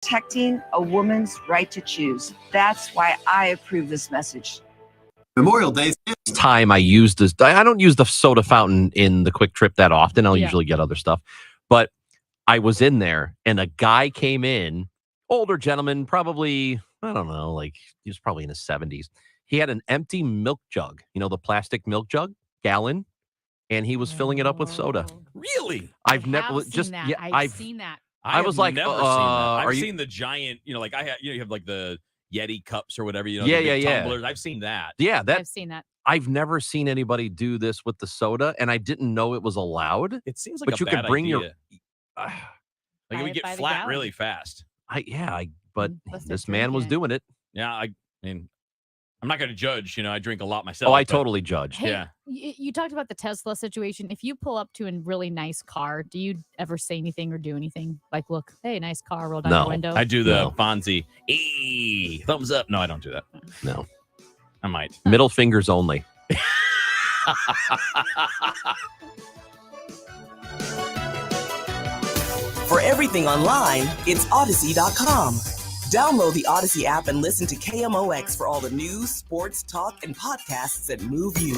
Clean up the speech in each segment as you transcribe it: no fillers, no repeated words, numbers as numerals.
Protecting a woman's right to choose. That's why I approve this message. Memorial Day time I use this. I don't use the soda fountain in the Quick Trip that often. I'll usually get other stuff. But I was in there and a guy came in, older gentleman, probably, I don't know, like he was probably in his 70s. He had an empty milk jug, the plastic milk jug, gallon, and he was filling it up with soda. Really? I've never seen that. I've seen that. I was like, never seen that. I've seen the giant, like I have, you have like the Yeti cups or whatever, the big tumblers. I've seen that. Yeah, I've seen that. I've never seen anybody do this with the soda, and I didn't know it was allowed. It seems like you could bring idea. your Like it would get flat really fast. But this man was doing it. Yeah, I mean, I'm not going to judge. I drink a lot myself. Oh, I totally judge. Hey, yeah. You talked about the Tesla situation. If you pull up to a really nice car, do you ever say anything or do anything? Like, look, hey, nice car, roll down your window. I do the Fonzie. Thumbs up. No, I don't do that. No. I might. Middle fingers only. For everything online, it's Odyssey.com. Download the Odyssey app and listen to KMOX for all the news, sports, talk, and podcasts that move you.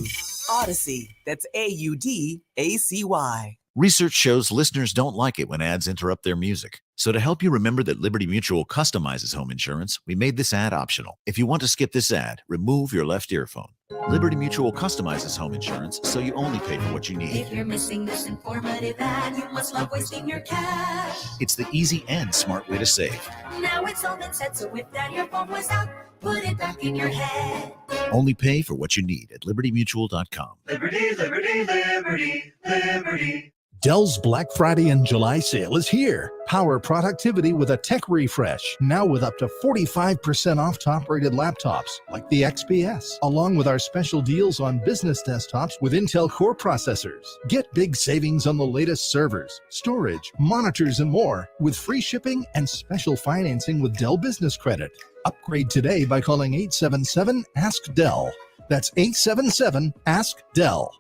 Odyssey, that's AUDACY. Research shows listeners don't like it when ads interrupt their music. So to help you remember that Liberty Mutual customizes home insurance, we made this ad optional. If you want to skip this ad, remove your left earphone. Liberty Mutual customizes home insurance so you only pay for what you need. If you're missing this informative ad, you must love wasting your cash. It's the easy and smart way to save. Now it's all been said, so if that your phone was out, put it back in your head. Only pay for what you need at libertymutual.com. Liberty, liberty, liberty, liberty. Dell's Black Friday and July sale is here. Power productivity with a tech refresh, now with up to 45% off top-rated laptops like the XPS, along with our special deals on business desktops with Intel Core processors. Get big savings on the latest servers, storage, monitors, and more with free shipping and special financing with Dell Business Credit. Upgrade today by calling 877-ASK-DELL. That's 877-ASK-DELL.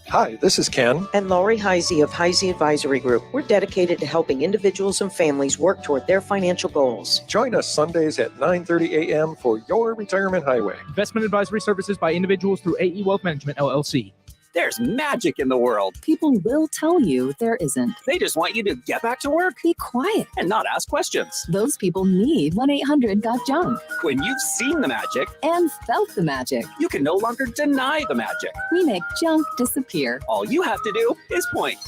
Hi, this is Ken. And Laurie Heisey of Heisey Advisory Group. We're dedicated to helping individuals and families work toward their financial goals. Join us Sundays at 9:30 a.m. for Your Retirement Highway. Investment advisory services by individuals through AE Wealth Management, LLC. There's magic in the world. People will tell you there isn't. They just want you to get back to work. Be quiet. And not ask questions. Those people need 1-800-GOT-JUNK. When you've seen the magic. And felt the magic. You can no longer deny the magic. We make junk disappear. All you have to do is point.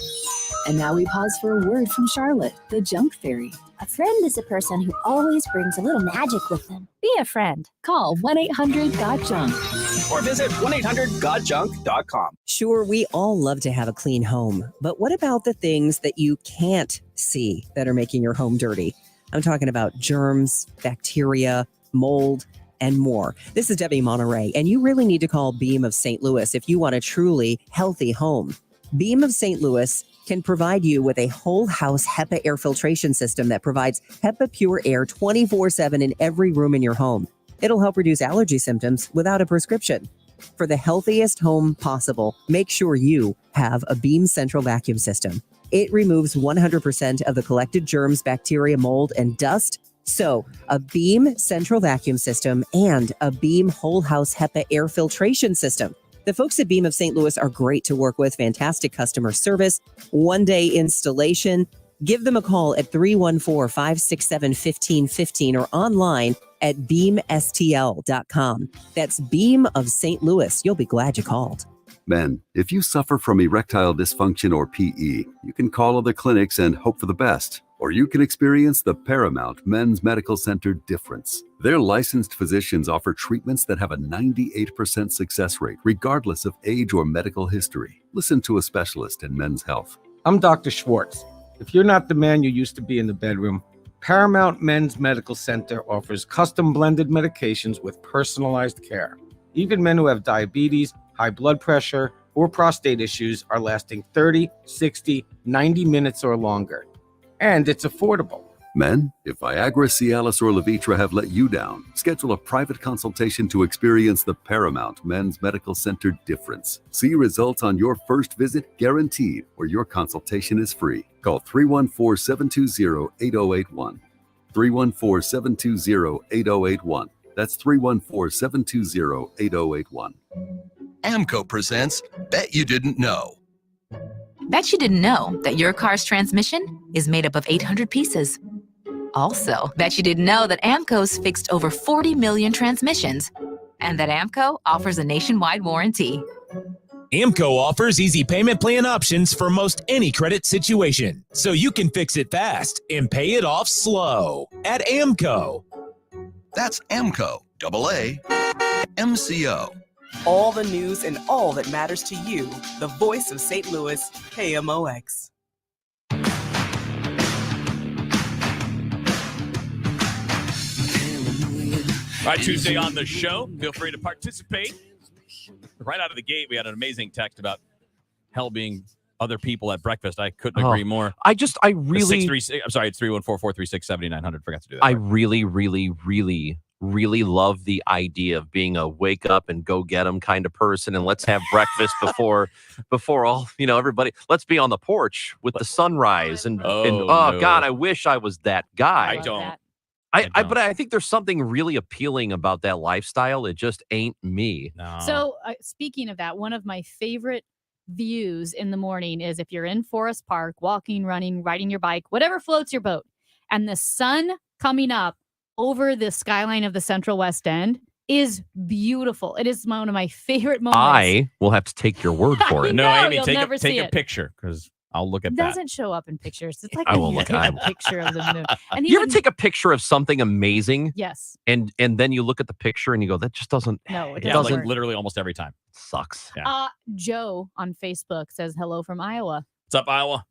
And now we pause for a word from Charlotte, the junk fairy. A friend is a person who always brings a little magic with them. Be a friend. Call 1-800-GOT-JUNK. Or visit 1-800-GOT-JUNK.com. Sure, we all love to have a clean home, but what about the things that you can't see that are making your home dirty? I'm talking about germs, bacteria, mold, and more. This is Debbie Monterey, and you really need to call Beam of St. Louis if you want a truly healthy home. Beam of St. Louis can provide you with a whole house HEPA air filtration system that provides HEPA pure air 24/7 in every room in your home. It'll help reduce allergy symptoms without a prescription. For the healthiest home possible, make sure you have a Beam Central Vacuum System. It removes 100% of the collected germs, bacteria, mold, and dust. So, a Beam Central Vacuum System and a Beam Whole House HEPA air filtration system. The folks at Beam of St. Louis are great to work with, fantastic customer service, one-day installation. Give them a call at 314-567-1515 or online at beamstl.com. That's Beam of St. Louis. You'll be glad you called. Men, if you suffer from erectile dysfunction or PE, you can call other clinics and hope for the best. Or you can experience the Paramount Men's Medical Center difference. Their licensed physicians offer treatments that have a 98% success rate, regardless of age or medical history. Listen to a specialist in men's health. I'm Dr. Schwartz. If you're not the man you used to be in the bedroom, Paramount Men's Medical Center offers custom blended medications with personalized care. Even men who have diabetes, high blood pressure, or prostate issues are lasting 30, 60, 90 minutes or longer. And it's affordable. Men, if Viagra, Cialis, or Levitra have let you down, schedule a private consultation to experience the Paramount Men's Medical Center difference. See results on your first visit guaranteed, or your consultation is free. Call 314-720-8081. 314-720-8081. That's 314-720-8081. AMCO presents Bet You Didn't Know. Bet you didn't know that your car's transmission is made up of 800 pieces. Also, bet you didn't know that AMCO's fixed over 40 million transmissions, and that AMCO offers a nationwide warranty. AMCO offers easy payment plan options for most any credit situation, so you can fix it fast and pay it off slow at AMCO. That's AMCO, AAMCO. All the news and all that matters to you. The voice of St. Louis, KMOX. All right, Tuesday on the show. Feel free to participate. Right out of the gate, we had an amazing text about hell being other people at breakfast. I couldn't agree more. I really... I'm sorry, it's 314-436-7900. Forgot to do that. I really love the idea of being a wake up and go get 'em kind of person, and let's have breakfast before all, everybody. Let's be on the porch with the sunrise and God, I wish I was that guy. I don't. But I think there's something really appealing about that lifestyle. It just ain't me. No. So speaking of that, one of my favorite views in the morning is if you're in Forest Park, walking, running, riding your bike, whatever floats your boat, and the sun coming up over the skyline of the Central West End is beautiful. It is one of my favorite moments. I will have to take your word for it. No, Amy, you'll take never a see it. picture because I'll look at It that. doesn't show up in pictures. It's like I will look a picture of the moon. And you ever take a picture of something amazing? Yes. And then you look at the picture and you go, that just doesn't. No, it Yeah, doesn't. like literally almost every time. Sucks. Yeah. Joe on Facebook says hello from Iowa. What's up, Iowa?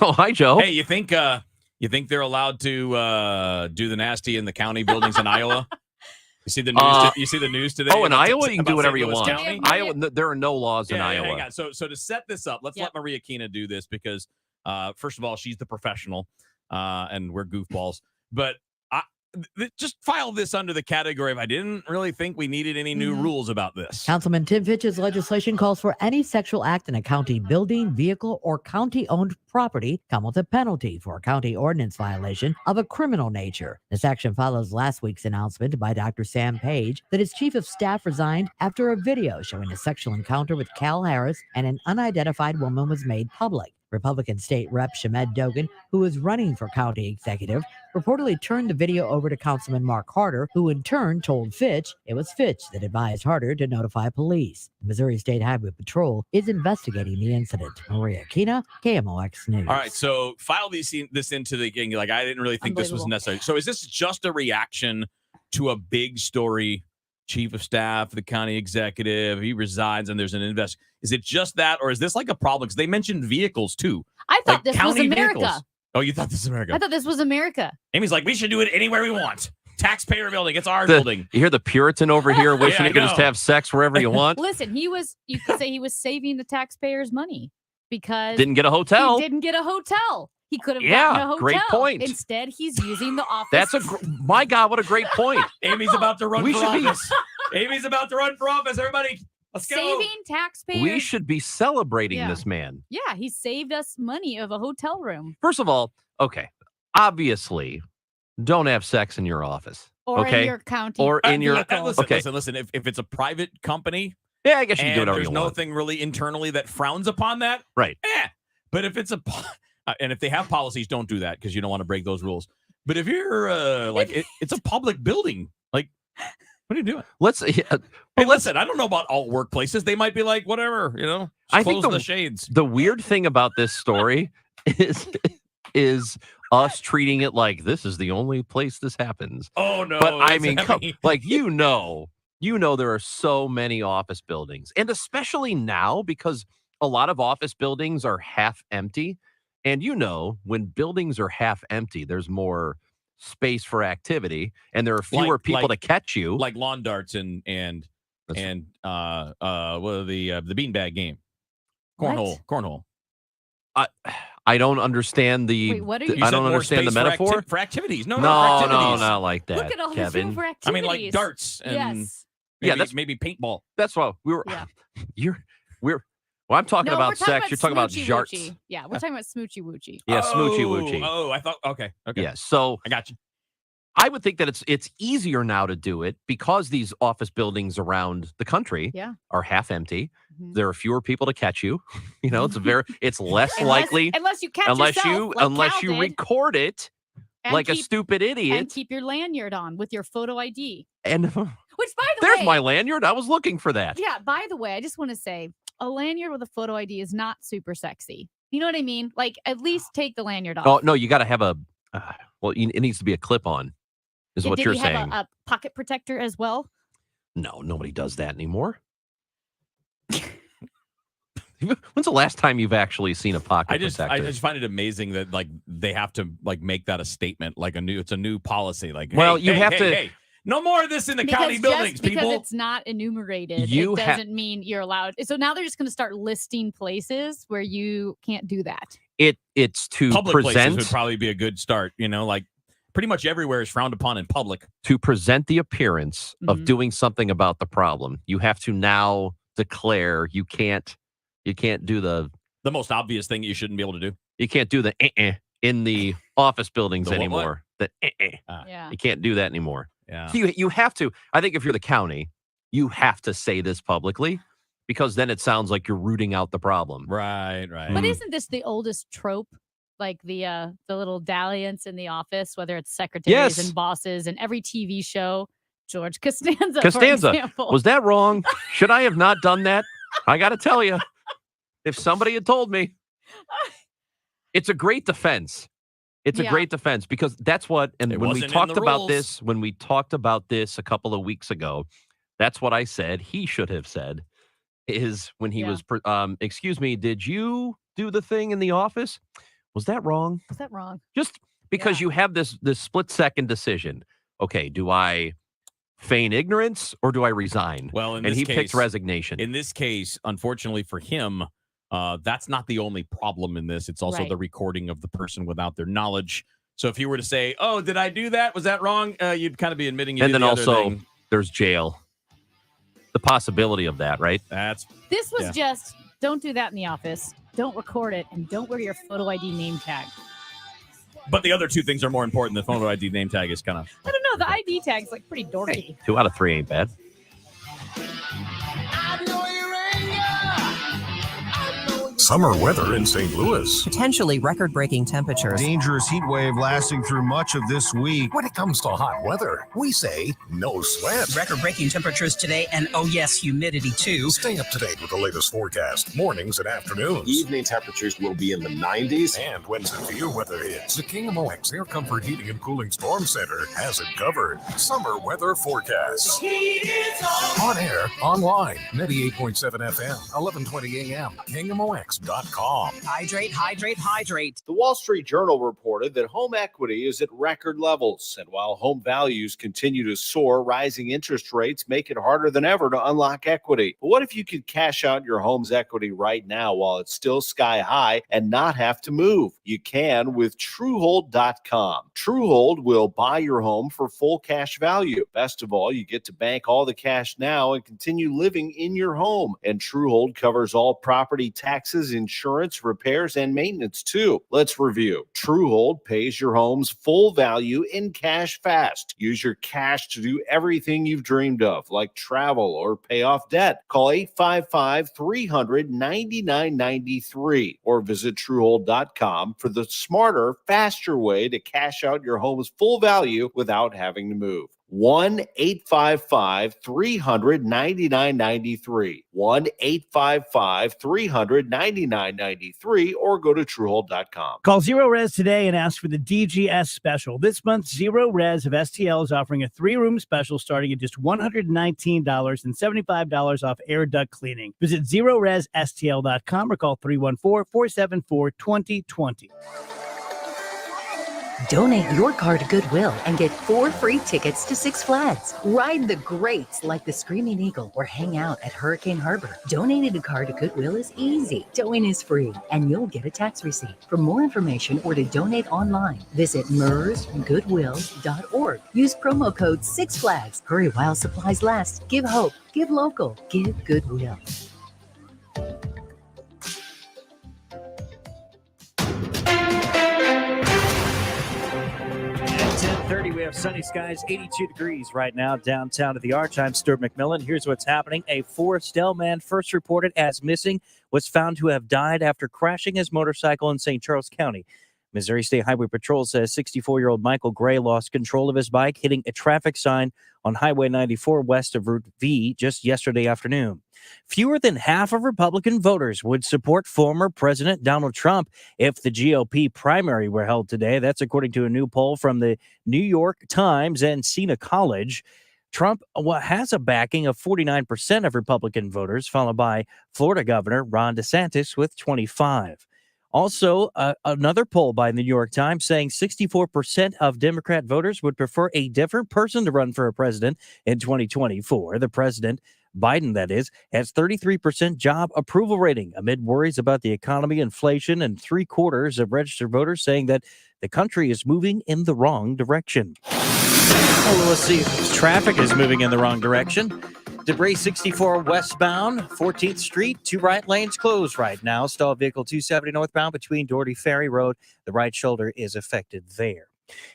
Oh, hi, Joe. Hey, you think they're allowed to do the nasty in the county buildings in Iowa? You see the news? You see the news today? Oh, in Iowa, you can do whatever you St. Louis want. County? Iowa, there are no laws in Yeah, Iowa. hang on. So to set this up, let's let Maria Kina do this because first of all, she's the professional, and we're goofballs. But just file this under the category of I didn't really think we needed any new rules about this. Councilman Tim Fitch's legislation calls for any sexual act in a county building, vehicle, or county-owned property come with a penalty for a county ordinance violation of a criminal nature. This action follows last week's announcement by Dr. Sam Page that his chief of staff resigned after a video showing a sexual encounter with Cal Harris and an unidentified woman was made public. Republican State Rep Shamed Dogan, who is running for county executive, reportedly turned the video over to Councilman Mark Harder, who in turn told Fitch it was Fitch that advised Harder to notify police. The Missouri State Highway Patrol is investigating the incident. Maria Kina, KMOX News. All right, so file this into the game. Like, I didn't really think this was necessary. So is this just a reaction to a big story? Chief of staff, the county executive, he resigns and there's an invest. Is it just that, or is this like a problem? Because they mentioned vehicles too. I thought like this was America. Vehicles. Oh, you thought this was America? I thought this was America. Amy's like, we should do it anywhere we want. Taxpayer building. It's our building. You hear the Puritan over here wishing Yeah, you could just have sex wherever you want? Listen, you could say he was saving the taxpayers' money because Didn't get a hotel. He didn't get a hotel. He could have gotten a hotel. Great point. Instead, he's using the office. That's my God, what a great point. Amy's about to run for office. Amy's about to run for office. Everybody, let's go. Saving taxpayers. We should be celebrating this man. Yeah, he saved us money of a hotel room. First of all, okay, obviously, don't have sex in your office. Or okay? in your county. Or in your... Listen. If it's a private company... Yeah, I guess you can do whatever you want. There's nothing really internally that frowns upon that. Right. But if it's and if they have policies, don't do that because you don't want to break those rules. But if you're it's a public building, like, what are you doing? Listen, I don't know about all workplaces. They might be like, whatever, I think the shades. The weird thing about this story is us treating it like this is the only place this happens. Oh no! But I mean, there are so many office buildings, and especially now because a lot of office buildings are half empty. And when buildings are half empty, there's more space for activity, and there are fewer people to catch you, like lawn darts and the beanbag game, cornhole. I don't understand the. Wait, what are you I don't understand the metaphor for activities. No, no, for activities. not like that. Look at all his room Kevin. for I activities. mean, like darts and yes. maybe paintball. That's what we were. Yeah. Well, I'm talking No, about we're talking sex. You're talking about smoochy jarts. woochy. Yeah, we're talking about smoochy woochy. Yeah, smoochy woochy. Oh, I thought. Okay. Yeah, so I got you. I would think that it's easier now to do it because these office buildings around the country are half empty. Mm-hmm. There are fewer people to catch you. It's less likely unless you catch unless yourself, you like unless Cal you did, record it and like a keep- stupid idiot. and keep your lanyard on with your photo ID. And Which, by the there's way, my lanyard. I was looking for that. Yeah, by the way, I just want to say a lanyard with a photo ID is not super sexy. You know what I mean? Like, at least take the lanyard off. Oh no, you got to have a. It needs to be a clip-on. Is what Did you're he saying? have a pocket protector as well? No, nobody does that anymore. When's the last time you've actually seen a pocket I protector? just find it amazing that like they have to like make that a statement, like it's a new policy. Like, Well, hey, you hey, have hey, to- hey, no more of this in the Because county buildings, just people. because it's not enumerated, You it ha- doesn't mean you're allowed. So now they're just going to start listing places where you can't do that. It's to Public places present would probably be a good start. Like pretty much everywhere is frowned upon in public. to present the appearance Mhm. of doing something about the problem. You have to now declare you can't do the most obvious thing you shouldn't be able to do. You can't do the in the office buildings The what? anymore. The Yeah. You can't do that anymore. Yeah. So you have to. I think if you're the county, you have to say this publicly because then it sounds like you're rooting out the problem. Right. But isn't this the oldest trope? Like the little dalliance in the office, whether it's secretaries Yes. and bosses and every TV show. George Costanza, for Costanza, example. was that wrong? Should I have not done that? I got to tell you, if somebody had told me, it's a great defense. It's a Yeah. great defense because that's what. And It when we wasn't in talked the about rules. this, a couple of weeks ago, that's what I said. He should have said is when he Yeah. was. Excuse me, did you do the thing in the office? Was that wrong? Is that wrong? Just because you have this split second decision. Okay, do I feign ignorance or do I resign? Well, in and this he case, picked resignation. In this case, unfortunately for him, that's not the only problem in this. It's also Right. the recording of the person without their knowledge. So if you were to say, "Oh, did I do that? Was that wrong?" You'd kind of be admitting you And did then the other also thing. there's jail. The possibility of that, right? That's This was Yeah. just don't do that in the office. Don't record it and don't wear your photo ID name tag. But the other two things are more important. The photo ID name tag is kind of I don't know. The ID tag's like pretty dorky. 2 out of 3 ain't bad. Summer weather in St. Louis. Potentially record-breaking temperatures. Dangerous heat wave lasting through much of this week. When it comes to hot weather, we say no sweat. Record-breaking temperatures today, and oh yes, humidity too. Stay up to date with the latest forecast, mornings and afternoons. Evening temperatures will be in the 90s. And when severe weather hits, the King MOX Air Comfort Heating and Cooling Storm Center has it covered. Summer weather forecast. On air, online, 98.7 FM, 1120 AM, KingMOX.com. Hydrate, hydrate, hydrate. The Wall Street Journal reported that home equity is at record levels. And while home values continue to soar, rising interest rates make it harder than ever to unlock equity. But what if you could cash out your home's equity right now while it's still sky high and not have to move? You can with Truehold.com. Truehold will buy your home for full cash value. Best of all, you get to bank all the cash now and continue living in your home. And Truehold covers all property taxes, insurance, repairs, and maintenance too. Let's review. Truehold pays your home's full value in cash fast. Use your cash to do everything you've dreamed of, like travel or pay off debt. Call 855-300-9993 or visit Truehold.com for the smarter, faster way to cash out your home's full value without having to move. 1-855-300-9993. 1-855-300-9993 or go to Truehold.com. Call Zero Res today and ask for the DGS special. This month, Zero Res of STL is offering a 3-room special starting at just $119 and $75 off air duct cleaning. Visit ZeroResSTL.com or call 314-474-2020. Donate your car to Goodwill and get 4 free tickets to Six Flags. Ride the greats like the Screaming Eagle or hang out at Hurricane Harbor. Donating a car to Goodwill is easy. Towing is free, and you'll get a tax receipt. For more information or to donate online, visit mersgoodwill.org. Use promo code Six Flags. Hurry while supplies last. Give hope. Give local. Give Goodwill. We have sunny skies, 82 degrees right now downtown at the Arch. I'm Stuart McMillan. Here's what's happening. A Forest Dell man, first reported as missing, was found to have died after crashing his motorcycle in St. Charles County. Missouri State Highway Patrol says 64-year-old Michael Gray lost control of his bike, hitting a traffic sign on Highway 94 west of Route V just yesterday afternoon. Fewer than half of Republican voters would support former President Donald Trump if the GOP primary were held today. That's according to a new poll from the New York Times and Siena College. Trump has a backing of 49% of Republican voters, followed by Florida Governor Ron DeSantis with 25%. Also, another poll by the New York Times saying 64% of Democrat voters would prefer a different person to run for a president in 2024. The president, Biden, that is, has 33% job approval rating amid worries about the economy, inflation, and 3/4 of registered voters saying that the country is moving in the wrong direction. Well, let's see if traffic is moving in the wrong direction. Debris 64 westbound, 14th Street, 2 right lanes closed right now. Stalled vehicle 270 northbound between Doherty Ferry Road. The right shoulder is affected there.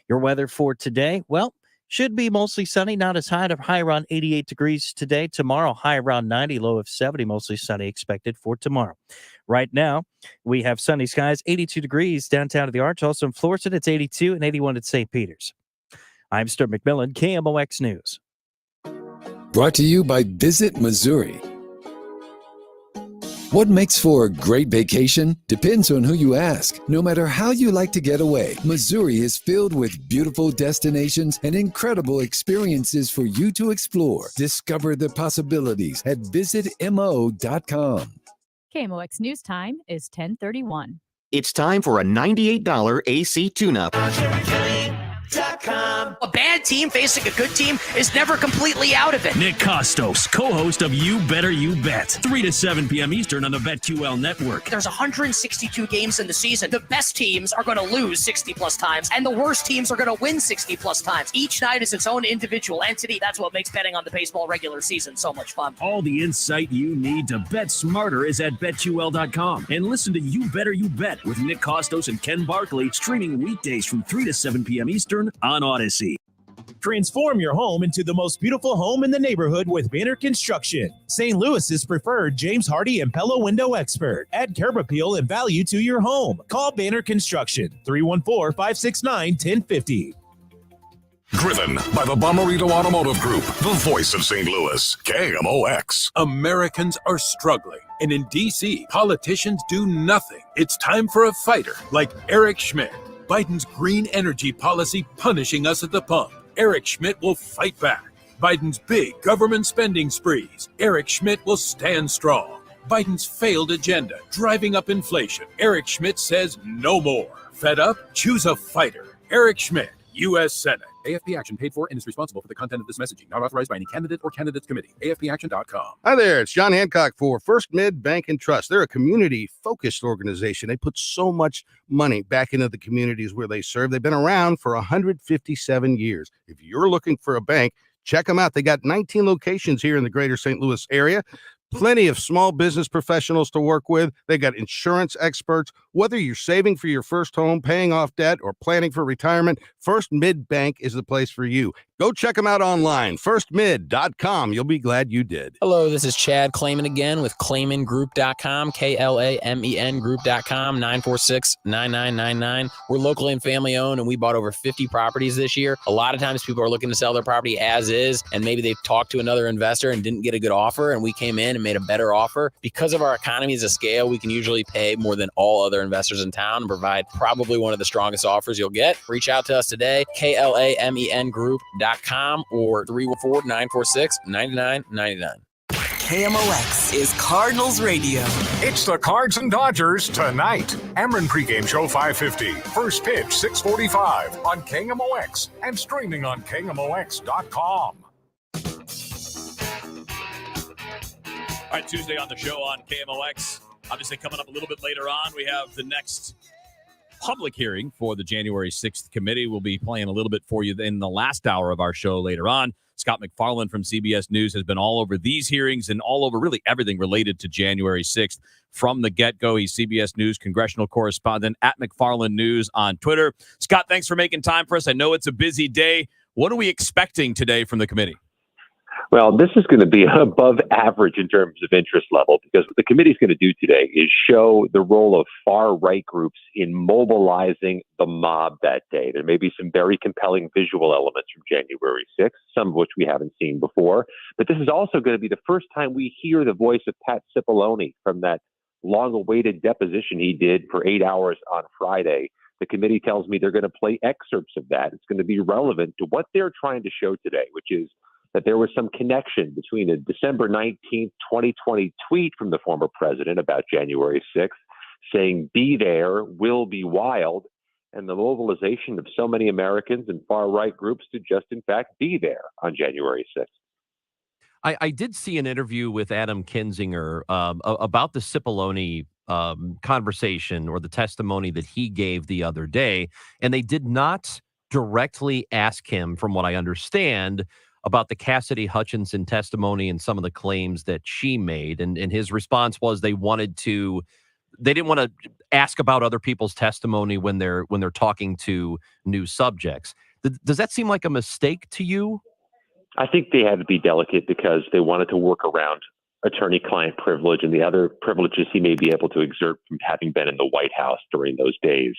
Your weather for today, well, should be mostly sunny, not as high around 88 degrees today. Tomorrow, high around 90, low of 70, mostly sunny expected for tomorrow. Right now, we have sunny skies, 82 degrees downtown at the Arch. Also in Florissant, it's 82 and 81 at St. Peter's. I'm Stuart McMillan, KMOX News. Brought to you by Visit Missouri. What makes for a great vacation depends on who you ask. No matter how you like to get away, Missouri is filled with beautiful destinations and incredible experiences for you to explore. Discover the possibilities at visitmo.com. KMOX News Time is 10:31. It's time for a $98 AC tune-up. A bad team facing a good team is never completely out of it. Nick Costos, co-host of You Better You Bet, 3 to 7 p.m. Eastern on the BetQL network. There's 162 games in the season. The best teams are going to lose 60-plus times, and the worst teams are going to win 60-plus times. Each night is its own individual entity. That's what makes betting on the baseball regular season so much fun. All the insight you need to bet smarter is at BetQL.com. And listen to You Better You Bet with Nick Costos and Ken Barkley, streaming weekdays from 3 to 7 p.m. Eastern on Odyssey. Transform your home into the most beautiful home in the neighborhood with Banner Construction. St. Louis's preferred James Hardy and Pella window expert. Add curb appeal and value to your home. Call Banner Construction, 314-569-1050. Driven by the Bomarito Automotive Group, the voice of St. Louis, KMOX. Americans are struggling, and in D.C., politicians do nothing. It's time for a fighter like Eric Schmidt. Biden's green energy policy punishing us at the pump. Eric Schmidt will fight back. Biden's big government spending sprees. Eric Schmidt will stand strong. Biden's failed agenda, driving up inflation. Eric Schmidt says no more. Fed up? Choose a fighter. Eric Schmidt, U.S. Senate. AFP Action paid for and is responsible for the content of this messaging. Not authorized by any candidate or candidates committee. AFPAction.com. Hi there, it's John Hancock for First Mid Bank and Trust. They're a community-focused organization. They put so much money back into the communities where they serve. They've been around for 157 years. If you're looking for a bank, check them out. They got 19 locations here in the greater St. Louis area. Plenty of small business professionals to work with. They got insurance experts. Whether you're saving for your first home, paying off debt, or planning for retirement, First Mid Bank is the place for you. Go check them out online, firstmid.com. You'll be glad you did. Hello, this is Chad Clayman again with ClaymanGroup.com, KLAMEN Group.com, 946-9999. We're locally and family owned, and we bought over 50 properties this year. A lot of times people are looking to sell their property as is, and maybe they've talked to another investor and didn't get a good offer, and we came in and made a better offer. Because of our economies of scale, we can usually pay more than all other investors in town and provide probably one of the strongest offers you'll get. Reach out to us today, KLAMEN Group.com or 314-946-9999. KMOX is Cardinals Radio. It's the Cards and Dodgers tonight. Ameren pregame show 5:50. First pitch 6:45 on KMOX and streaming on KMOX.com. All right, Tuesday on the show on KMOX. Obviously, coming up a little bit later on, we have the next public hearing for the January 6th committee. We'll be playing a little bit for you in the last hour of our show later on. Scott McFarland from CBS News has been all over these hearings and all over really everything related to January 6th from the get-go. He's CBS News congressional correspondent at McFarland News on Twitter. Scott, thanks for making time for us. I know it's a busy day. What are we expecting today from the committee? Well, this is going to be above average in terms of interest level, because what the committee is going to do today is show the role of far-right groups in mobilizing the mob that day. There may be some very compelling visual elements from January 6th, some of which we haven't seen before. But this is also going to be the first time we hear the voice of Pat Cipollone from that long-awaited deposition he did for 8 hours on Friday. The committee tells me they're going to play excerpts of that. It's going to be relevant to what they're trying to show today, which is that there was some connection between a December 19th, 2020 tweet from the former president about January 6th saying, "Be there, will be wild," and the mobilization of so many Americans and far-right groups to just, in fact, be there on January 6th. I did see an interview with Adam Kinzinger about the Cipollone conversation or the testimony that he gave the other day, and they did not directly ask him, from what I understand, about the Cassidy Hutchinson testimony and some of the claims that she made. And his response was they didn't want to ask about other people's testimony when they're talking to new subjects. Does that seem like a mistake to you? I think they had to be delicate because they wanted to work around attorney-client privilege and the other privileges he may be able to exert from having been in the White House during those days.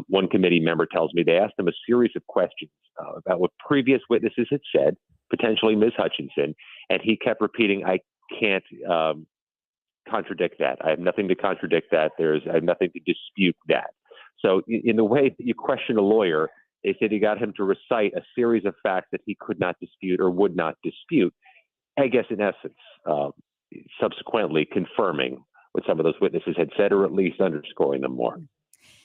One committee member tells me they asked him a series of questions about what previous witnesses had said, potentially Ms. Hutchinson, and he kept repeating, "I can't contradict that. I have nothing to contradict that. I have nothing to dispute that." So in the way that you question a lawyer, they said he got him to recite a series of facts that he could not dispute or would not dispute. I guess in essence, subsequently confirming what some of those witnesses had said, or at least underscoring them more.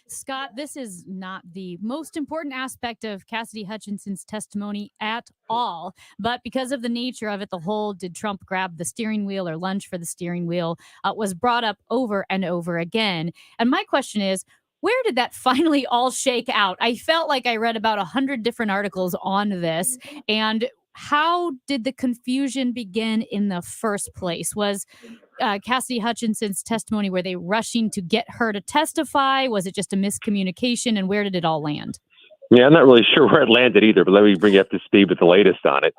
Scott, this is not the most important aspect of Cassidy Hutchinson's testimony at all, but because of the nature of it, the whole "did Trump grab the steering wheel or lunge for the steering wheel" was brought up over and over again. And my question is, where did that finally all shake out? I felt like I read about 100 different articles on this, and how did the confusion begin in the first place? Was Cassidy Hutchinson's testimony, were they rushing to get her to testify? Was it just a miscommunication? And where did it all land? Yeah, I'm not really sure where it landed either, but let me bring you up to speed with the latest on it.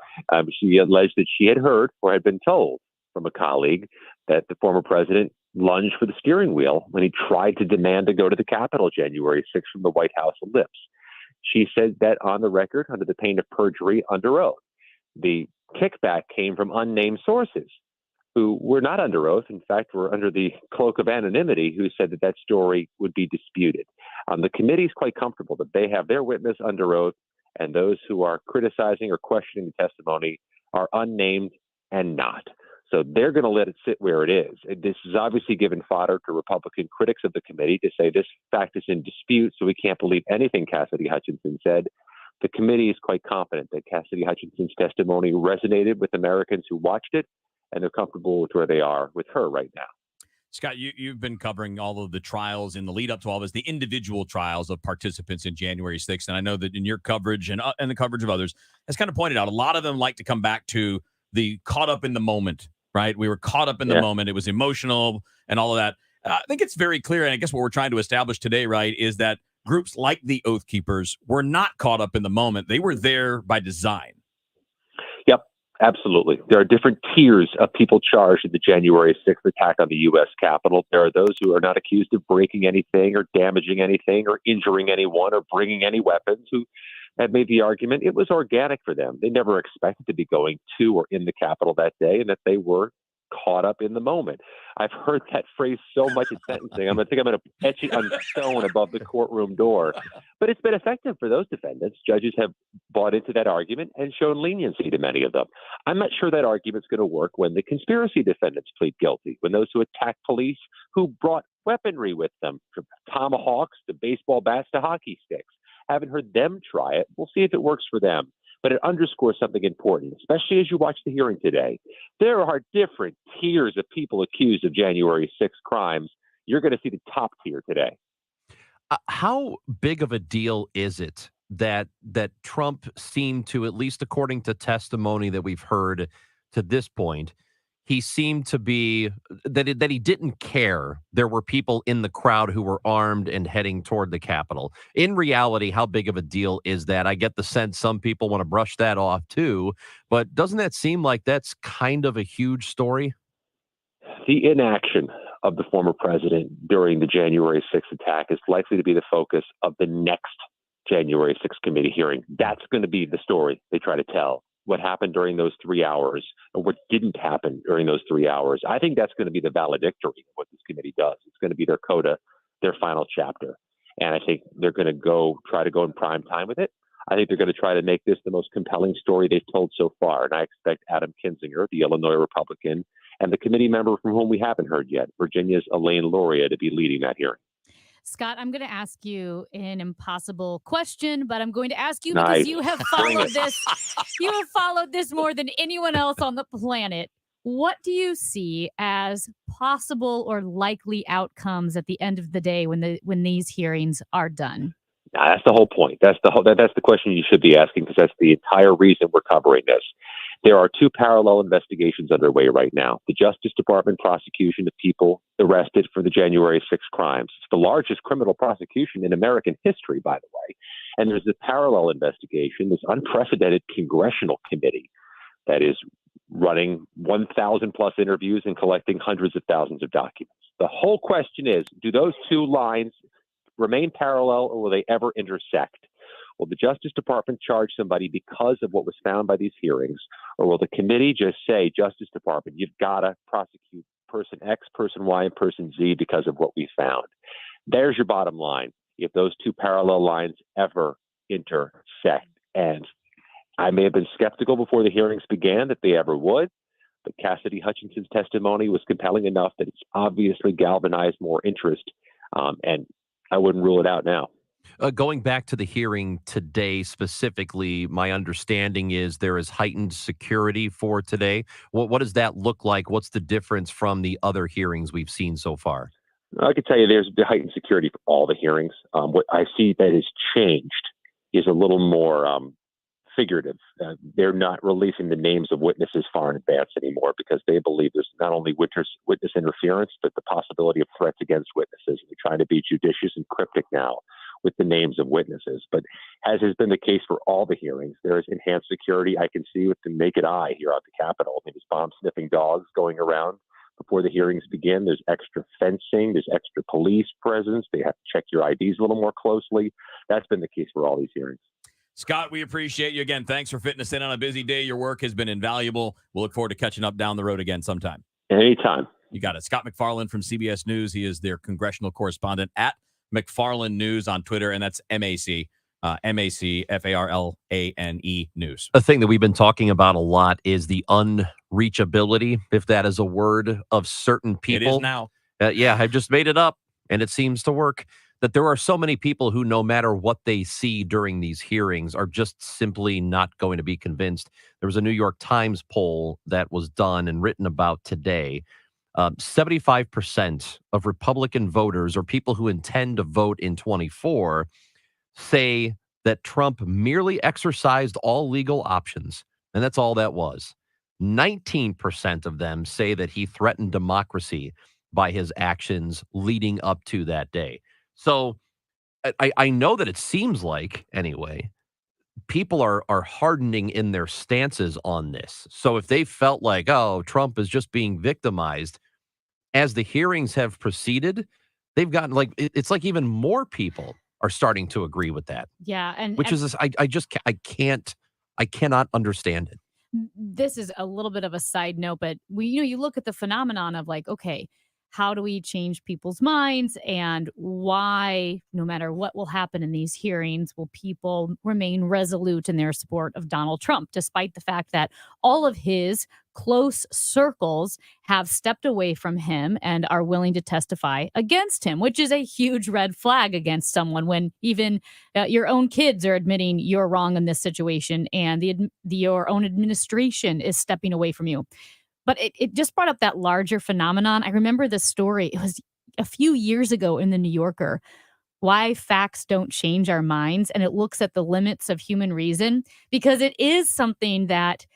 She alleged that she had heard or had been told from a colleague that the former president lunged for the steering wheel when he tried to demand to go to the Capitol January 6th from the White House lips. She said that on the record, under the pain of perjury, under oath. The kickback came from unnamed sources who were not under oath. In fact, were under the cloak of anonymity, who said that that story would be disputed. The committee is quite comfortable that they have their witness under oath, and those who are criticizing or questioning the testimony are unnamed and not. So they're going to let it sit where it is. This is obviously given fodder to Republican critics of the committee to say this fact is in dispute, so we can't believe anything Cassidy Hutchinson said. The committee is quite confident that Cassidy Hutchinson's testimony resonated with Americans who watched it, and they're comfortable with where they are with her right now. Scott, you've been covering all of the trials in the lead up to all this, the individual trials of participants in January 6th. And I know that in your coverage and the coverage of others has kind of pointed out, a lot of them like to come back to the caught up in the moment, right? We were caught up in the moment. It was emotional and all of that. I think it's very clear. And I guess what we're trying to establish today, right, is that groups like the Oath Keepers were not caught up in the moment. They were there by design. Yep, absolutely. There are different tiers of people charged in the January 6th attack on the U.S. Capitol. There are those who are not accused of breaking anything or damaging anything or injuring anyone or bringing any weapons, who have made the argument it was organic for them. They never expected to be going to or in the Capitol that day, and that they were caught up in the moment. I've heard that phrase so much in sentencing. I'm going to etch it on stone above the courtroom door. But it's been effective for those defendants. Judges have bought into that argument and shown leniency to many of them. I'm not sure that argument's going to work when the conspiracy defendants plead guilty, when those who attack police who brought weaponry with them, from tomahawks to baseball bats to hockey sticks. Haven't heard them try it. We'll see if it works for them. But it underscores something important, especially as you watch the hearing today. There are different tiers of people accused of January 6 crimes. You're going to see the top tier today. How big of a deal is it that Trump seemed to, at least according to testimony that we've heard to this point, he seemed to be that he didn't care there were people in the crowd who were armed and heading toward the Capitol. In reality, how big of a deal is that? I get the sense some people want to brush that off too, but doesn't that seem like that's kind of a huge story? The inaction of the former president during the January 6th attack is likely to be the focus of the next January 6th committee hearing. That's going to be the story they try to tell. What happened during those 3 hours, or what didn't happen during those 3 hours. I think that's going to be the valedictory of what this committee does. It's going to be their coda, their final chapter. And I think they're going to try to go in prime time with it. I think they're going to try to make this the most compelling story they've told so far. And I expect Adam Kinzinger, the Illinois Republican, and the committee member from whom we haven't heard yet, Virginia's Elaine Luria, to be leading that hearing. Scott, I'm going to ask you an impossible question, but I'm going to ask you Nice. because you have followed this. You have followed this more than anyone else on the planet. What do you see as possible or likely outcomes at the end of the day when these hearings are done? That's the whole point. That's the question you should be asking, because that's the entire reason we're covering this. There are two parallel investigations underway right now. The Justice Department prosecution of people arrested for the January 6 crimes. It's the largest criminal prosecution in American history, by the way. And there's a parallel investigation, this unprecedented congressional committee that is running 1,000 plus interviews and collecting hundreds of thousands of documents. The whole question is, do those two lines remain parallel, or will they ever intersect? Will the Justice Department charge somebody because of what was found by these hearings, or will the committee just say, Justice Department, you've got to prosecute person X, person Y, and person Z because of what we found? There's your bottom line. If those two parallel lines ever intersect, and I may have been skeptical before the hearings began that they ever would, but Cassidy Hutchinson's testimony was compelling enough that it's obviously galvanized more interest, and I wouldn't rule it out now. Going back to the hearing today specifically, my understanding is there is heightened security for today. What does that look like? What's the difference from the other hearings we've seen so far? I can tell you there's heightened security for all the hearings. What I see that has changed is a little more figurative. They're not releasing the names of witnesses far in advance anymore, because they believe there's not only witness interference, but the possibility of threats against witnesses. They're trying to be judicious and cryptic now with the names of witnesses. But as has been the case for all the hearings, there is enhanced security I can see with the naked eye here at the Capitol. There's bomb-sniffing dogs going around before the hearings begin. There's extra fencing. There's extra police presence. They have to check your IDs a little more closely. That's been the case for all these hearings. Scott, we appreciate you again. Thanks for fitting us in on a busy day. Your work has been invaluable. We'll look forward to catching up down the road again sometime. Anytime. You got it. Scott MacFarlane from CBS News. He is their congressional correspondent at MacFarlane News on Twitter, and that's MAC, MACFARLANE News. A thing that we've been talking about a lot is the unreachability, if that is a word, of certain people. It is now. Yeah, I've just made it up, and it seems to work. That there are so many people who, no matter what they see during these hearings, are just simply not going to be convinced. There was a New York Times poll that was done and written about today. 75% of Republican voters, or people who intend to vote in 24, say that Trump merely exercised all legal options, and that's all that was. 19% of them say that he threatened democracy by his actions leading up to that day. So I know that it seems like, anyway, people are hardening in their stances on this. So if they felt like, oh, Trump is just being victimized, as the hearings have proceeded, they've gotten like, it's like even more people are starting to agree with that. Yeah. Which is, I cannot understand it. this is a little bit of a side note, but you look at the phenomenon of like, okay, how do we change people's minds, and why, no matter what will happen in these hearings, will people remain resolute in their support of Donald Trump, despite the fact that all of his close circles have stepped away from him and are willing to testify against him, which is a huge red flag against someone when even your own kids are admitting you're wrong in this situation, and your own administration is stepping away from you. But it just brought up that larger phenomenon. I remember this story. It was a few years ago in the New Yorker, why facts don't change our minds. And it looks at the limits of human reason, because it is something that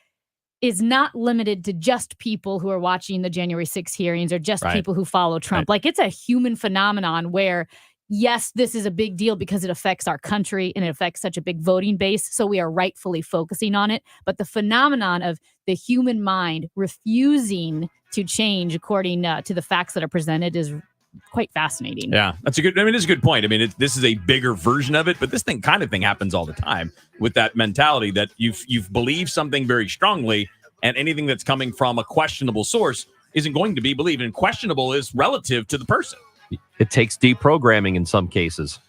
is not limited to just people who are watching the January 6th hearings or just people who follow Trump. Like, it's a human phenomenon where, yes, this is a big deal because it affects our country and it affects such a big voting base. So we are rightfully focusing on it. But the phenomenon of the human mind refusing to change according to the facts that are presented is quite fascinating. Yeah, it's a good point. I mean, this is a bigger version of it, but this thing happens all the time with that mentality that you've believed something very strongly, and anything that's coming from a questionable source isn't going to be believed. And questionable is relative to the person. It takes deprogramming in some cases.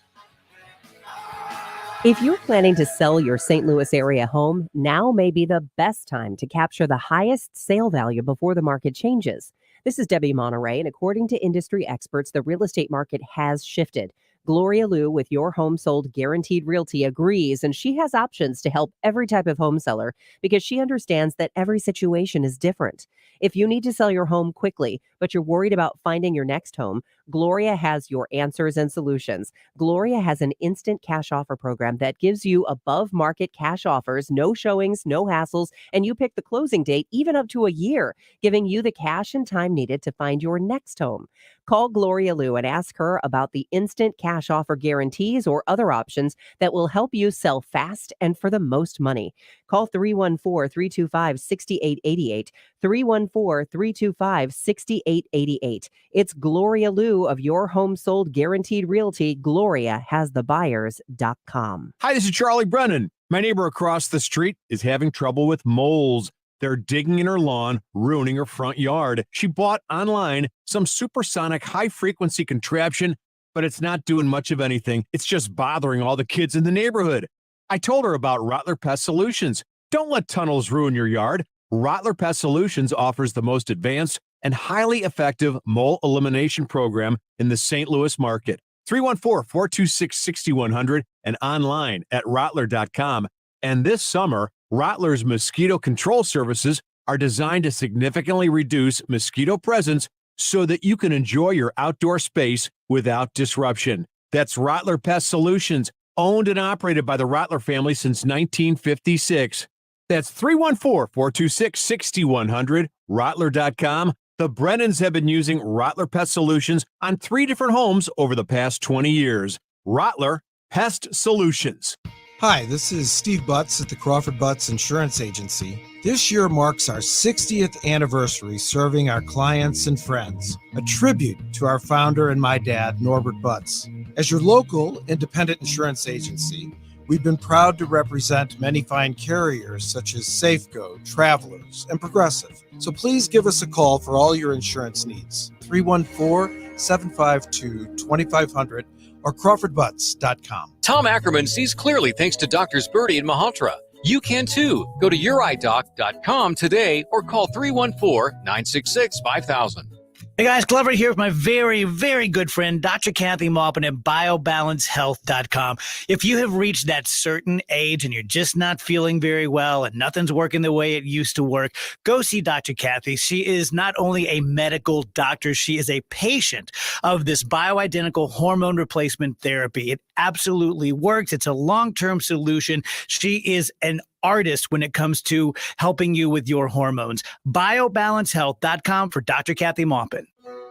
If you're planning to sell your St. Louis area home, now may be the best time to capture the highest sale value before the market changes. This is Debbie Monterey, and according to industry experts, the real estate market has shifted. Gloria Liu with Your Home Sold Guaranteed Realty agrees, and she has options to help every type of home seller because she understands that every situation is different. If you need to sell your home quickly, but you're worried about finding your next home, Gloria has your answers and solutions. Gloria has an instant cash offer program that gives you above market cash offers, no showings, no hassles, and you pick the closing date even up to a year, giving you the cash and time needed to find your next home. Call Gloria Liu and ask her about the instant cash offer guarantees or other options that will help you sell fast and for the most money. Call 314-325-6888, 314-325-6888. It's Gloria Liu of Your Home Sold Guaranteed Realty. Gloria has the buyers.com. Hi, this is Charlie Brennan. My neighbor across the street is having trouble with moles. They're digging in her lawn, ruining her front yard. She bought online some supersonic high-frequency contraption, but it's not doing much of anything. It's just bothering all the kids in the neighborhood. I told her about Rottler Pest Solutions. Don't let tunnels ruin your yard. Rottler Pest Solutions offers the most advanced and highly effective mole elimination program in the St. Louis market. 314-426-6100 and online at Rottler.com. And this summer, Rottler's mosquito control services are designed to significantly reduce mosquito presence so that you can enjoy your outdoor space without disruption. That's Rottler Pest Solutions, owned and operated by the Rottler family since 1956. That's 314-426-6100, Rottler.com. The Brennans have been using Rottler Pest Solutions on 3 different homes over the past 20 years. Rottler Pest Solutions. Hi, this is Steve Butts at the Crawford Butts Insurance Agency. This year marks our 60th anniversary serving our clients and friends, a tribute to our founder and my dad, Norbert Butts. As your local independent insurance agency, we've been proud to represent many fine carriers such as Safeco, Travelers, and Progressive. So please give us a call for all your insurance needs. 314-752-2500 or CrawfordButts.com. Tom Ackerman sees clearly thanks to Doctors Birdie and Malhotra. You can too. Go to YourEyeDoc.com today or call 314-966-5000. Hey guys, Glover here with my very, very good friend, Dr. Kathy Maupin at BioBalanceHealth.com. If you have reached that certain age and you're just not feeling very well and nothing's working the way it used to work, go see Dr. Kathy. She is not only a medical doctor, she is a patient of this bioidentical hormone replacement therapy. It absolutely works. It's a long-term solution. She is an artist when it comes to helping you with your hormones. BioBalanceHealth.com for Dr. Kathy Maupin.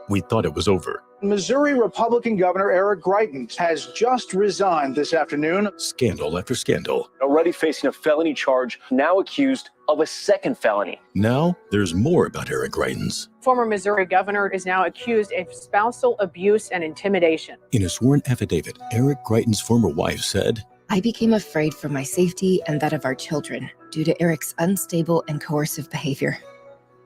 We thought it was over. Missouri Republican Governor Eric Greitens has just resigned this afternoon. Scandal after scandal. Already facing a felony charge, now accused of a second felony. Now there's more about Eric Greitens. Former Missouri governor is now accused of spousal abuse and intimidation. In a sworn affidavit, Eric Greitens' former wife said, I became afraid for my safety and that of our children due to Eric's unstable and coercive behavior.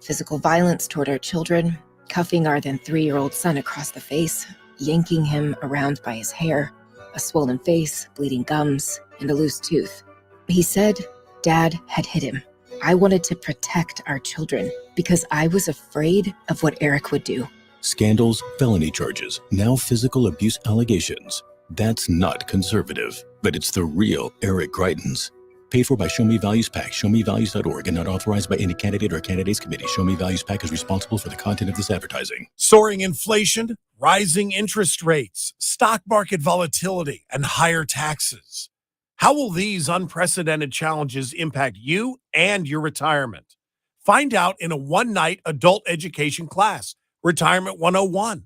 Physical violence toward our children, cuffing our then 3-year-old son across the face, yanking him around by his hair, a swollen face, bleeding gums, and a loose tooth. He said Dad had hit him. I wanted to protect our children because I was afraid of what Eric would do. Scandals, felony charges, now physical abuse allegations. That's not conservative, but it's the real Eric Greitens. Paid for by Show Me Values PAC, showmevalues.org, and not authorized by any candidate or candidates committee. Show Me Values PAC is responsible for the content of this advertising. Soaring inflation, rising interest rates, stock market volatility, and higher taxes. How will these unprecedented challenges impact you and your retirement? Find out in a one-night adult education class, Retirement 101.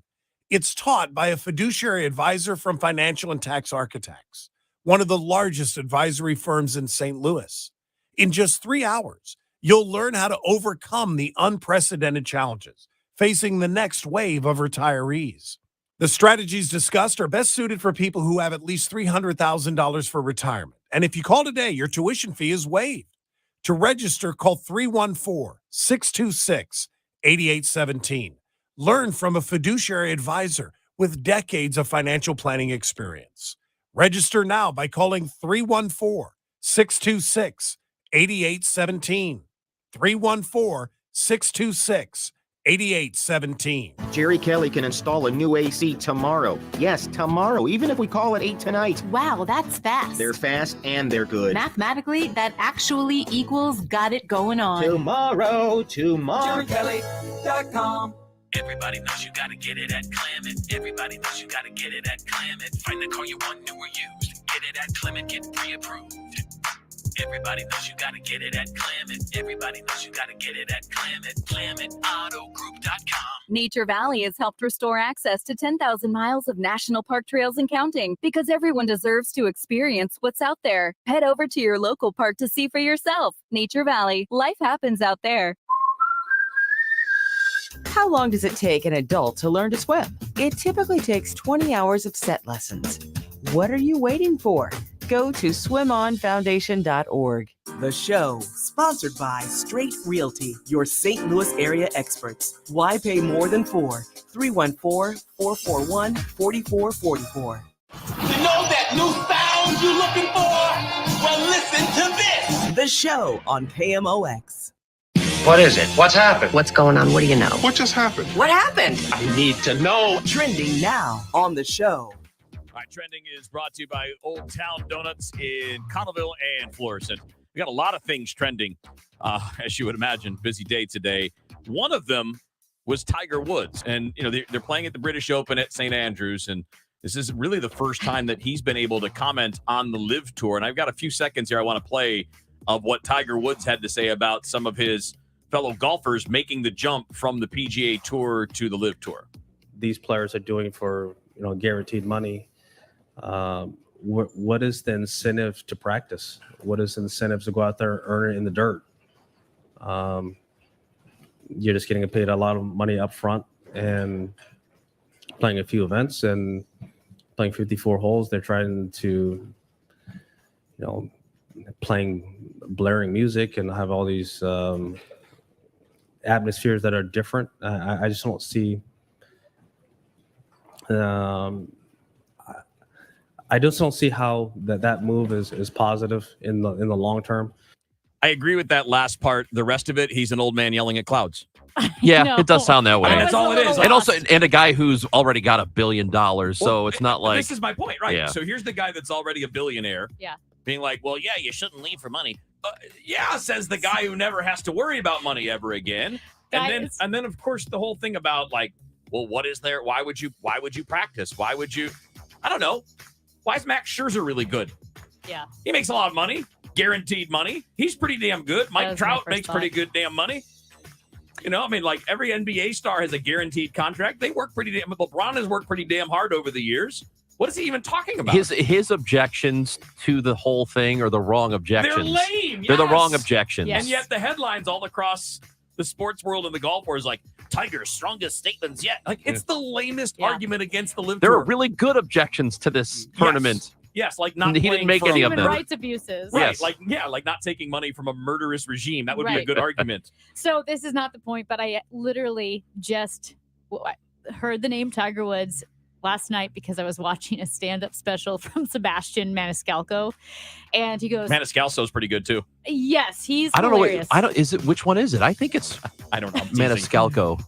It's taught by a fiduciary advisor from Financial and Tax Architects, one of the largest advisory firms in St. Louis. In just 3 hours, you'll learn how to overcome the unprecedented challenges facing the next wave of retirees. The strategies discussed are best suited for people who have at least $300,000 for retirement. And if you call today, your tuition fee is waived. To register, call 314-626-8817. Learn from a fiduciary advisor with decades of financial planning experience. Register now by calling 314-626-8817. 314-626-8817. Jerry Kelly can install a new AC tomorrow. Yes, tomorrow, even if we call it 8 tonight. Wow, that's fast. They're fast and they're good. Mathematically, that actually equals got it going on. Tomorrow. JerryKelly.com. Everybody knows you gotta get it at Clement. Everybody knows you gotta get it at Clement. Find the car you want, new or used. Get it at Clement, get pre-approved. Everybody knows you gotta get it at Clement. Everybody knows you gotta get it at Clement. ClementAutoGroup.com. Nature Valley has helped restore access to 10,000 miles of national park trails and counting because everyone deserves to experience what's out there. Head over to your local park to see for yourself. Nature Valley, life happens out there. How long does it take an adult to learn to swim? It typically takes 20 hours of set lessons. What are you waiting for? Go to swimonfoundation.org. The show, sponsored by Straight Realty, your St. Louis area experts. Why pay more than 4? 314-441-4444. You know that new sound you're looking for? Well, listen to this. The show on KMOX. What is it? What's happened? What's going on? What do you know? What just happened? What happened? I need to know. Trending now on the show. All right, trending is brought to you by Old Town Donuts in Connellville and Florissant. We got a lot of things trending, as you would imagine. Busy day today. One of them was Tiger Woods, and they're playing at the British Open at St. Andrews, and this is really the first time that he's been able to comment on the LIV Tour. And I've got a few seconds here I want to play of what Tiger Woods had to say about some of his fellow golfers making the jump from the PGA Tour to the LIV Tour. These players are doing for guaranteed money. What is the incentive to practice? What is the incentive to go out there and earn it in the dirt? You're just getting paid a lot of money up front and playing a few events and playing 54 holes. They're trying to, playing blaring music and have all these atmospheres that are different. I just don't see. I just don't see how that move is positive in the long term. I agree with that last part. The rest of it, he's an old man yelling at clouds. Yeah, it does sound that way. I mean, that's all it is. And also, and a guy who's already got $1 billion, so it's not like. This is my point, right? Yeah. So here's the guy that's already a billionaire. Yeah. Being like, well, yeah, you shouldn't leave for money. Says the guy who never has to worry about money ever again. And then of course the whole thing about like, well, what is there? Why would you practice? Why would you? I don't know. Why is Max Scherzer really good? Yeah. He makes a lot of money, guaranteed money. He's pretty damn good. Mike Trout makes pretty good damn money. Like every NBA star has a guaranteed contract. They work pretty damn. LeBron has worked pretty damn hard over the years. What is he even talking about? His objections to the whole thing are the wrong objections. They're lame. They're the wrong objections. And yet the headlines all across the sports world and the golf world is like, Tiger's strongest statements yet. Like, it's the lamest argument against the LIV There Tour. are really good objections to this tournament. Yes, like not. He didn't make any of Human them. rights abuses. Right, Yes. like not taking money from a murderous regime. That would be a Right. good argument. So this is not the point, but I literally just heard the name Tiger Woods last night because I was watching a stand-up special from Sebastian Maniscalco, and he goes, Maniscalco's pretty good too. "Yes, he's I don't know. hilarious." Is it? Which one is it? I think it's I don't know. I'm teasing. Maniscalco.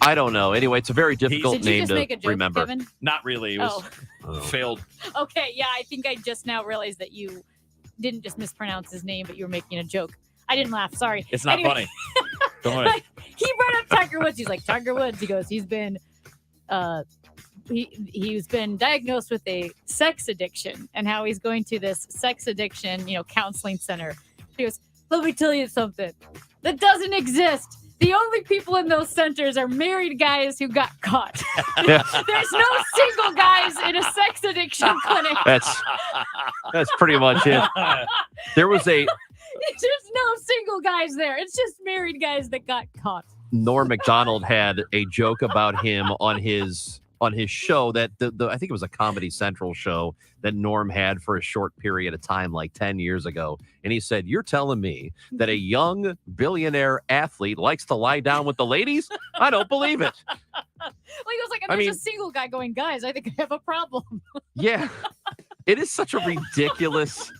I don't know. Anyway, it's a very difficult Did you name just to make a joke, remember. Kevin? Not really. It was failed. Okay, yeah, I think I just now realized that you didn't just mispronounce his name, but you were making a joke. I didn't laugh. Sorry. It's not funny. Don't worry. He brought up Tiger Woods. He's like, Tiger Woods. He goes, he's been diagnosed with a sex addiction and how he's going to this sex addiction, counseling center. He goes, let me tell you something that doesn't exist. The only people in those centers are married guys who got caught. There's no single guys in a sex addiction clinic. That's pretty much it. There was There's no single guys there. It's just married guys that got caught. Norm Macdonald had a joke about him on his show that I think it was a Comedy Central show that Norm had for a short period of time, like 10 years ago. And he said, "You're telling me that a young billionaire athlete likes to lie down with the ladies? I don't believe it." He was like, and there's a single guy going, guys, I think I have a problem. Yeah. It is such a ridiculous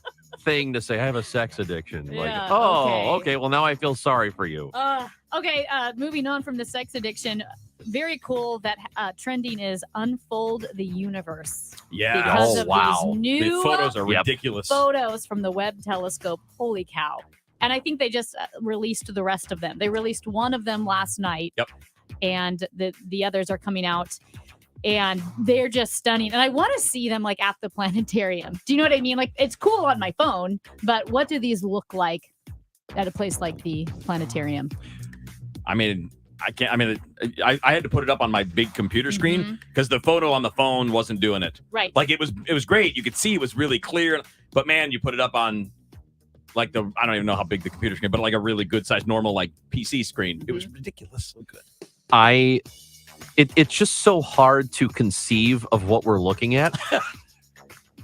thing to say, I have a sex addiction. Yeah, okay. Well, now I feel sorry for you. Okay, moving on from the sex addiction. Very cool that trending is Unfold the Universe. Yeah. Because of these new the photos are ridiculous. photos from the Webb telescope. Holy cow. And I think they just released the rest of them. They released one of them last night. Yep. And the others are coming out. And they're just stunning. And I want to see them like at the planetarium. Do you know what I mean? Like, it's cool on my phone, but what do these look like at a place like the planetarium? I mean, I had to put it up on my big computer screen because the photo on the phone wasn't doing it. Right. Like it was great. You could see it was really clear, but man, you put it up on like I don't even know how big the computer screen, but like a really good size normal like PC screen. It was ridiculously good. It's just so hard to conceive of what we're looking at.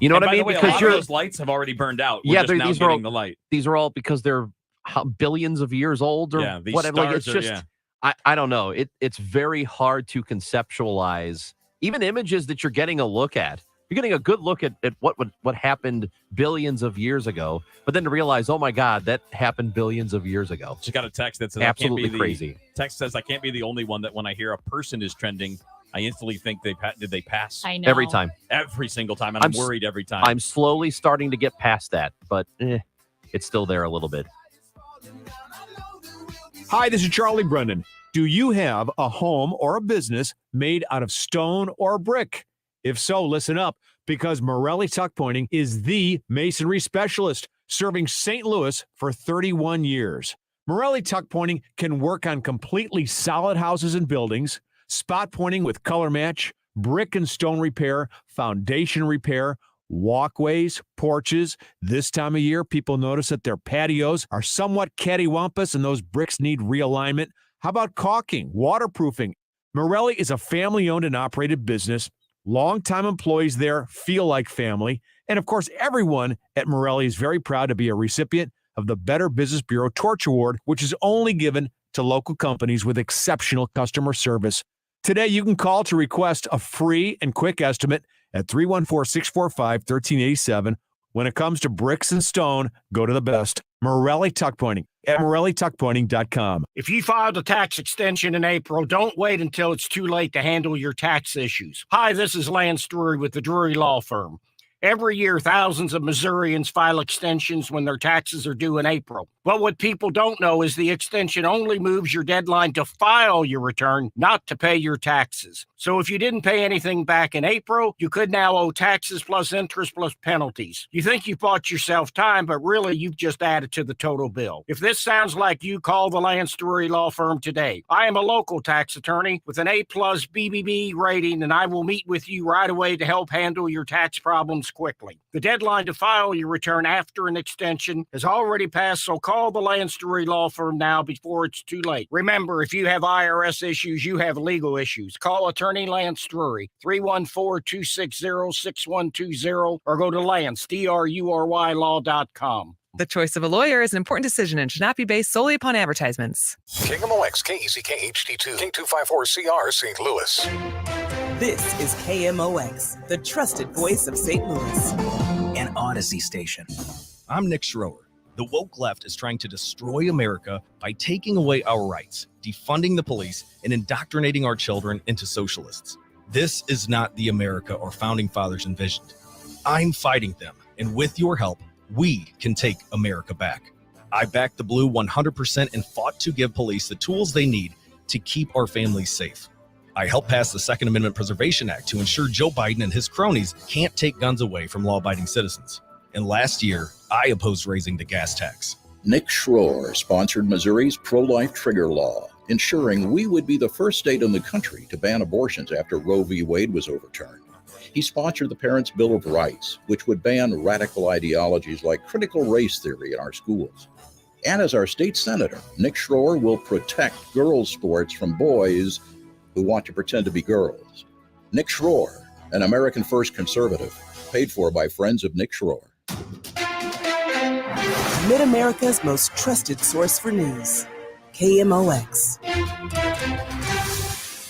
You know what I mean? Way, because those lights have already burned out. We're just now getting the light. These are all because they're billions of years old or whatever. Like, it's just I don't know. It's very hard to conceptualize even images that you're getting a look at. You're getting a good look at what happened billions of years ago, but then to realize, oh my God, that happened billions of years ago. Just got a text that says absolutely I can't be crazy. Text says I can't be the only one that when I hear a person is trending, I instantly think did they pass? I know. Every time. Every single time. And I'm worried every time. I'm slowly starting to get past that, but it's still there a little bit. Hi, this is Charlie Brennan. Do you have a home or a business made out of stone or brick? If so, listen up, because Morelli Tuck Pointing is the masonry specialist, serving St. Louis for 31 years. Morelli Tuck Pointing can work on completely solid houses and buildings, spot pointing with color match, brick and stone repair, foundation repair, walkways, porches. This time of year, people notice that their patios are somewhat cattywampus and those bricks need realignment. How about caulking, waterproofing? Morelli is a family-owned and operated business. Longtime employees there feel like family. And of course, everyone at Morelli is very proud to be a recipient of the Better Business Bureau Torch Award, which is only given to local companies with exceptional customer service. Today, you can call to request a free and quick estimate at 314-645-1387. When it comes to bricks and stone, go to the best. Morelli Tuck Pointing at MorelliTuckPointing.com. If you filed a tax extension in April, don't wait until it's too late to handle your tax issues. Hi, this is Lance Drury with the Drury Law Firm. Every year, thousands of Missourians file extensions when their taxes are due in April. But what people don't know is the extension only moves your deadline to file your return, not to pay your taxes. So if you didn't pay anything back in April, you could now owe taxes plus interest plus penalties. You think you bought yourself time, but really you've just added to the total bill. If this sounds like you, call the Lance Drury Law Firm today. I am a local tax attorney with an A+ BBB rating, and I will meet with you right away to help handle your tax problems quickly. The deadline to file your return after an extension has already passed, so call Call the Lance Drury Law Firm now before it's too late. Remember, if you have IRS issues, you have legal issues. Call attorney Lance Drury, 314-260-6120, or go to Lance, DRURY law.com. The choice of a lawyer is an important decision and should not be based solely upon advertisements. KMOX, KECK, HD2, K254CR, St. Louis. This is KMOX, the trusted voice of St. Louis. An Odyssey station. I'm Nick Schroer. The woke left is trying to destroy America by taking away our rights, defunding the police, and indoctrinating our children into socialists. This is not the America our founding fathers envisioned. I'm fighting them, and with your help, we can take America back. I backed the blue 100% and fought to give police the tools they need to keep our families safe. I helped pass the Second Amendment Preservation Act to ensure Joe Biden and his cronies can't take guns away from law-abiding citizens. And last year, I opposed raising the gas tax. Nick Schroer sponsored Missouri's pro-life trigger law, ensuring we would be the first state in the country to ban abortions after Roe v. Wade was overturned. He sponsored the Parents' Bill of Rights, which would ban radical ideologies like critical race theory in our schools. And as our state senator, Nick Schroer will protect girls' sports from boys who want to pretend to be girls. Nick Schroer, an American First conservative, paid for by friends of Nick Schroer. Mid-America's most trusted source for news. KMOX.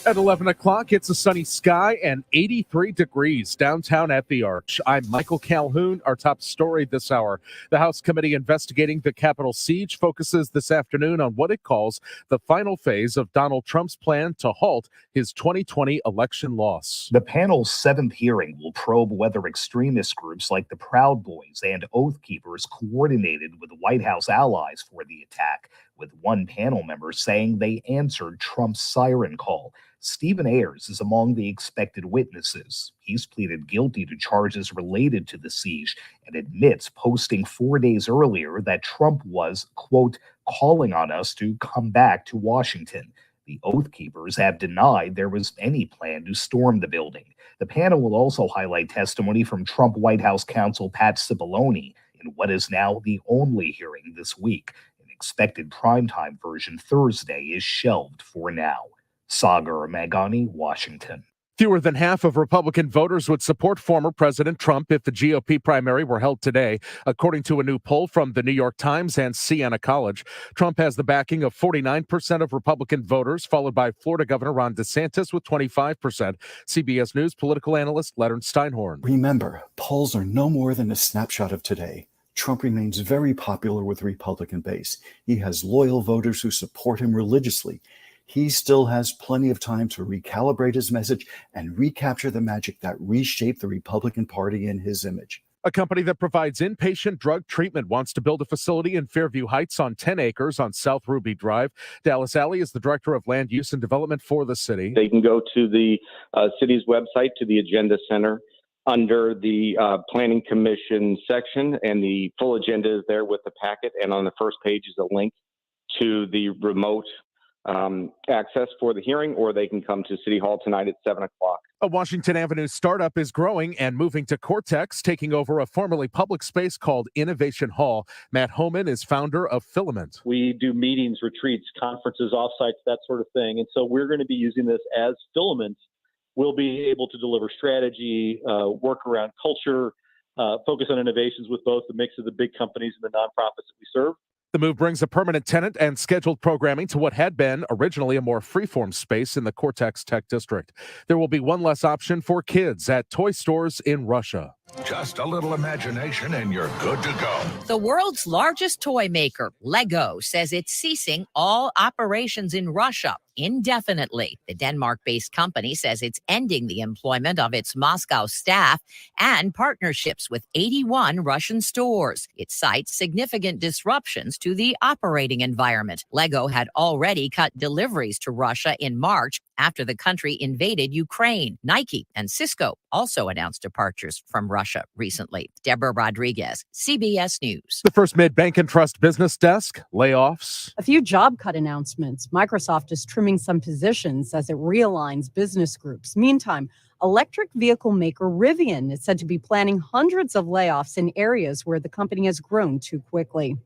At 11 o'clock, it's a sunny sky and 83 degrees downtown at the Arch. I'm Michael Calhoun. Our top story this hour. The House committee investigating the Capitol siege focuses this afternoon on what it calls the final phase of Donald Trump's plan to halt his 2020 election loss. The panel's seventh hearing will probe whether extremist groups like the Proud Boys and Oath Keepers coordinated with White House allies for the attack, with one panel member saying they answered Trump's siren call. Stephen Ayers is among the expected witnesses. He's pleaded guilty to charges related to the siege and admits posting 4 days earlier that Trump was, quote, calling on us to come back to Washington. The Oath Keepers have denied there was any plan to storm the building. The panel will also highlight testimony from Trump White House counsel Pat Cipollone in what is now the only hearing this week. An expected primetime version Thursday is shelved for now. Sagar Magani, Washington. Fewer than half of Republican voters would support former President Trump if the GOP primary were held today, according to a new poll from the New York Times and Siena College. Trump has the backing of 49% of Republican voters, followed by Florida Governor Ron DeSantis with 25%. CBS News political analyst Leonard Steinhorn. Remember, polls are no more than a snapshot of today. Trump remains very popular with the Republican base. He has loyal voters who support him religiously. He still has plenty of time to recalibrate his message and recapture the magic that reshaped the Republican Party in his image. A company that provides inpatient drug treatment wants to build a facility in Fairview Heights on 10 acres on South Ruby Drive. Dallas Alley is the director of land use and development for the city. They can go to the city's website, to the Agenda Center, under the Planning Commission section, and the full agenda is there with the packet. And on the first page is a link to the remote access for the hearing, or they can come to City Hall tonight at 7 o'clock. A Washington Avenue startup is growing and moving to Cortex, taking over a formerly public space called Innovation Hall. Matt Homan is founder of Filament. We do meetings, retreats, conferences, offsites, that sort of thing. And so we're going to be using this as Filament. We'll be able to deliver strategy, work around culture, focus on innovations with both the mix of the big companies and the nonprofits that we serve. The move brings a permanent tenant and scheduled programming to what had been originally a more freeform space in the Cortex Tech District. There will be one less option for kids at toy stores in Russia. Just a little imagination and you're good to go. The world's largest toy maker, Lego, says it's ceasing all operations in Russia indefinitely. The Denmark-based company says it's ending the employment of its Moscow staff and partnerships with 81 Russian stores. It cites significant disruptions to the operating environment. Lego had already cut deliveries to Russia in March after the country invaded Ukraine. Nike and Cisco also announced departures from Russia recently. Deborah Rodriguez, CBS News. The First Mid-Bank and Trust Business Desk, layoffs. A few job cut announcements. Microsoft is trimming some positions as it realigns business groups. Meantime, electric vehicle maker Rivian is said to be planning hundreds of layoffs in areas where the company has grown too quickly.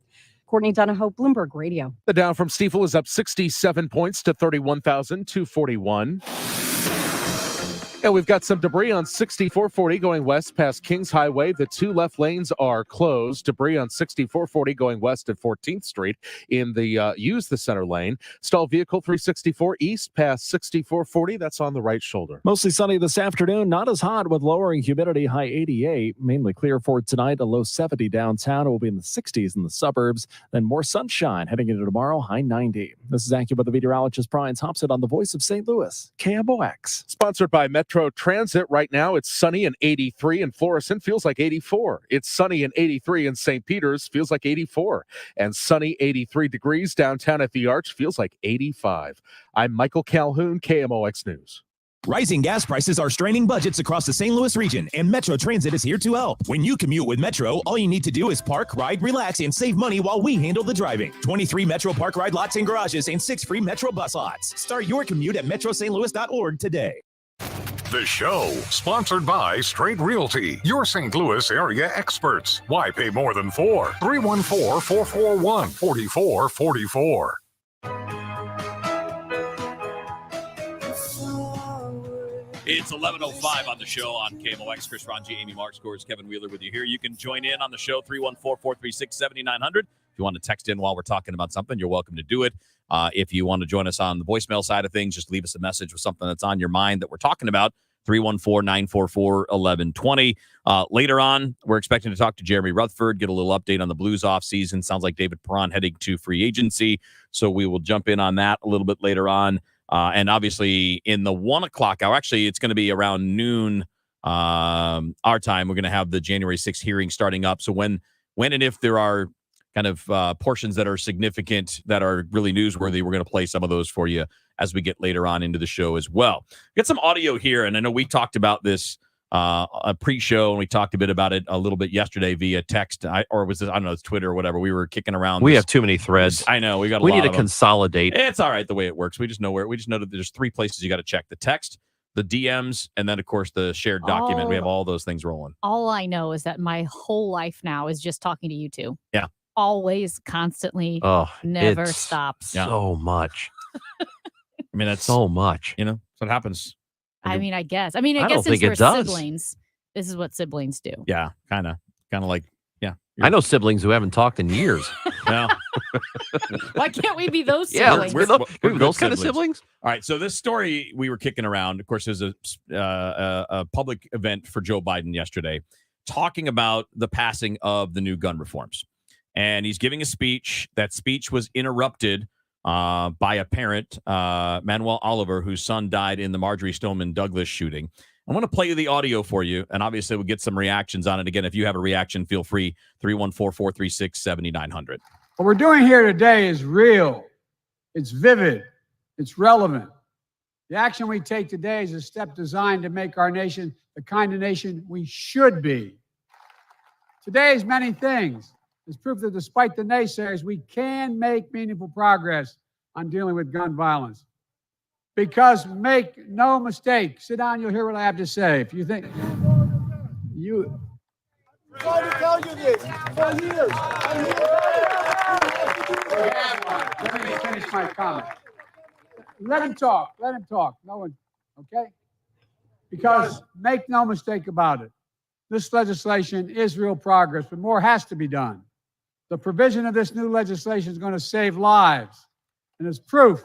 Courtney Donahoe, Bloomberg Radio. The Dow from Stifel is up 67 points to 31,241. And we've got some debris on 6440 going west past Kings Highway. The two left lanes are closed. Debris on 6440 going west at 14th Street in the use the center lane. Stalled vehicle 364 east past 6440. That's on the right shoulder. Mostly sunny this afternoon. Not as hot with lowering humidity, high 88. Mainly clear for tonight. A low 70 downtown. It will be in the 60s in the suburbs. Then more sunshine heading into tomorrow, high 90. This is AccuWeather meteorologist Brian Thompson on the Voice of St. Louis, KMOX. Sponsored by Metro Transit. Right now it's sunny and 83 in Florissant, feels like 84. It's sunny and 83 in St. Peters, feels like 84. And sunny 83 degrees downtown at the Arch, feels like 85. I'm Michael Calhoun, KMOX News. Rising gas prices are straining budgets across the St. Louis region, and Metro Transit is here to help. When you commute with Metro, all you need to do is park, ride, relax, and save money while we handle the driving. 23 Metro park ride lots and garages and 6 free Metro bus lots. Start your commute at metrostlouis.org today. The show, sponsored by Straight Realty, your St. Louis area experts. Why pay more than 4? 314-441-4444. It's 11:05 on the show on KMOX. Chris Ranji, Amy Mark Scores, Kevin Wheeler with you here. You can join in on the show, 314-436-7900. If you want to text in while we're talking about something, you're welcome to do it. If you want to join us on the voicemail side of things, just leave us a message with something that's on your mind that we're talking about, 314-944-1120. Later on, we're expecting to talk to Jeremy Rutherford, get a little update on the Blues offseason. Sounds like David Perron heading to free agency, so we will jump in on that a little bit later on. And obviously, in the 1 o'clock hour, actually, it's going to be around noon our time. We're going to have the January 6th hearing starting up. So when and if there are kind of portions that are significant, that are really newsworthy, we're going to play some of those for you as we get later on into the show as well. Get some audio here, and I know we talked about this a pre-show, and we talked a bit about it a little bit yesterday via text, or was it, I don't know, it's Twitter or whatever. We were kicking around. We have too many threads. I know we got. We need to consolidate. It's all right the way it works. We just know that there's 3 places you got to check: the text, the DMs, and then of course the shared document. We have all those things rolling. All I know is that my whole life now is just talking to you two. Yeah. Always, constantly, never stops. So much. I mean, that's so much. That's what happens. I mean, I guess. I mean, I don't guess think since it we're does. siblings, this is what siblings do. Yeah, kind of like, yeah. I know siblings who haven't talked in years. Yeah. Why can't we be those Yeah, siblings? we're good those kind of siblings. All right, so this story we were kicking around, of course, there's a public event for Joe Biden yesterday talking about the passing of the new gun reforms. And he's giving a speech. That speech was interrupted by a parent, Manuel Oliver, whose son died in the Marjorie Stoneman Douglas shooting. I want to play the audio for you, and obviously we'll get some reactions on it. Again, if you have a reaction, feel free, 314-436-7900. What we're doing here today is real. It's vivid. It's relevant. The action we take today is a step designed to make our nation the kind of nation we should be. Today's many things is proof that despite the naysayers, we can make meaningful progress on dealing with gun violence. Because make no mistake, sit down, you'll hear what I have to say. If you think you... I'm trying to tell you this for years. Let me finish my comment. Let him talk. No one, okay? Because make no mistake about it, this legislation is real progress, but more has to be done. The provision of this new legislation is going to save lives, and it's proof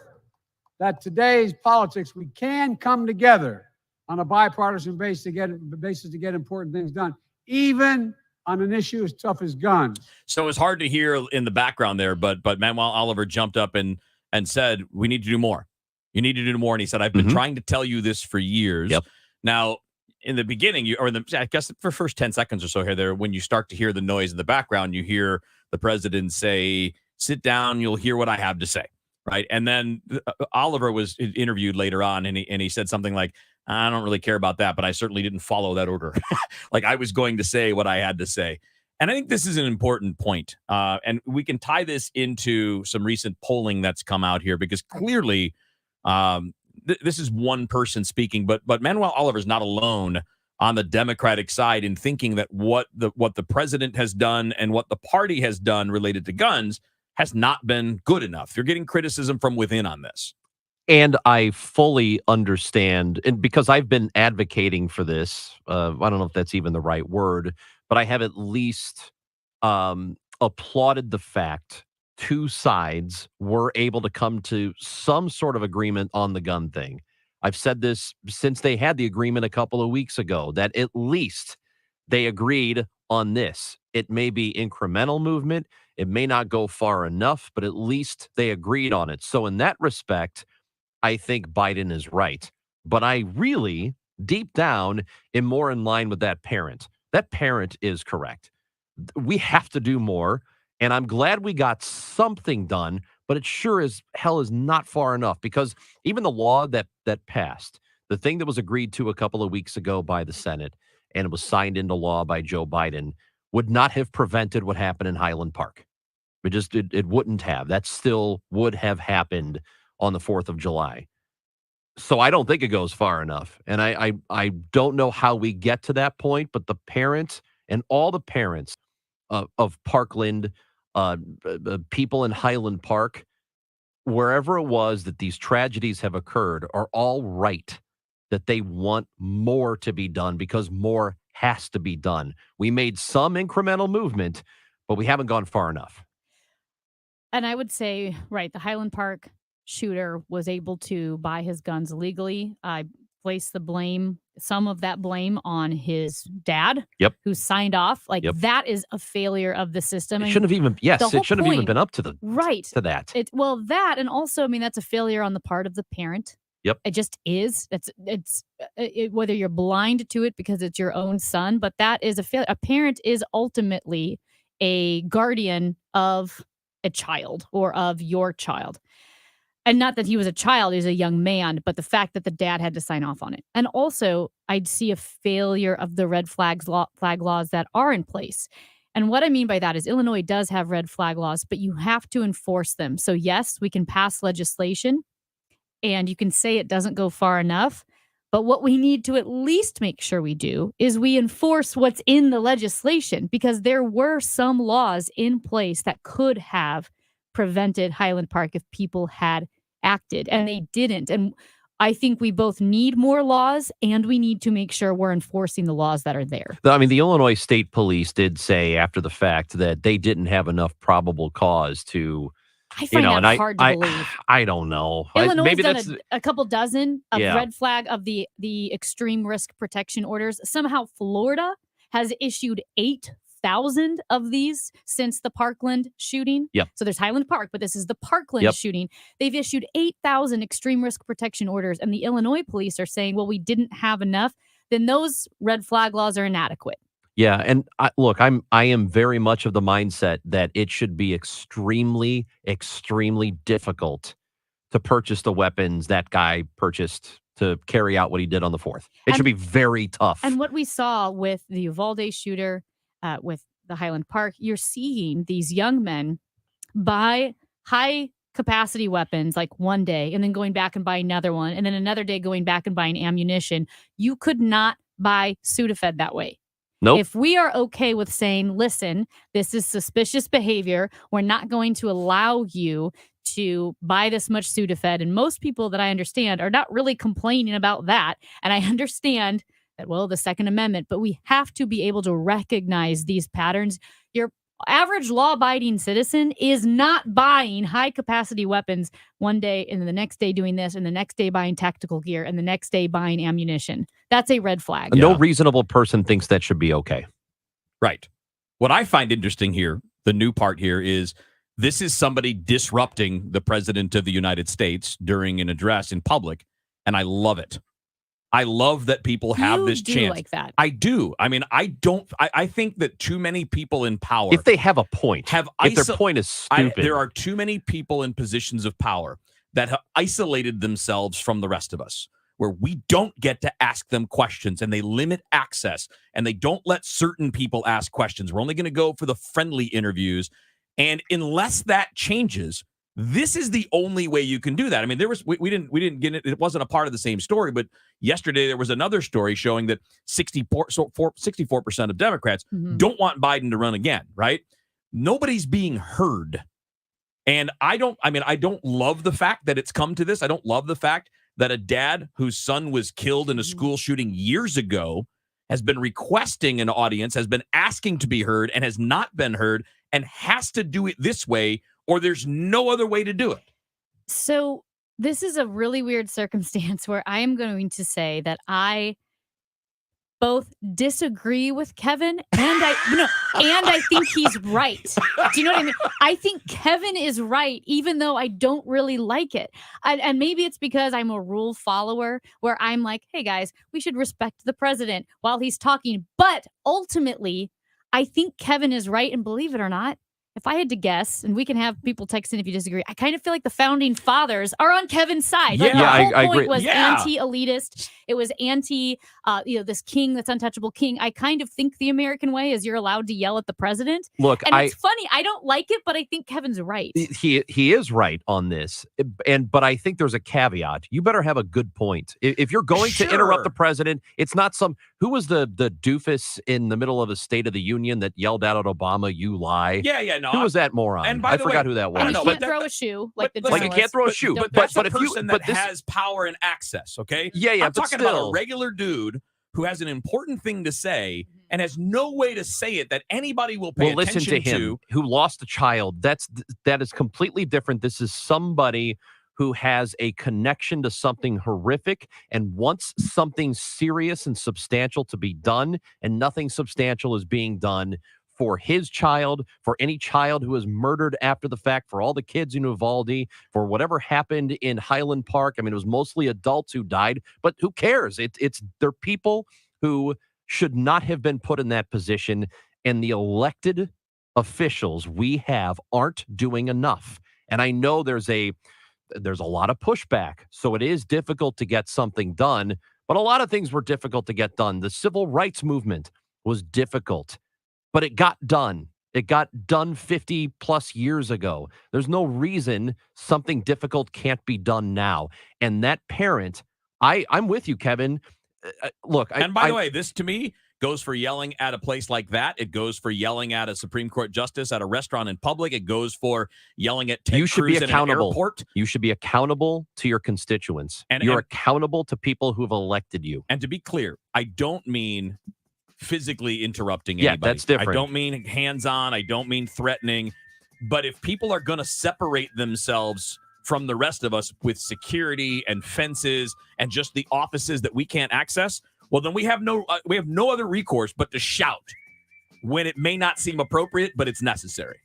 that today's politics, we can come together on a bipartisan basis to get important things done, even on an issue as tough as guns. So it's hard to hear in the background there, but Manuel Oliver jumped up and said, we need to do more. You need to do more. And he said, I've been trying to tell you this for years. Yep. Now, in the beginning, I guess for first 10 seconds or so here, when you start to hear the noise in the background, you hear the president say, sit down, you'll hear what I have to say. Right. And then Oliver was interviewed later on, and he said something like, I don't really care about that, but I certainly didn't follow that order. Like I was going to say what I had to say. And I think this is an important point. And we can tie this into some recent polling that's come out here, because clearly this is one person speaking, but Manuel Oliver is not alone on the Democratic side in thinking that what the president has done and what the party has done related to guns has not been good enough. You're getting criticism from within on this. And I fully understand, and because I've been advocating for this, I don't know if that's even the right word, but I have at least applauded the fact two sides were able to come to some sort of agreement on the gun thing. I've said this since they had the agreement a couple of weeks ago, that at least they agreed on this. It may be incremental movement. It may not go far enough, but at least they agreed on it. So in that respect, I think Biden is right. But I really, deep down, am more in line with that parent. That parent is correct. We have to do more. And I'm glad we got something done, but it sure as hell is not far enough, because even the law that passed, the thing that was agreed to a couple of weeks ago by the Senate, and it was signed into law by Joe Biden, would not have prevented what happened in Highland Park. It wouldn't have. That still would have happened on the 4th of July. So I don't think it goes far enough. And I don't know how we get to that point, but the parents and all the parents of Parkland, people in Highland Park, wherever it was that these tragedies have occurred, are all right that they want more to be done, because more has to be done. We made some incremental movement, but we haven't gone far enough. And I would say, right, the Highland Park shooter was able to buy his guns legally. I place some of that blame on his dad, who signed off. That is a failure of the system. It shouldn't have even, it shouldn't have even been up to the right to that. That, and also, I mean, that's a failure on the part of the parent. It just is. It's whether you're blind to it because it's your own son, but that is a failure. A parent is ultimately a guardian of a child or of your child. And not that he was a child, he was a young man, but the fact that the dad had to sign off on it. And also, I'd see a failure of the red flag laws that are in place. And what I mean by that is Illinois does have red flag laws, but you have to enforce them. So yes, we can pass legislation and you can say it doesn't go far enough. But what we need to at least make sure we do is we enforce what's in the legislation, because there were some laws in place that could have prevented Highland Park if people had acted, and they didn't. And I think we both need more laws, and we need to make sure we're enforcing the laws that are there. I mean, the Illinois State Police did say after the fact that they didn't have enough probable cause to, I find that hard to believe. I don't know. Illinois Maybe done that's a couple dozen of Yeah. red flag of the extreme risk protection orders. Somehow Florida has issued 8,000 of these since the Parkland shooting. Yep. So there's Highland Park, but this is the Parkland shooting. They've issued 8,000 extreme risk protection orders, and the Illinois police are saying, well, we didn't have enough. Then those red flag laws are inadequate. Yeah, and I am very much of the mindset that it should be extremely, extremely difficult to purchase the weapons that guy purchased to carry out what he did on the 4th. It should be very tough. And what we saw with the Uvalde shooter, with the Highland Park, you're seeing these young men buy high capacity weapons like one day and then going back and buying another one, and then another day going back and buying ammunition. You could not buy Sudafed that way. Nope. If we are okay with saying, listen, this is suspicious behavior, we're not going to allow you to buy this much Sudafed. And most people that I understand are not really complaining about that. And I understand that, well, the Second Amendment, but we have to be able to recognize these patterns. Your average law-abiding citizen is not buying high-capacity weapons one day and the next day doing this and the next day buying tactical gear and the next day buying ammunition. That's a red flag. No reasonable person thinks that should be okay. Right. What I find interesting here, the new part here, is this is somebody disrupting the president of the United States during an address in public, and I love it. I love that people have this chance. Like that. I do. I mean, I think that too many people in power, If they have a point, if their point is stupid. there are too many people in positions of power that have isolated themselves from the rest of us, where we don't get to ask them questions, and they limit access, and they don't let certain people ask questions. We're only going to go for the friendly interviews. And unless that changes, this is the only way you can do that. I mean, we didn't get it. It wasn't a part of the same story, but yesterday there was another story showing that 64% of Democrats don't want Biden to run again, right? Nobody's being heard. And I don't love the fact that it's come to this. I don't love the fact that a dad whose son was killed in a school shooting years ago has been requesting an audience, has been asking to be heard, and has not been heard, and has to do it this way, or there's no other way to do it. So this is a really weird circumstance where I am going to say that I both disagree with Kevin and I think he's right. Do you know what I mean? I think Kevin is right, even though I don't really like it. And maybe it's because I'm a rule follower where I'm like, hey guys, we should respect the president while he's talking. But ultimately, I think Kevin is right. And believe it or not, if I had to guess, and we can have people text in if you disagree, I kind of feel like the founding fathers are on Kevin's side. Like, the whole point agree. was anti-elitist. It was anti, this king that's untouchable king. I kind of think the American way is you're allowed to yell at the president. Look, and it's funny. I don't like it, but I think Kevin's right. He is right on this, but I think there's a caveat. You better have a good point. If you're going to interrupt the president, it's not who was the doofus in the middle of a State of the Union that yelled out at Obama, "You lie." No. Who was that moron? And by I the forgot way, who that was. You can't throw a shoe like the you can't throw a shoe. But But if you has power and access, okay? Yeah, I'm but talking about still. a regular dude who has an important thing to say and has no way to say it that anybody will pay listen attention to him, who lost a child. That is completely different. This is somebody who has a connection to something horrific and wants something serious and substantial to be done, and nothing substantial is being done for his child, for any child who is murdered after the fact, for all the kids in Uvalde, for whatever happened in Highland Park. I mean, it was mostly adults who died, but who cares? They're people who should not have been put in that position, and the elected officials we have aren't doing enough. And I know there's a lot of pushback, so it is difficult to get something done, but a lot of things were difficult to get done. The civil rights movement was difficult, but it got done. It got done 50 plus years ago. There's no reason something difficult can't be done now. And that parent, I'm with you, Kevin. Look, and by the way, this to me goes for yelling at a place like that. It goes for yelling at a Supreme Court justice at a restaurant in public. It goes for yelling at Ted Cruz in an airport. You should be accountable to your constituents. And you're accountable to people who've elected you. And to be clear, I don't mean physically interrupting anybody. Yeah, that's different. I don't mean hands-on. I don't mean threatening. But if people are going to separate themselves from the rest of us with security and fences and just the offices that we can't access, well, then we have no other recourse but to shout when it may not seem appropriate, but it's necessary.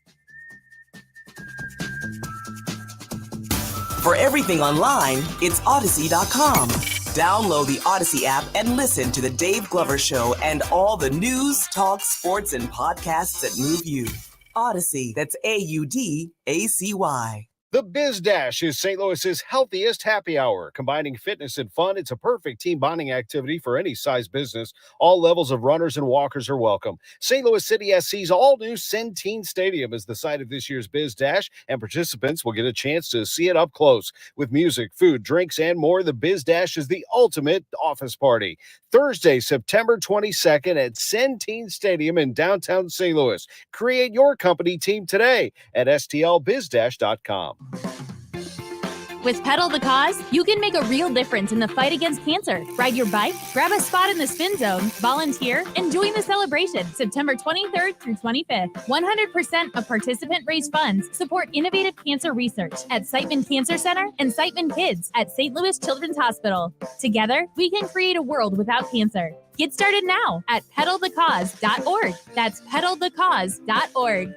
For everything online, it's Odyssey.com. Download the Odyssey app and listen to The Dave Glover Show and all the news, talk, sports, and podcasts that move you. Odyssey, that's AUDACY. The Biz Dash is St. Louis's healthiest happy hour. Combining fitness and fun, it's a perfect team bonding activity for any size business. All levels of runners and walkers are welcome. St. Louis City SC's all-new Centene Stadium is the site of this year's Biz Dash, and participants will get a chance to see it up close. With music, food, drinks, and more, the Biz Dash is the ultimate office party. Thursday, September 22nd at Centene Stadium in downtown St. Louis. Create your company team today at stlbizdash.com. With Pedal the Cause, you can make a real difference in the fight against cancer. Ride your bike, grab a spot in the spin zone, volunteer, and join the celebration September 23rd through 25th. 100% of participant-raised funds support innovative cancer research at Siteman Cancer Center and Siteman Kids at St. Louis Children's Hospital. Together, we can create a world without cancer. Get started now at pedalthecause.org. That's pedalthecause.org.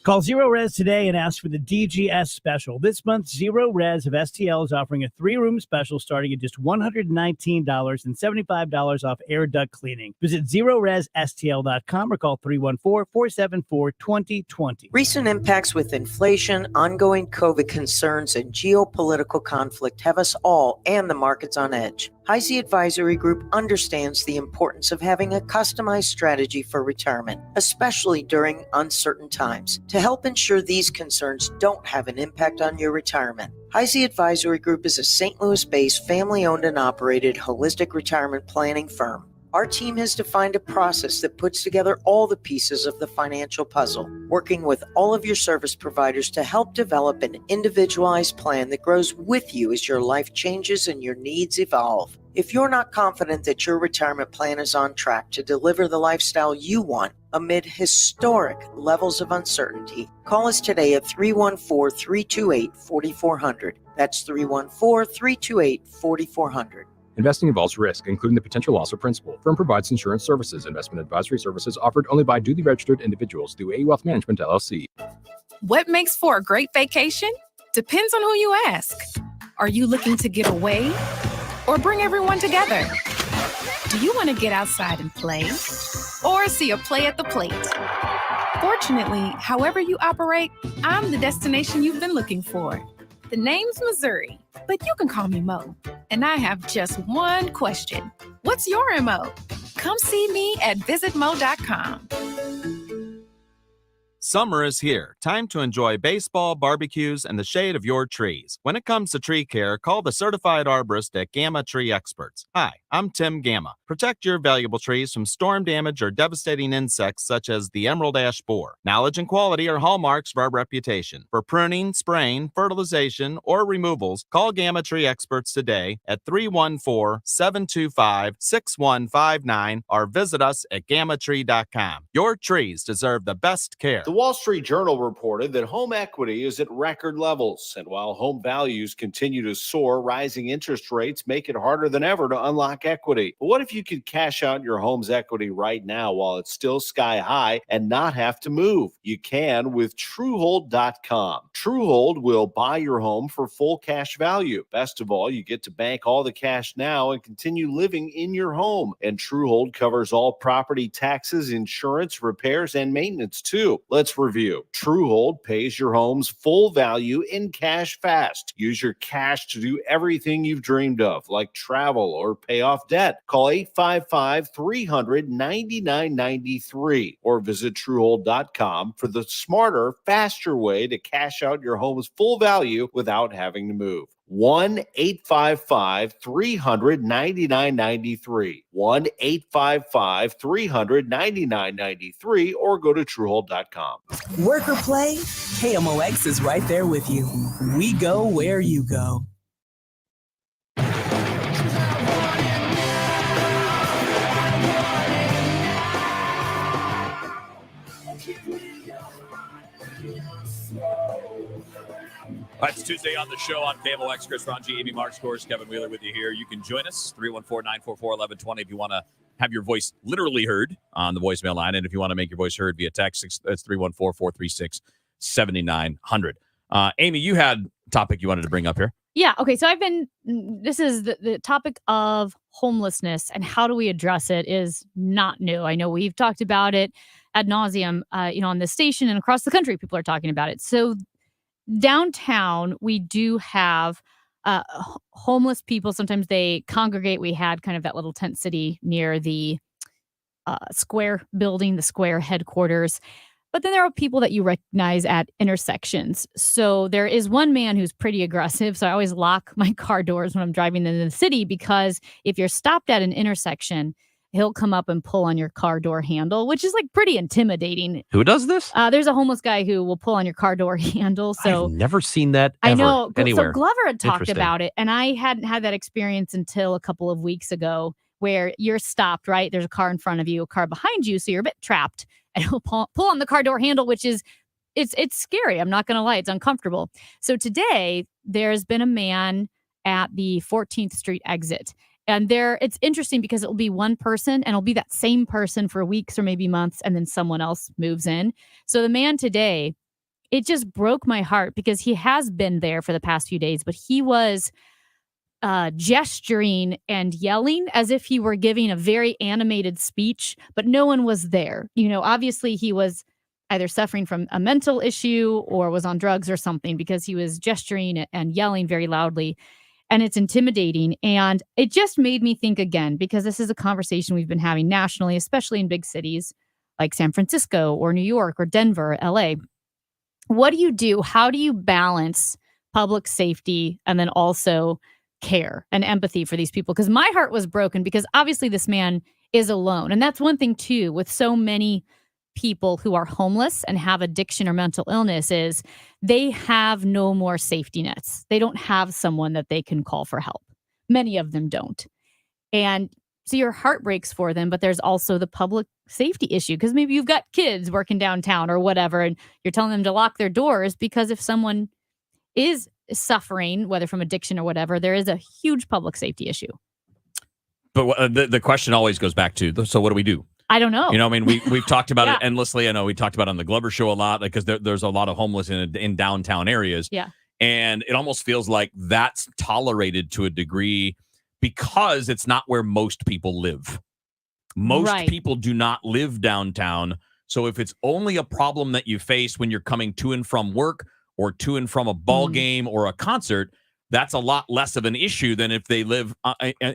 Call Zero Res today and ask for the DGS special. This month, Zero Res of STL is offering a 3-room special starting at just $119 and $75 off air duct cleaning. Visit ZeroResSTL.com or call 314-474-2020. Recent impacts with inflation, ongoing COVID concerns, and geopolitical conflict have us all and the markets on edge. Heisey Advisory Group understands the importance of having a customized strategy for retirement, especially during uncertain times, to help ensure these concerns don't have an impact on your retirement. Heisey Advisory Group is a St. Louis-based, family-owned and operated holistic retirement planning firm. Our team has defined a process that puts together all the pieces of the financial puzzle, working with all of your service providers to help develop an individualized plan that grows with you as your life changes and your needs evolve. If you're not confident that your retirement plan is on track to deliver the lifestyle you want amid historic levels of uncertainty, call us today at 314-328-4400. That's 314-328-4400. Investing involves risk, including the potential loss of principal. Firm provides insurance services. Investment advisory services offered only by duly registered individuals through AE Wealth Management, LLC. What makes for a great vacation? Depends on who you ask. Are you looking to get away or bring everyone together? Do you want to get outside and play or see a play at the plate? Fortunately, however you operate, I'm the destination you've been looking for. The name's Missouri, but you can call me Mo. And I have just one question. What's your MO? Come see me at visitmo.com. Summer is here. Time to enjoy baseball, barbecues, and the shade of your trees. When it comes to tree care, call the certified arborist at Gamma Tree Experts. Hi, I'm Tim Gamma. Protect your valuable trees from storm damage or devastating insects such as the emerald ash borer. Knowledge and quality are hallmarks of our reputation. For pruning, spraying, fertilization, or removals, call Gamma Tree Experts today at 314-725-6159 or visit us at gammatree.com. Your trees deserve the best care. The Wall Street Journal reported that home equity is at record levels. And while home values continue to soar, rising interest rates make it harder than ever to unlock equity. But what if you could cash out your home's equity right now while it's still sky high and not have to move? You can with Truehold.com. Truehold will buy your home for full cash value. Best of all, you get to bank all the cash now and continue living in your home. And Truehold covers all property taxes, insurance, repairs, and maintenance too. Let's review. Truehold pays your home's full value in cash fast. Use your cash to do everything you've dreamed of, like travel or pay off debt. Call 855-300-9993 or visit Truehold.com for the smarter, faster way to cash out your home's full value without having to move. 1-855-300-9993. 1-855-300-9993 or go to Truehold.com. Work or play, KMOX is right there with you. We go where you go. All right, it's Tuesday on the show on KMOX. Chris Ranji, Amy Marks, course, Kevin Wheeler with you here. You can join us, 314-944-1120 if you want to have your voice literally heard on the voicemail line. And if you want to make your voice heard via text, that's 314-436-7900. Amy, you had a topic you wanted to bring up here. Yeah. Okay. So this is the topic of homelessness and how do we address it is not new. I know we've talked about it ad nauseum, on this station and across the country, people are talking about it. So downtown, we do have homeless people. Sometimes they congregate. We had kind of that little tent city near the square building, the square headquarters. But then there are people that you recognize at intersections. So there is one man who's pretty aggressive. So I always lock my car doors when I'm driving into the city because if you're stopped at an intersection, he'll come up and pull on your car door handle, which is like pretty intimidating. Who does this? There's a homeless guy who will pull on your car door handle. So I've never seen that ever, I know. Anywhere. So Glover had talked Interesting. about it, and I hadn't had that experience until a couple of weeks ago where you're stopped, right? There's a car in front of you, a car behind you, so you're a bit trapped. And he'll pull on the car door handle, which is, it's scary. I'm not going to lie. It's uncomfortable. So today, there's been a man at the 14th Street exit. And it's interesting because it'll be one person and it'll be that same person for weeks or maybe months, and then someone else moves in. So the man today, it just broke my heart because he has been there for the past few days, but he was gesturing and yelling as if he were giving a very animated speech, but no one was there. Obviously he was either suffering from a mental issue or was on drugs or something because he was gesturing and yelling very loudly. And it's intimidating. And it just made me think again, because this is a conversation we've been having nationally, especially in big cities like San Francisco or New York or Denver, LA. What do you do? How do you balance public safety and then also care and empathy for these people? Because my heart was broken because obviously this man is alone. And that's one thing too, with so many people who are homeless and have addiction or mental illness, is they have no more safety nets. They don't have someone that they can call for help. Many of them don't. And so your heart breaks for them, but there's also the public safety issue, because maybe you've got kids working downtown or whatever, and you're telling them to lock their doors, because if someone is suffering, whether from addiction or whatever, there is a huge public safety issue. But the question always goes back to, so what do we do? I don't know. You know, I mean, we've talked about it endlessly. I know we talked about it on the Glover Show a lot, because there's a lot of homeless in downtown areas. Yeah. And it almost feels like that's tolerated to a degree because it's not where most people live. Most people do not live downtown. So if it's only a problem that you face when you're coming to and from work or to and from a ball game or a concert, that's a lot less of an issue than if they live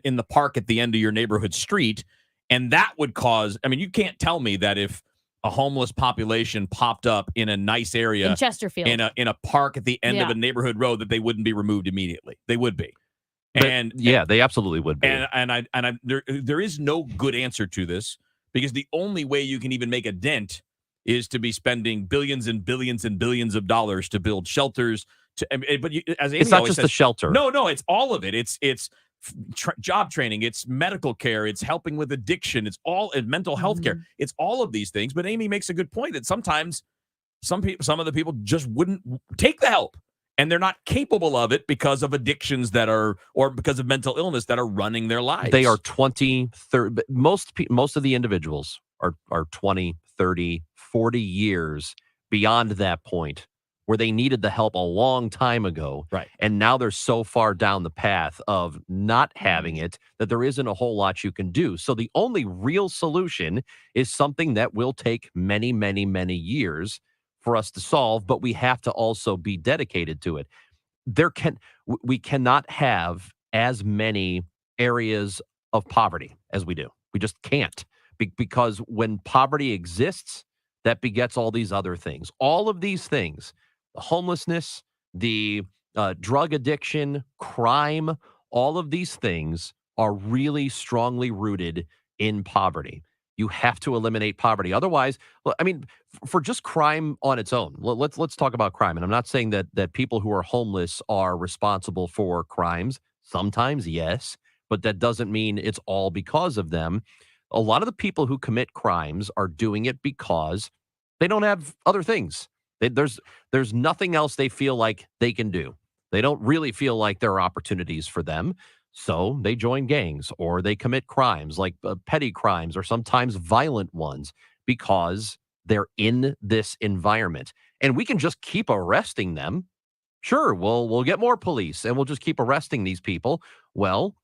in the park at the end of your neighborhood street. And that would cause, I mean, you can't tell me that if a homeless population popped up in a nice area in Chesterfield, in a park at the end of a neighborhood road, that they wouldn't be removed immediately. They would be. And they absolutely would be. And there is no good answer to this, because the only way you can even make a dent is to be spending billions and billions and billions of dollars to build shelters. But as Amy it's not always just says, the shelter. No, it's all of it. It's job training, it's medical care, it's helping with addiction, it's all mental health care. It's all of these things. But Amy makes a good point that sometimes some of the people just wouldn't take the help, and they're not capable of it because of addictions or because of mental illness that are running their lives. They are 20, 30, most of the individuals are 20, 30, 40 years beyond that point where they needed the help a long time ago. Right. And now they're so far down the path of not having it that there isn't a whole lot you can do. So the only real solution is something that will take many, many, many years for us to solve, but we have to also be dedicated to it. We cannot have as many areas of poverty as we do. We just can't, because when poverty exists, that begets all these other things. All of these things, the homelessness, the drug addiction, crime, all of these things are really strongly rooted in poverty. You have to eliminate poverty. Otherwise, I mean, for just crime on its own, let's talk about crime. And I'm not saying that people who are homeless are responsible for crimes. Sometimes, yes, but that doesn't mean it's all because of them. A lot of the people who commit crimes are doing it because they don't have other things. There's nothing else they feel like they can do. They don't really feel like there are opportunities for them. So they join gangs or they commit crimes like petty crimes or sometimes violent ones because they're in this environment. And we can just keep arresting them. Sure, we'll get more police and we'll just keep arresting these people. Well,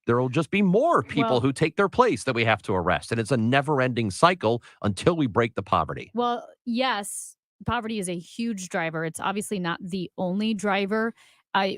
there will just be more people who take their place that we have to arrest. And it's a never-ending cycle until we break the poverty. Well, yes, poverty is a huge driver. It's obviously not the only driver.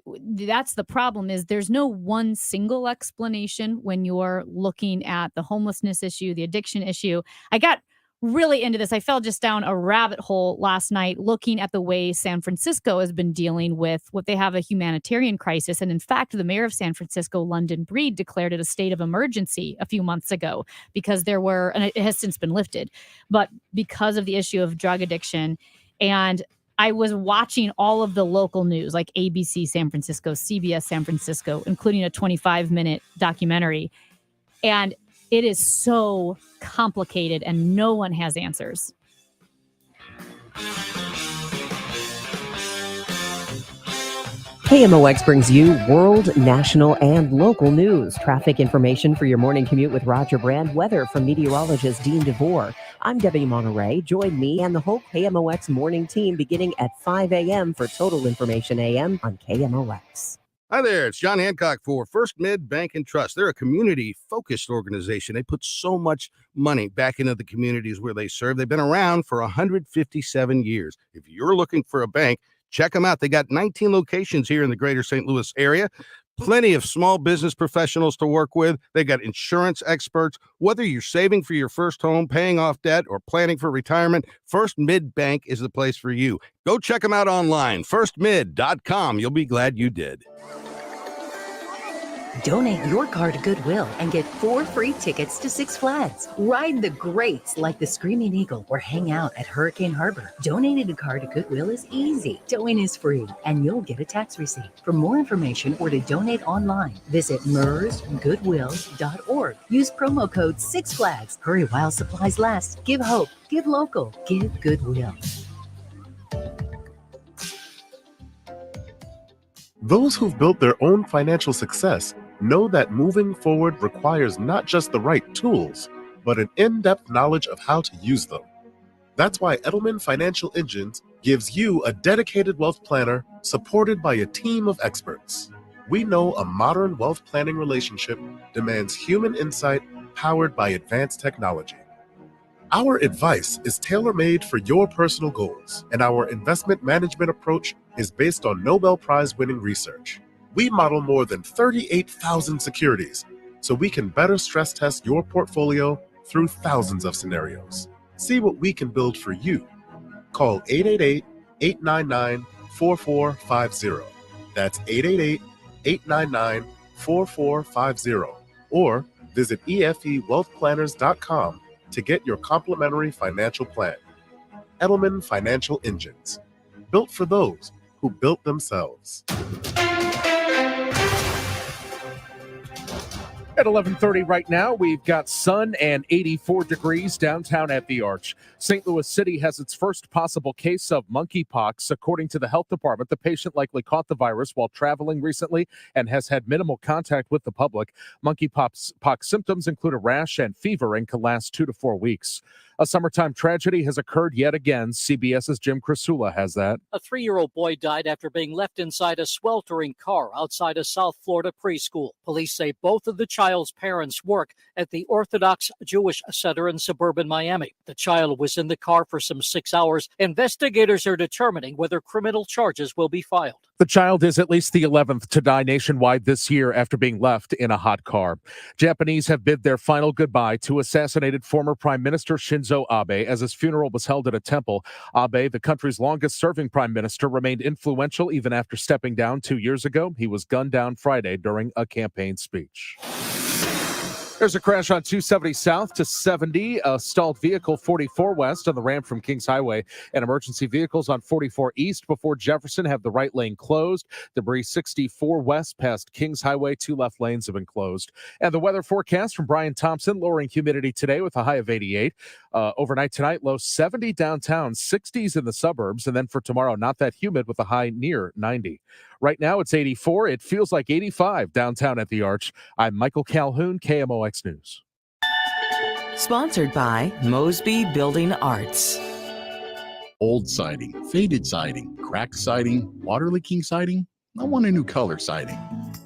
That's the problem, is there's no one single explanation when you're looking at the homelessness issue, the addiction issue. I got really into this. I fell just down a rabbit hole last night looking at the way San Francisco has been dealing with what they have, a humanitarian crisis. And in fact, the mayor of San Francisco, London Breed, declared it a state of emergency a few months ago because there were, and it has since been lifted, but because of the issue of drug addiction. And I was watching all of the local news, like ABC San Francisco, CBS San Francisco, including a 25-minute documentary. And it is so complicated and no one has answers. KMOX brings you world, national, and local news. Traffic information for your morning commute with Roger Brand. Weather from meteorologist Dean DeVore. I'm Debbie Monterey. Join me and the whole KMOX morning team beginning at 5 a.m. for Total Information AM on KMOX. Hi there, it's John Hancock for First Mid Bank and Trust. They're a community-focused organization. They put so much money back into the communities where they serve. They've been around for 157 years. If you're looking for a bank, check them out. They got 19 locations here in the greater St. Louis area. Plenty of small business professionals to work with. They got insurance experts. Whether you're saving for your first home, paying off debt, or planning for retirement, First Mid Bank is the place for you. Go check them out online, firstmid.com. You'll be glad you did. Donate your car to Goodwill and get 4 free tickets to Six Flags. Ride the greats like the Screaming Eagle or hang out at Hurricane Harbor. Donating a car to Goodwill is easy. Towing is free, and you'll get a tax receipt. For more information or to donate online, visit mersgoodwill.org. Use promo code Six Flags. Hurry while supplies last. Give hope. Give local. Give Goodwill. Those who've built their own financial success know that moving forward requires not just the right tools, but an in-depth knowledge of how to use them. That's why Edelman Financial Engines gives you a dedicated wealth planner supported by a team of experts. We know a modern wealth planning relationship demands human insight powered by advanced technology. Our advice is tailor-made for your personal goals, and our investment management approach is based on Nobel Prize-winning research. We model more than 38,000 securities, so we can better stress test your portfolio through thousands of scenarios. See what we can build for you. Call 888-899-4450. That's 888-899-4450. Or visit efewealthplanners.com to get your complimentary financial plan. Edelman Financial Engines, built for those who built themselves. At 11:30 right now, we've got sun and 84 degrees downtown at the Arch. St. Louis City has its first possible case of monkeypox. According to the health department, the patient likely caught the virus while traveling recently and has had minimal contact with the public. Monkeypox symptoms include a rash and fever and can last 2 to 4 weeks. A summertime tragedy has occurred yet again. CBS's Jim Krasula has that. A 3-year-old boy died after being left inside a sweltering car outside a South Florida preschool. Police say both of the child's parents work at the Orthodox Jewish Center in suburban Miami. The child was in the car for some 6 hours. Investigators are determining whether criminal charges will be filed. The child is at least the 11th to die nationwide this year after being left in a hot car. Japanese have bid their final goodbye to assassinated former Prime Minister Shinzo Abe as his funeral was held at a temple. Abe, the country's longest-serving prime minister, remained influential even after stepping down 2 years ago. He was gunned down Friday during a campaign speech. There's a crash on 270 South to 70, a stalled vehicle 44 West on the ramp from Kings Highway, and emergency vehicles on 44 East before Jefferson have the right lane closed. Debris 64 West past Kings Highway, 2 left lanes have been closed. And the weather forecast from Brian Thompson, lowering humidity today with a high of 88. Overnight tonight, low 70 downtown, 60s in the suburbs, and then for tomorrow, not that humid with a high near 90. Right now, it's 84. It feels like 85 downtown at the Arch. I'm Michael Calhoun, KMOX News. Sponsored by Mosby Building Arts. Old siding, faded siding, cracked siding, water leaking siding. I want a new color siding.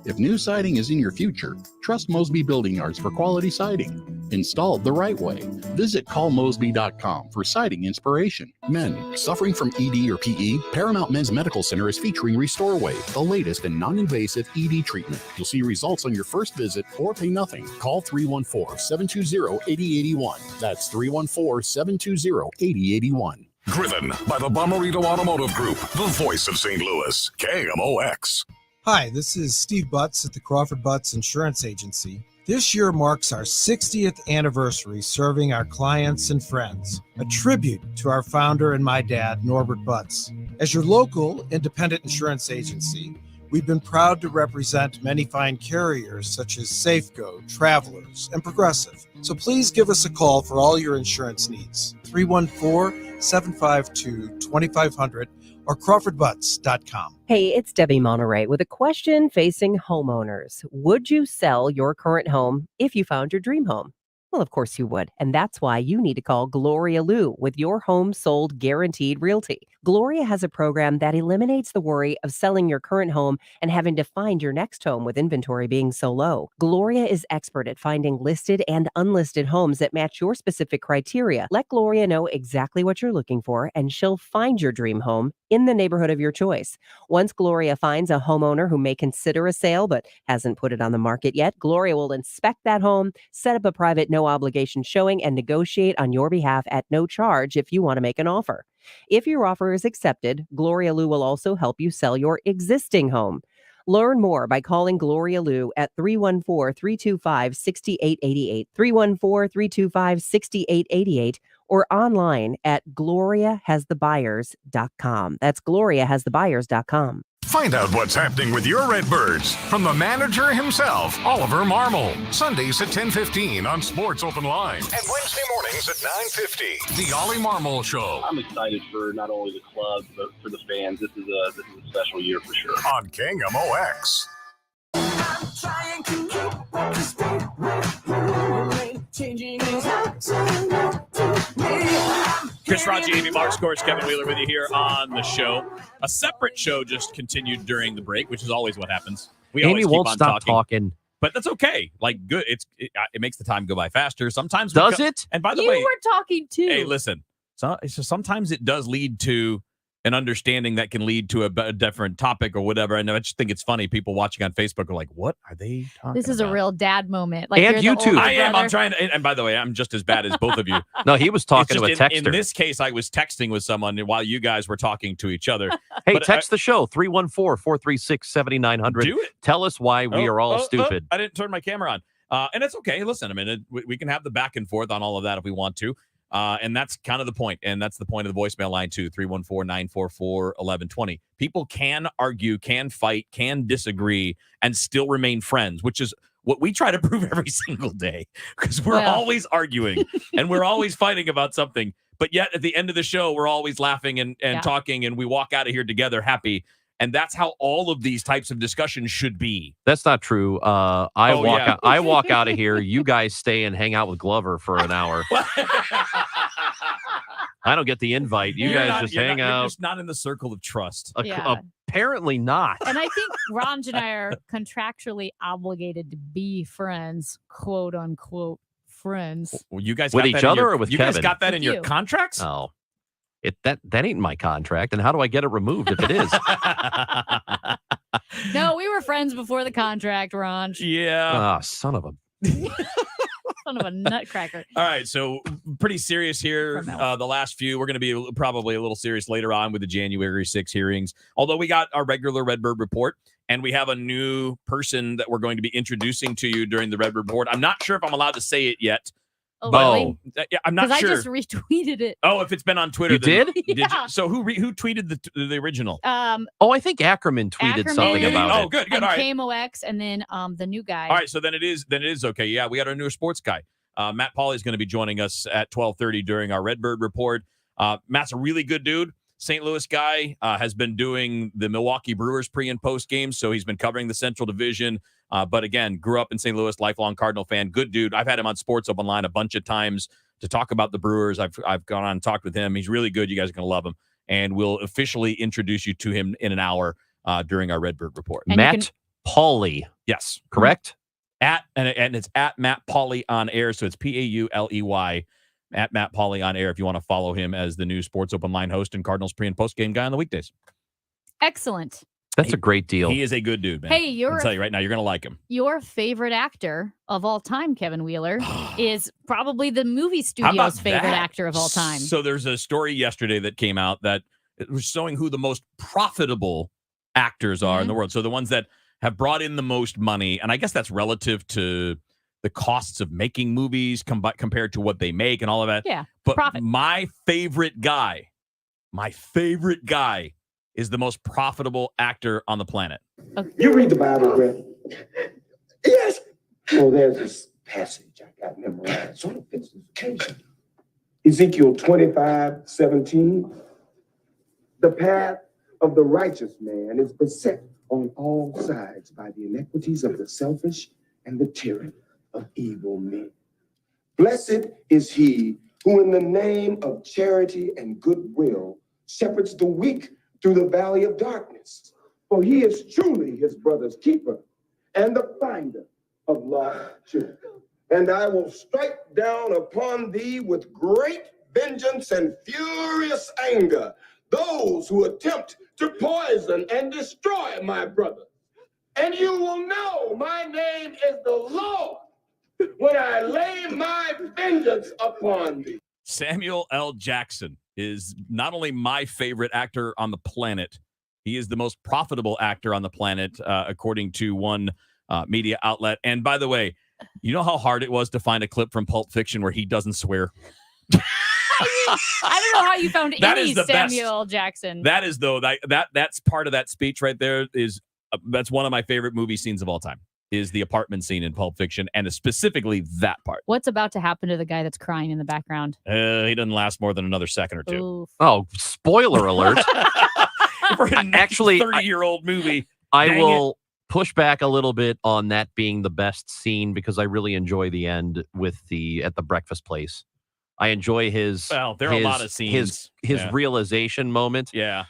If new siding is in your future, trust Mosby Building Arts for quality siding. Installed the right way. Visit callmosby.com for siding inspiration. Men suffering from ED or PE, Paramount Men's Medical Center is featuring Restore Wave, the latest and non-invasive ED treatment. You'll see results on your first visit or pay nothing. Call 314-720-8081. That's 314-720-8081. Driven by the Bommarito Automotive Group, the voice of St. Louis, KMOX. Hi, this is Steve Butts at the Crawford Butts Insurance Agency. This year marks our 60th anniversary serving our clients and friends, a tribute to our founder and my dad, Norbert Butts. As your local independent insurance agency, we've been proud to represent many fine carriers such as Safeco, Travelers, and Progressive. So please give us a call for all your insurance needs. 314-752-2500 or crawfordbutts.com. Hey, it's Debbie Monterey with a question facing homeowners. Would you sell your current home if you found your dream home? Well, of course you would. And that's why you need to call Gloria Liu with your home sold guaranteed realty. Gloria has a program that eliminates the worry of selling your current home and having to find your next home with inventory being so low. Gloria is expert at finding listed and unlisted homes that match your specific criteria. Let Gloria know exactly what you're looking for, and she'll find your dream home in the neighborhood of your choice. Once Gloria finds a homeowner who may consider a sale but hasn't put it on the market yet, Gloria will inspect that home, set up a private no obligation showing, and negotiate on your behalf at no charge if you want to make an offer. If your offer is accepted, Gloria Liu will also help you sell your existing home. Learn more by calling Gloria Liu at 314-325-6888, 314-325-6888, or online at gloriahasthebuyers.com. That's gloriahasthebuyers.com. Find out what's happening with your Redbirds from the manager himself, Oliver Marmol. Sundays at 10:15 on Sports Open Line and Wednesday mornings at 9:50. The Ollie Marmol Show. I'm excited for not only the club but for the fans. This is a special year for sure. On KMOX. Chris Raji, Amy Marks, of course, Kevin Wheeler with you here on the show. A separate show just continued during the break, which is always what happens. We Amy always keep won't on stop talking. But that's okay. Like, good. It makes the time go by faster. Sometimes Does it? And by the You way, were talking too. hey, listen. So sometimes it does lead to an understanding that can lead to a different topic or whatever. And I just think it's funny. People watching on Facebook are like, "What are they talking This is about?" a real dad moment. Like And you're you the too. older I am. brother. I'm trying to. And by the way, I'm just as bad as both of you. No, he was It's talking to a just texter. in this case, I was texting with someone while you guys were talking to each other. Hey, But text the show, 314-436-7900. Do it. Tell us why we are all stupid. I didn't turn my camera on. And it's okay. Listen, I mean, we can have the back and forth on all of that if we want to. And that's kind of the point. And that's the point of the voicemail line, too, 314-944-1120. People can argue, can fight, can disagree, and still remain friends, which is what we try to prove every single day because we're always arguing and we're always fighting about something. But yet at the end of the show, we're always laughing and talking, and we walk out of here together happy. And that's how all of these types of discussions should be. That's not true. I walk out of here. You guys stay and hang out with Glover for an hour. I don't get the invite. You guys just hang out. You're just not in the circle of trust. Apparently not. And I think Ron and I are contractually obligated to be friends, quote unquote friends. Well, you guys With got each that in other your- or with you Kevin? guys got that in With your you. contracts? Oh, that ain't my contract. And how do I get it removed if it is? No, we were friends before the contract, Ron. Yeah. Son of a. Son of a nutcracker. All right, so pretty serious here. The last few, we're going to be probably a little serious later on with the January 6 hearings. Although we got our regular Redbird report, and we have a new person that we're going to be introducing to you during the Redbird report. I'm not sure if I'm allowed to say it yet. Oh, but really? Yeah, I'm not Because sure. I just retweeted it. Oh, if it's been on Twitter, You then- did? you? Yeah. So who tweeted the original? Oh, I think Ackerman tweeted something about Oh, it. good. And All right. KMOX, and then the new guy. All right, so then it is okay. Yeah, we got our newer sports guy. Matt Pauley is going to be joining us at 12:30 during our Redbird report. Matt's a really good dude. St. Louis guy, has been doing the Milwaukee Brewers pre and post games, so he's been covering the Central Division. But again, grew up in St. Louis, lifelong Cardinal fan. Good dude. I've had him on Sports Open Line a bunch of times to talk about the Brewers. I've gone on and talked with him. He's really good. You guys are going to love him. And we'll officially introduce you to him in an hour during our Redbird report. Matt Pauley. Yes. Correct? And it's at Matt Pauley on air. So it's Pauley at Matt Pauley on air if you want to follow him as the new Sports Open Line host and Cardinals pre and post game guy on the weekdays. Excellent. That's a great deal. He is a good dude, man. Hey, I'll tell you right now, you're going to like him. Your favorite actor of all time, Kevin Wheeler, is probably the movie How about studio's favorite that? actor of all time. So there's a story yesterday that came out that it was showing who the most profitable actors are in the world. So the ones that have brought in the most money, and I guess that's relative to the costs of making movies compared to what they make and all of that. Yeah, But profit. my favorite guy is the most profitable actor on the planet. You read the Bible, Greg? Yes. Oh, there's this passage I got memorized. Sort of fits this occasion. Ezekiel 25:17. The path of the righteous man is beset on all sides by the iniquities of the selfish and the tyranny of evil men. Blessed is he who in the name of charity and goodwill shepherds the weak through the valley of darkness. For he is truly his brother's keeper and the finder of lost children. And I will strike down upon thee with great vengeance and furious anger those who attempt to poison and destroy my brother. And you will know my name is the Lord when I lay my vengeance upon thee. Samuel L. Jackson is not only my favorite actor on the planet, He is the most profitable actor on the planet, according to one media outlet. And by the way, you know how hard it was to find a clip from Pulp Fiction where he doesn't swear? I don't know how you found That any is the Samuel Jackson. That is, though, that's part of that speech right there. That's one of my favorite movie scenes of all time, is the apartment scene in Pulp Fiction, and specifically that part. What's about to happen to the guy that's crying in the background? He doesn't last more than another second or two. Oof. Oh, spoiler alert. Actually, 30-year-old movie. I Dang will push back a little bit on that being the best scene because I really enjoy the end with at the breakfast place. I enjoy his. Well, there are a lot of scenes. His realization moment. Yeah.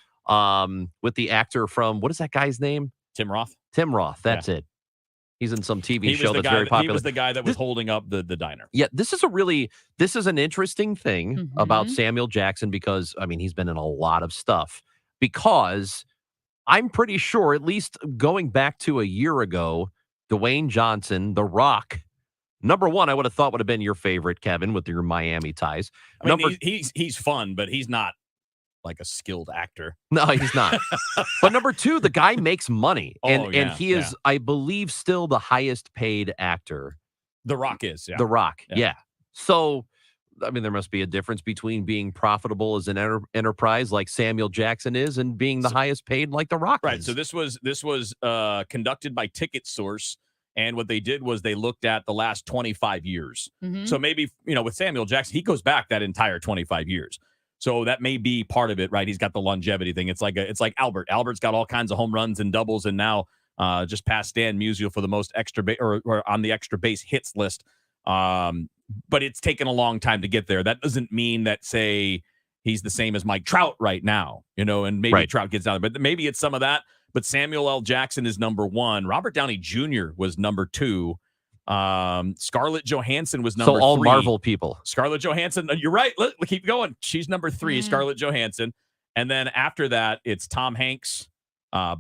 With the actor from, what is that guy's name? Tim Roth. Tim Roth. That's it. He's in some TV show that's very popular. He was the guy that was holding up the diner. Yeah, this is an interesting thing about Samuel Jackson because, I mean, he's been in a lot of stuff. Because I'm pretty sure, at least going back to a year ago, Dwayne Johnson, The Rock, number one, I would have thought would have been your favorite, Kevin, with your Miami ties. I mean, he's fun, but he's not like a skilled actor. No, he's not. But number two, the guy makes money. And he is, yeah. I believe, still the highest paid actor. The Rock is, yeah. The Rock, yeah. So, I mean, there must be a difference between being profitable as an enterprise like Samuel Jackson is and being the highest paid like The Rock Right. is. So this was conducted by Ticket Source. And what they did was they looked at the last 25 years. So maybe, with Samuel Jackson, he goes back that entire 25 years. So that may be part of it, right? He's got the longevity thing. It's like Albert. Albert's got all kinds of home runs and doubles, and now just passed Stan Musial for the most extra or on the extra base hits list. But it's taken a long time to get there. That doesn't mean that, say, he's the same as Mike Trout right now, and maybe Trout gets down there. But maybe it's some of that. But Samuel L. Jackson is number one. Robert Downey Jr. was number two. Scarlett Johansson was number three. So all Marvel people. Scarlett Johansson, you're right. Let's keep going. She's number three, Scarlett Johansson. And then after that, it's Tom Hanks,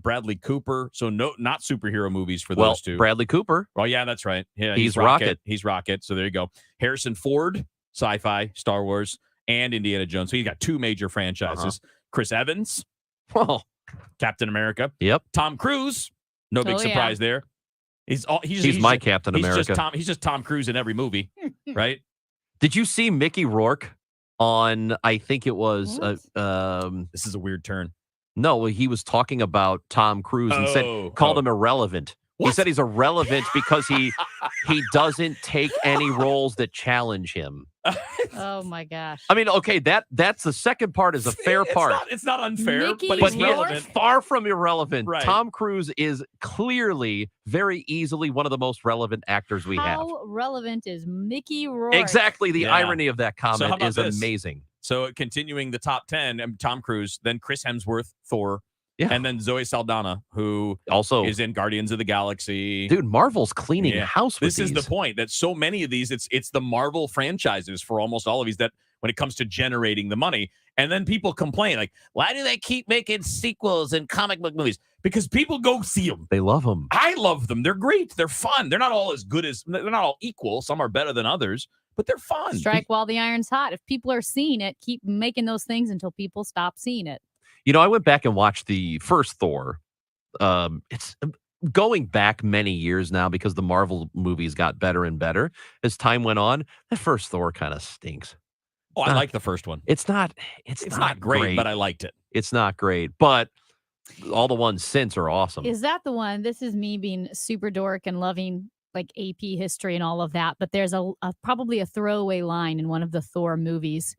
Bradley Cooper. So not superhero movies for those two. Bradley Cooper. Oh, yeah, that's right. Yeah, he's Rocket. He's Rocket. So there you go. Harrison Ford, sci-fi, Star Wars, and Indiana Jones. So he's got two major franchises. Chris Evans, Captain America. Yep. Tom Cruise, no big surprise there. He's my Captain America. He's just Tom Cruise in every movie, right? Did you see Mickey Rourke on, I think it was this is a weird turn. No, he was talking about Tom Cruise and called him irrelevant. What? He said he's irrelevant because he doesn't take any roles that challenge him. Oh my gosh. I mean, okay, that's the second part is a fair part. It's not unfair, but he's he's relevant. Far from irrelevant. Right. Tom Cruise is clearly very easily one of the most relevant actors we have. How relevant is Mickey Rourke? Exactly. The irony of that So how comment about is this? amazing. So continuing the top 10, Tom Cruise, then Chris Hemsworth, Thor, and then Zoe Saldana, who also is in Guardians of the Galaxy. Dude, Marvel's cleaning house with This is the point, that so many of these, it's the Marvel franchises for almost all of these that when it comes to generating the money. And then people complain, like, why do they keep making sequels and comic book movies? Because people go see them. They love them. I love them. They're great. They're fun. They're not all as good as, they're not all equal. Some are better than others, but they're fun. Strike while the iron's hot. If people are seeing it, keep making those things until people stop seeing it. I went back and watched the first Thor. It's going back many years now because the Marvel movies got better and better as time went on. The first Thor kind of stinks. Oh, I like the first one. It's not great, but I liked it. It's not great, but all the ones since are awesome. Is that the one? This is me being super dork and loving like AP history and all of that. But there's probably a throwaway line in one of the Thor movies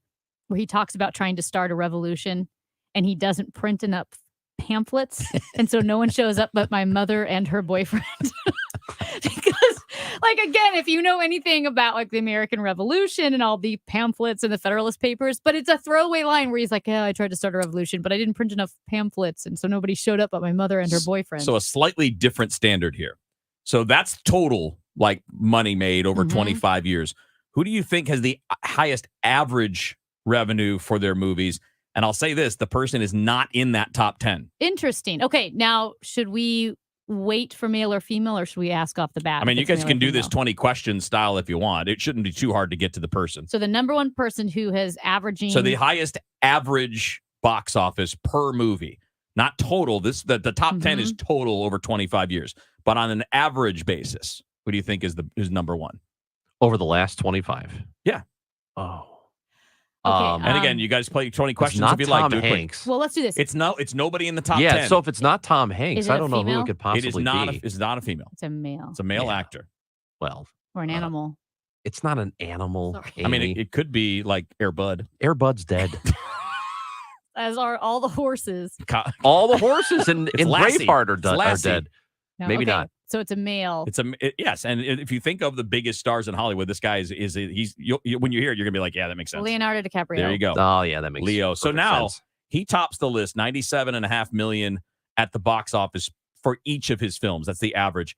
where he talks about trying to start a revolution and he doesn't print enough pamphlets. And so no one shows up but my mother and her boyfriend. Because, like, again, if you know anything about like the American Revolution and all the pamphlets and the Federalist Papers, but it's a throwaway line where he's like, yeah, I tried to start a revolution, but I didn't print enough pamphlets. And so nobody showed up but my mother and her boyfriend. So a slightly different standard here. So that's total like money made over 25 years. Who do you think has the highest average revenue for their movies? And I'll say this, the person is not in that top 10. Interesting. Okay, now should we wait for male or female, or should we ask off the bat? I mean, you guys can do this 20 question style if you want. It shouldn't be too hard to get to the person. So the number one person who has averaging... So the highest average box office per movie. Not total. The top 10 is total over 25 years. But on an average basis, who do you think is number one? Over the last 25. Yeah. Oh. And again, you guys play 20 questions not if you like. Tom Do it quick. Hanks. Well, let's do this. It's nobody in the top 10. Yeah, so if it's not Tom Hanks, Is it I a don't know who female? it could possibly It is not. be. It's not a female. It's a male. It's a male actor. Well, Or an animal. it's not an animal. Sorry. I mean, Amy. it could be like Air Bud. Air Bud's dead. As are all the horses. All the horses in Lassie. Braveheart are It's Lassie. dead. No, Maybe okay, not. So it's a male. Yes, and if you think of the biggest stars in Hollywood, this guy when you hear it, you're gonna be like, yeah, that makes sense. Leonardo DiCaprio. There you go. Oh yeah, that makes Leo. So perfect now sense. he tops the list, $97.5 million at the box office for each of his films. That's the average.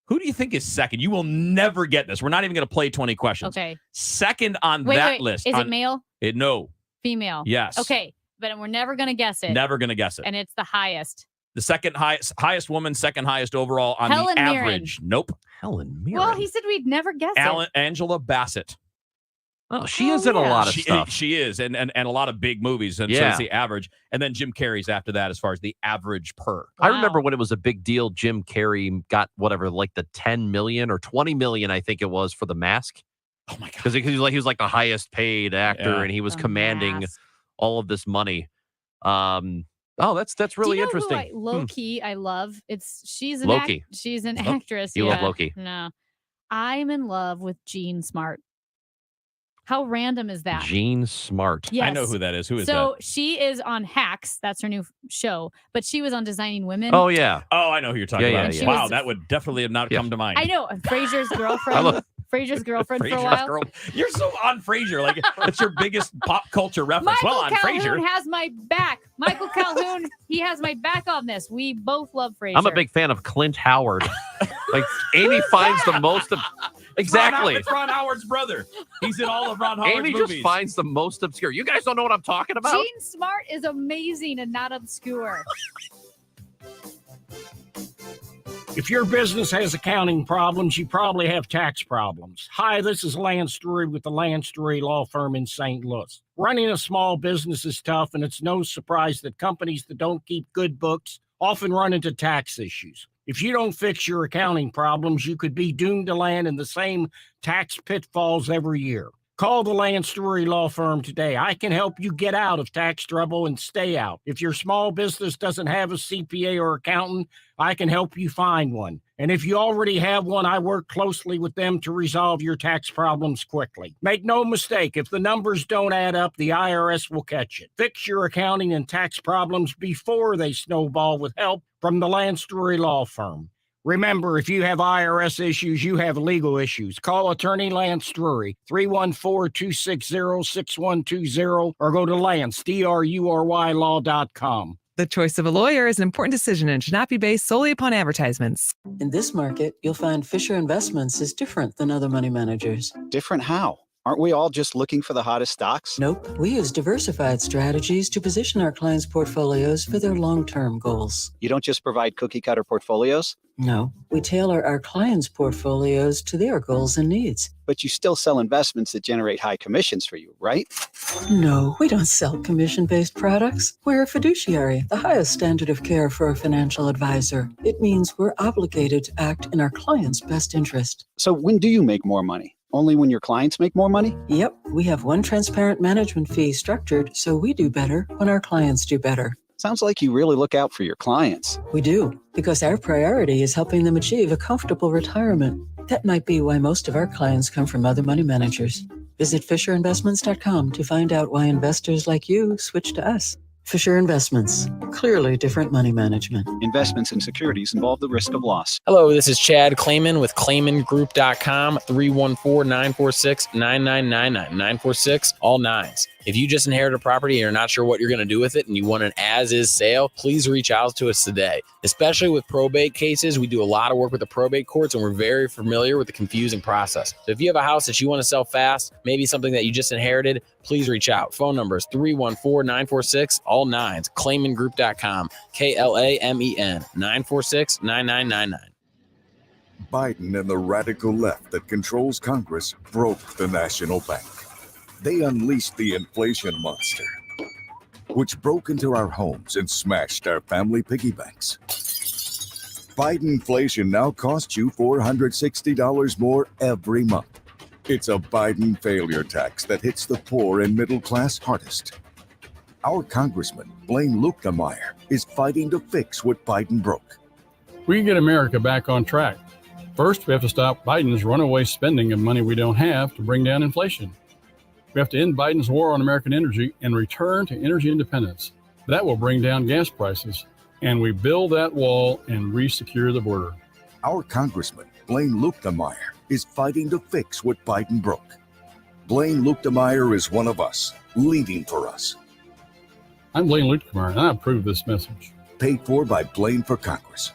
Who do you think is second? You will never get this. We're not even going to play 20 questions. Okay. Second on Wait, that wait. list. Is it male? No. Female? Yes. Okay. But we're never going to guess it. Never going to guess it. And it's the highest. The second highest woman, second highest overall on Helen the Mirren. average. Nope. Helen Mirren. Well, he said we'd never guess it. Angela Bassett. Oh, she is in a lot of stuff. She is, and a lot of big movies, and so Yeah. it's the average. And then Jim Carrey's after that as far as the average per. I remember when it was a big deal. Jim Carrey got whatever, like the 10 million or 20 million, I think it was, for The Mask. Oh my god! Because he was like the highest paid actor, Yeah. and he was The commanding Mask. all of this money. That's really Do you know interesting. Who low key, I love. She's an Loki. she's an Oh, actress. you love yeah. Loki. No, I'm in love with Jean Smart. How random is that? Jean Smart. Yes. I know who that is. Who is so that? she is on Hacks. That's her new show. But she was on Designing Women. Oh yeah. Oh, I know who you're talking Yeah, about. yeah, yeah. Wow, was- that would definitely have not come to mind. I know. And Frasier's girlfriend. love- Frasier's girlfriend for a Frasier's while. girl. You're so on Frasier. Like it's your biggest pop culture reference. Michael Well, on Calhoun Frasier. has my back. Michael Calhoun, he has my back on this. We both love Frasier. I'm a big fan of Clint Howard. Like Amy finds the most of exactly. It's Ron Howard's brother. He's in all of Ron Howard's Amy movies. just finds the most obscure. You guys don't know what I'm talking about. Jean Smart is amazing and not obscure. If your business has accounting problems, you probably have tax problems. Hi, this is Lance Drury with the Lance Drury Law Firm in St. Louis. Running a small business is tough, and it's no surprise that companies that don't keep good books often run into tax issues. If you don't fix your accounting problems, you could be doomed to land in the same tax pitfalls every year. Call the Lance Drury Law Firm today. I can help you get out of tax trouble and stay out. If your small business doesn't have a CPA or accountant, I can help you find one. And if you already have one, I work closely with them to resolve your tax problems quickly. Make no mistake, if the numbers don't add up, the IRS will catch it. Fix your accounting and tax problems before they snowball with help from the Lance Drury Law Firm. Remember, if you have IRS issues, you have legal issues. Call attorney Lance Drury, 314-260-6120, or go to Lance, D-R-U-R-Y law.com. The choice of a lawyer is an important decision and should not be based solely upon advertisements. In this market, you'll find Fisher Investments is different than other money managers. Different how? Aren't we all just looking for the hottest stocks? Nope. We use diversified strategies to position our clients' portfolios for their long-term goals. You don't just provide cookie-cutter portfolios? No. We tailor our clients' portfolios to their goals and needs. But you still sell investments that generate high commissions for you, right? No, we don't sell commission-based products. We're a fiduciary, the highest standard of care for a financial advisor. It means we're obligated to act in our clients' best interest. So when do you make more money? Only when your clients make more money? Yep, we have one transparent management fee structured so we do better when our clients do better. Sounds like you really look out for your clients. We do, because our priority is helping them achieve a comfortable retirement. That might be why most of our clients come from other money managers. Visit FisherInvestments.com to find out why investors like you switch to us. Fisher Investments, clearly different money management. Investments in securities involve the risk of loss. Hello, this is Chad Clayman with ClaymanGroup.com, 314-946-9999, 946, all nines. If you just inherited a property and you're not sure what you're going to do with it and you want an as-is sale, please reach out to us today. Especially with probate cases, we do a lot of work with the probate courts and we're very familiar with the confusing process. So if you have a house that you want to sell fast, maybe something that you just inherited, please reach out. Phone number is 314-946, all nines, ClaymanGroup.com, KLAMEN, 946-9999. Biden and the radical left that controls Congress broke the national bank. They unleashed the inflation monster. which broke into our homes and smashed our family piggy banks. Bidenflation now costs you $460 more every month. It's a Biden failure tax that hits the poor and middle class hardest. Our Congressman, Blaine Luetkemeyer, is fighting to fix what Biden broke. We can get America back on track. First, we have to stop Biden's runaway spending of money we don't have to bring down inflation. We have to end Biden's war on American energy and return to energy independence. That will bring down gas prices, and we build that wall and re-secure the border. Our Congressman, Blaine Luetkemeyer, is fighting to fix what Biden broke. Blaine Luetkemeyer is one of us, leading for us. I'm Blaine Luetkemeyer, and I approve this message. Paid for by Blaine for Congress.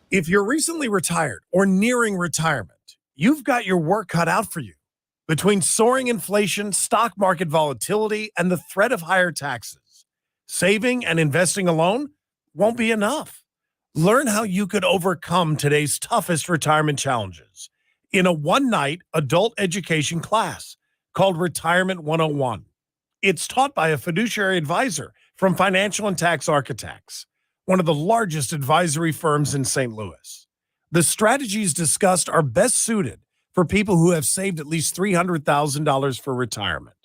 If you're recently retired or nearing retirement, you've got your work cut out for you. Between soaring inflation, stock market volatility, and the threat of higher taxes, saving and investing alone won't be enough. Learn how you could overcome today's toughest retirement challenges in a one-night adult education class called Retirement 101. It's taught by a fiduciary advisor from Financial and Tax Architects, one of the largest advisory firms in St. Louis. The strategies discussed are best suited for people who have saved at least $300,000 for retirement.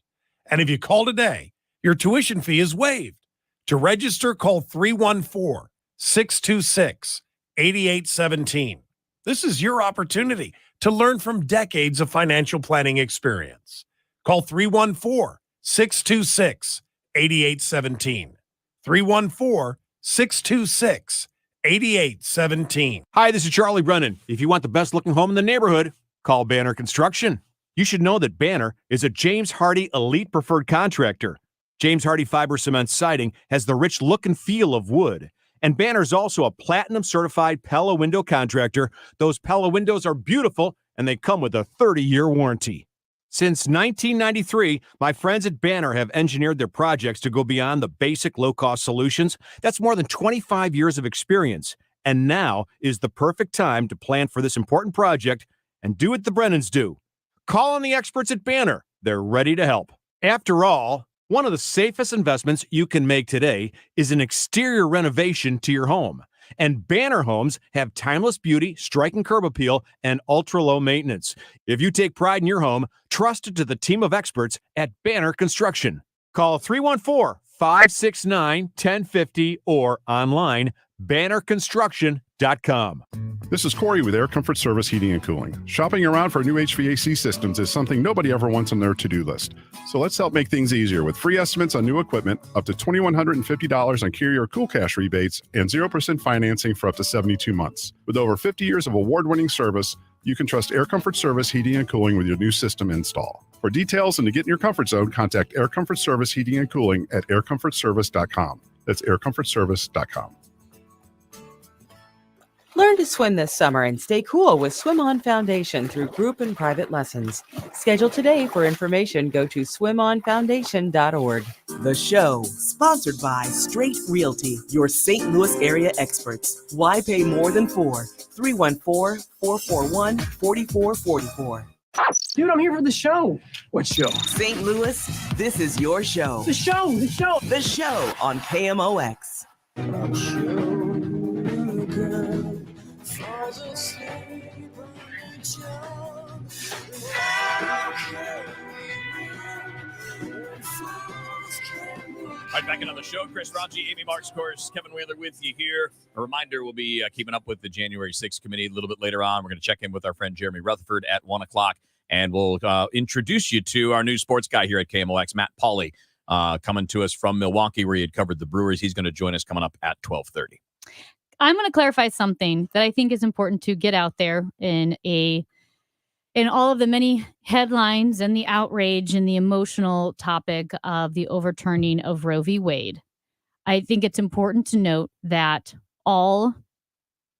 And if you call today, your tuition fee is waived. To register, call 314-626-8817. This is your opportunity to learn from decades of financial planning experience. Call 314-626-8817. 314-626-8817. Hi, this is Charlie Brennan. If you want the best looking home in the neighborhood, call Banner Construction. You should know that Banner is a James Hardie Elite Preferred Contractor. James Hardie Fiber Cement Siding has the rich look and feel of wood. And Banner's also a Platinum Certified Pella Window Contractor. Those Pella windows are beautiful, and they come with a 30-year warranty. Since 1993, my friends at Banner have engineered their projects to go beyond the basic low-cost solutions. That's more than 25 years of experience. And now is the perfect time to plan for this important project and do what the Brennans do. Call on the experts at Banner. They're ready to help. After all, one of the safest investments you can make today is an exterior renovation to your home. And Banner Homes have timeless beauty, striking curb appeal, and ultra-low maintenance. If you take pride in your home, trust it to the team of experts at Banner Construction. Call 314-569-1050 or online, bannerconstruction.com. This is Corey with Air Comfort Service Heating and Cooling. Shopping around for new HVAC systems is something nobody ever wants on their to-do list. So let's help make things easier with free estimates on new equipment, up to $2,150 on Carrier Cool Cash rebates, and 0% financing for up to 72 months. With over 50 years of award-winning service, you can trust Air Comfort Service Heating and Cooling with your new system install. For details and to get in your comfort zone, contact Air Comfort Service Heating and Cooling at aircomfortservice.com. That's aircomfortservice.com. Learn to swim this summer and stay cool with Swim On Foundation through group and private lessons. Schedule today. For information, go to swimonfoundation.org. The show, sponsored by Straight Realty, your St. Louis area experts. Why pay more than 4? 314-441-4444. Dude, I'm here for the show. What show? St. Louis, this is your show. The show. The show on KMOX. All right, back in on the show. Chris Ranji, Amy Marks, of course, Kevin Wheeler with you here. A reminder, we'll be keeping up with the January 6th committee a little bit later on. We're going to check in with our friend Jeremy Rutherford at 1 o'clock, and we'll introduce you to our new sports guy here at KMOX, Matt Pauley, coming to us from Milwaukee, where he had covered the Brewers. He's going to join us coming up at 12:30. I'm going to clarify something that I think is important to get out there in all of the many headlines and the outrage and the emotional topic of the overturning of Roe v. Wade. I think it's important to note that all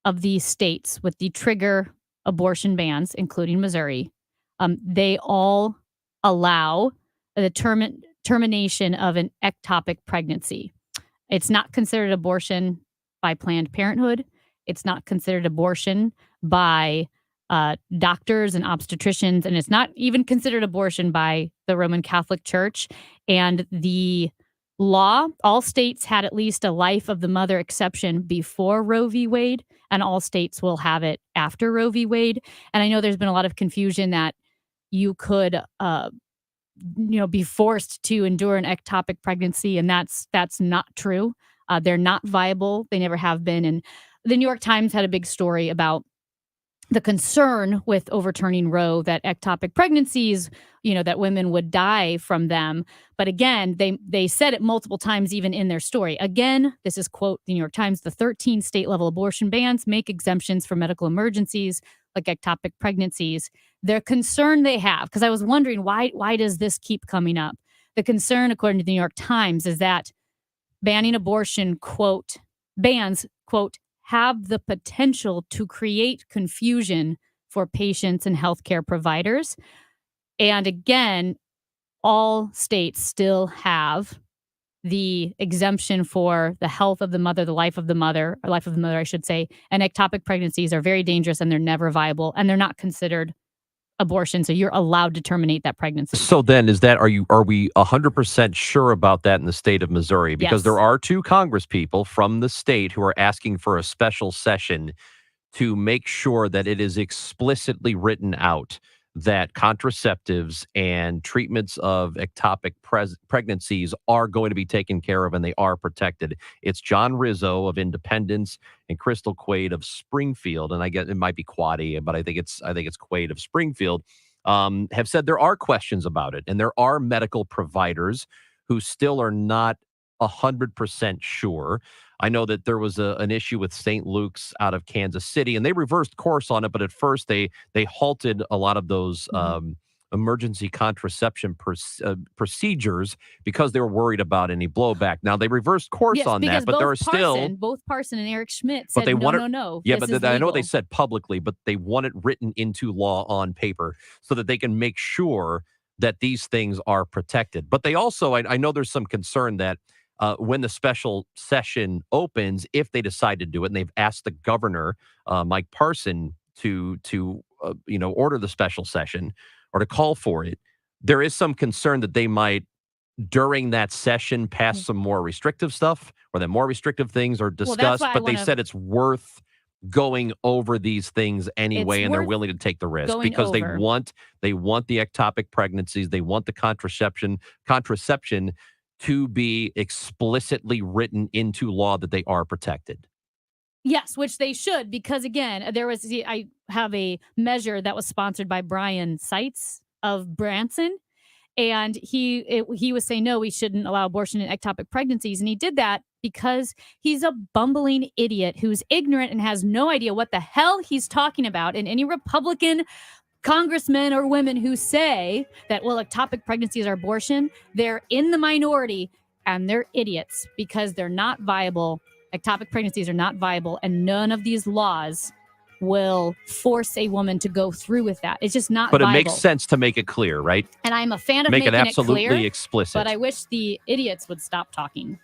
of these states with the trigger abortion bans, including Missouri, they all allow the termination of an ectopic pregnancy. It's not considered abortion by Planned Parenthood. It's not considered abortion by doctors and obstetricians, and it's not even considered abortion by the Roman Catholic Church. And the law. All states had at least a life of the mother exception before Roe v. Wade, and all states will have it after Roe v. Wade. And I know there's been a lot of confusion that you could, be forced to endure an ectopic pregnancy, and that's not true. They're not viable. They never have been. And the New York Times had a big story about the concern with overturning Roe that ectopic pregnancies, that women would die from them. But again, they said it multiple times even in their story. Again, this is quote the New York Times, the 13 state level abortion bans make exemptions for medical emergencies like ectopic pregnancies. Their concern they have, because I was wondering why does this keep coming up? The concern, according to the New York Times, is that banning abortion, quote, bans, quote, have the potential to create confusion for patients and healthcare providers. And again, all states still have the exemption for the health of the mother, the life of the mother, I should say. And ectopic pregnancies are very dangerous and they're never viable and they're not considered abortion. So you're allowed to terminate that pregnancy. So then are we 100% sure about that in the state of Missouri? Because Yes. there are 2 Congress people from the state who are asking for a special session to make sure that it is explicitly written out that contraceptives and treatments of ectopic pregnancies are going to be taken care of and they are protected. It's John Rizzo of Independence and Crystal Quaid of Springfield, and I guess it might be Quaddy, but I think it's Quaid of Springfield, have said there are questions about it, and there are medical providers who still are not 100% sure. I know that there was an issue with St. Luke's out of Kansas City, and they reversed course on it. But at first, they halted a lot of those emergency contraception procedures because they were worried about any blowback. Now they reversed course on that, but there are both Parson and Eric Schmidt said no. Yeah, this but is I know legal. they said publicly, but they want it written into law on paper so that they can make sure that these things are protected. But they also, I know there's some concern that when the special session opens, if they decide to do it, and they've asked the governor, Mike Parson, to order the special session or to call for it, there is some concern that they might, during that session, pass some more restrictive stuff, or that more restrictive things are discussed. why I But they wanna- said it's worth going over these things anyway, and they're worth willing to take the risk going because over. they want the ectopic pregnancies, they want the contraception to be explicitly written into law that they are protected. Yes, which they should, because again, I have a measure that was sponsored by Brian Seitz of Branson, and he was saying, no, we shouldn't allow abortion in ectopic pregnancies. And he did that because he's a bumbling idiot who's ignorant and has no idea what the hell he's talking about. And any Republican congressmen or women who say that, well, ectopic pregnancies are abortion, they're in the minority and they're idiots because they're not viable. Ectopic pregnancies are not viable, and none of these laws will force a woman to go through with that. It's just not But viable. it makes sense to make it clear, right? And I'm a fan of Make it making absolutely clear, explicit. But I wish the idiots would stop talking.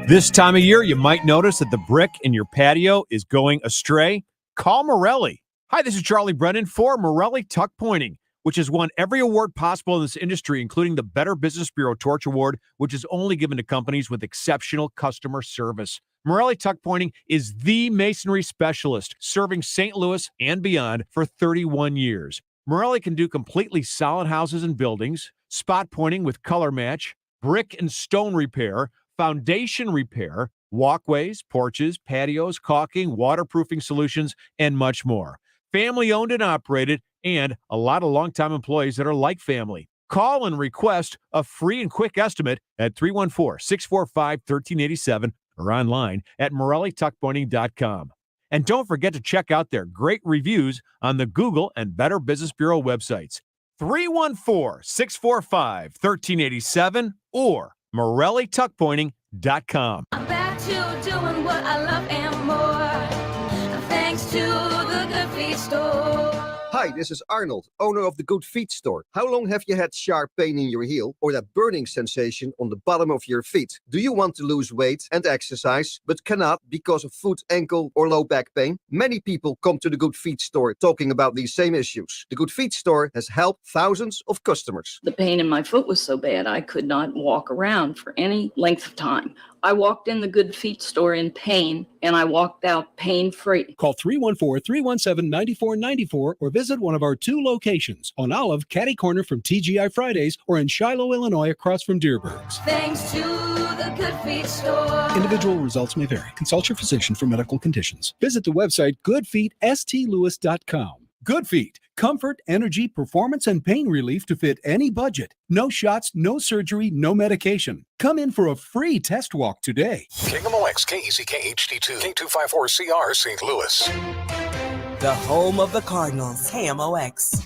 This time of year, you might notice that the brick in your patio is going astray. Call Morelli. Hi, this is Charlie Brennan for Morelli Tuck Pointing, which has won every award possible in this industry, including the Better Business Bureau Torch Award, which is only given to companies with exceptional customer service. Morelli Tuck Pointing is the masonry specialist, serving St. Louis and beyond for 31 years. Morelli can do completely solid houses and buildings, spot pointing with color match, brick and stone repair, foundation repair, walkways, porches, patios, caulking, waterproofing solutions, and much more. Family-owned and operated, and a lot of longtime employees that are like family. Call and request a free and quick estimate at 314-645-1387 or online at MorelliTuckPointing.com. And don't forget to check out their great reviews on the Google and Better Business Bureau websites. 314-645-1387 or MorelliTuckPointing.com. I'm back to doing what I love and more. Thanks to the Good Feet store. Hi, this is Arnold, owner of the Good Feet store. How long have you had sharp pain in your heel or that burning sensation on the bottom of your feet? Do you want to lose weight and exercise, but cannot because of foot, ankle, or low back pain? Many people come to the Good Feet store talking about these same issues. The Good Feet store has helped thousands of customers. The pain in my foot was so bad I could not walk around for any length of time. I walked in the Good Feet store in pain, and I walked out pain-free. Call 314-317-9494 or visit one of our 2 locations on Olive, Catty Corner from TGI Fridays, or in Shiloh, Illinois, across from Deerbergs. Thanks to the Good Feet store. Individual results may vary. Consult your physician for medical conditions. Visit the website goodfeetstlewis.com. Good Feet. Comfort, energy, performance, and pain relief to fit any budget. No shots, no surgery, no medication. Come in for a free test walk today. KMOX, KECK HD2, K254CR St. Louis. The home of the Cardinals, KMOX.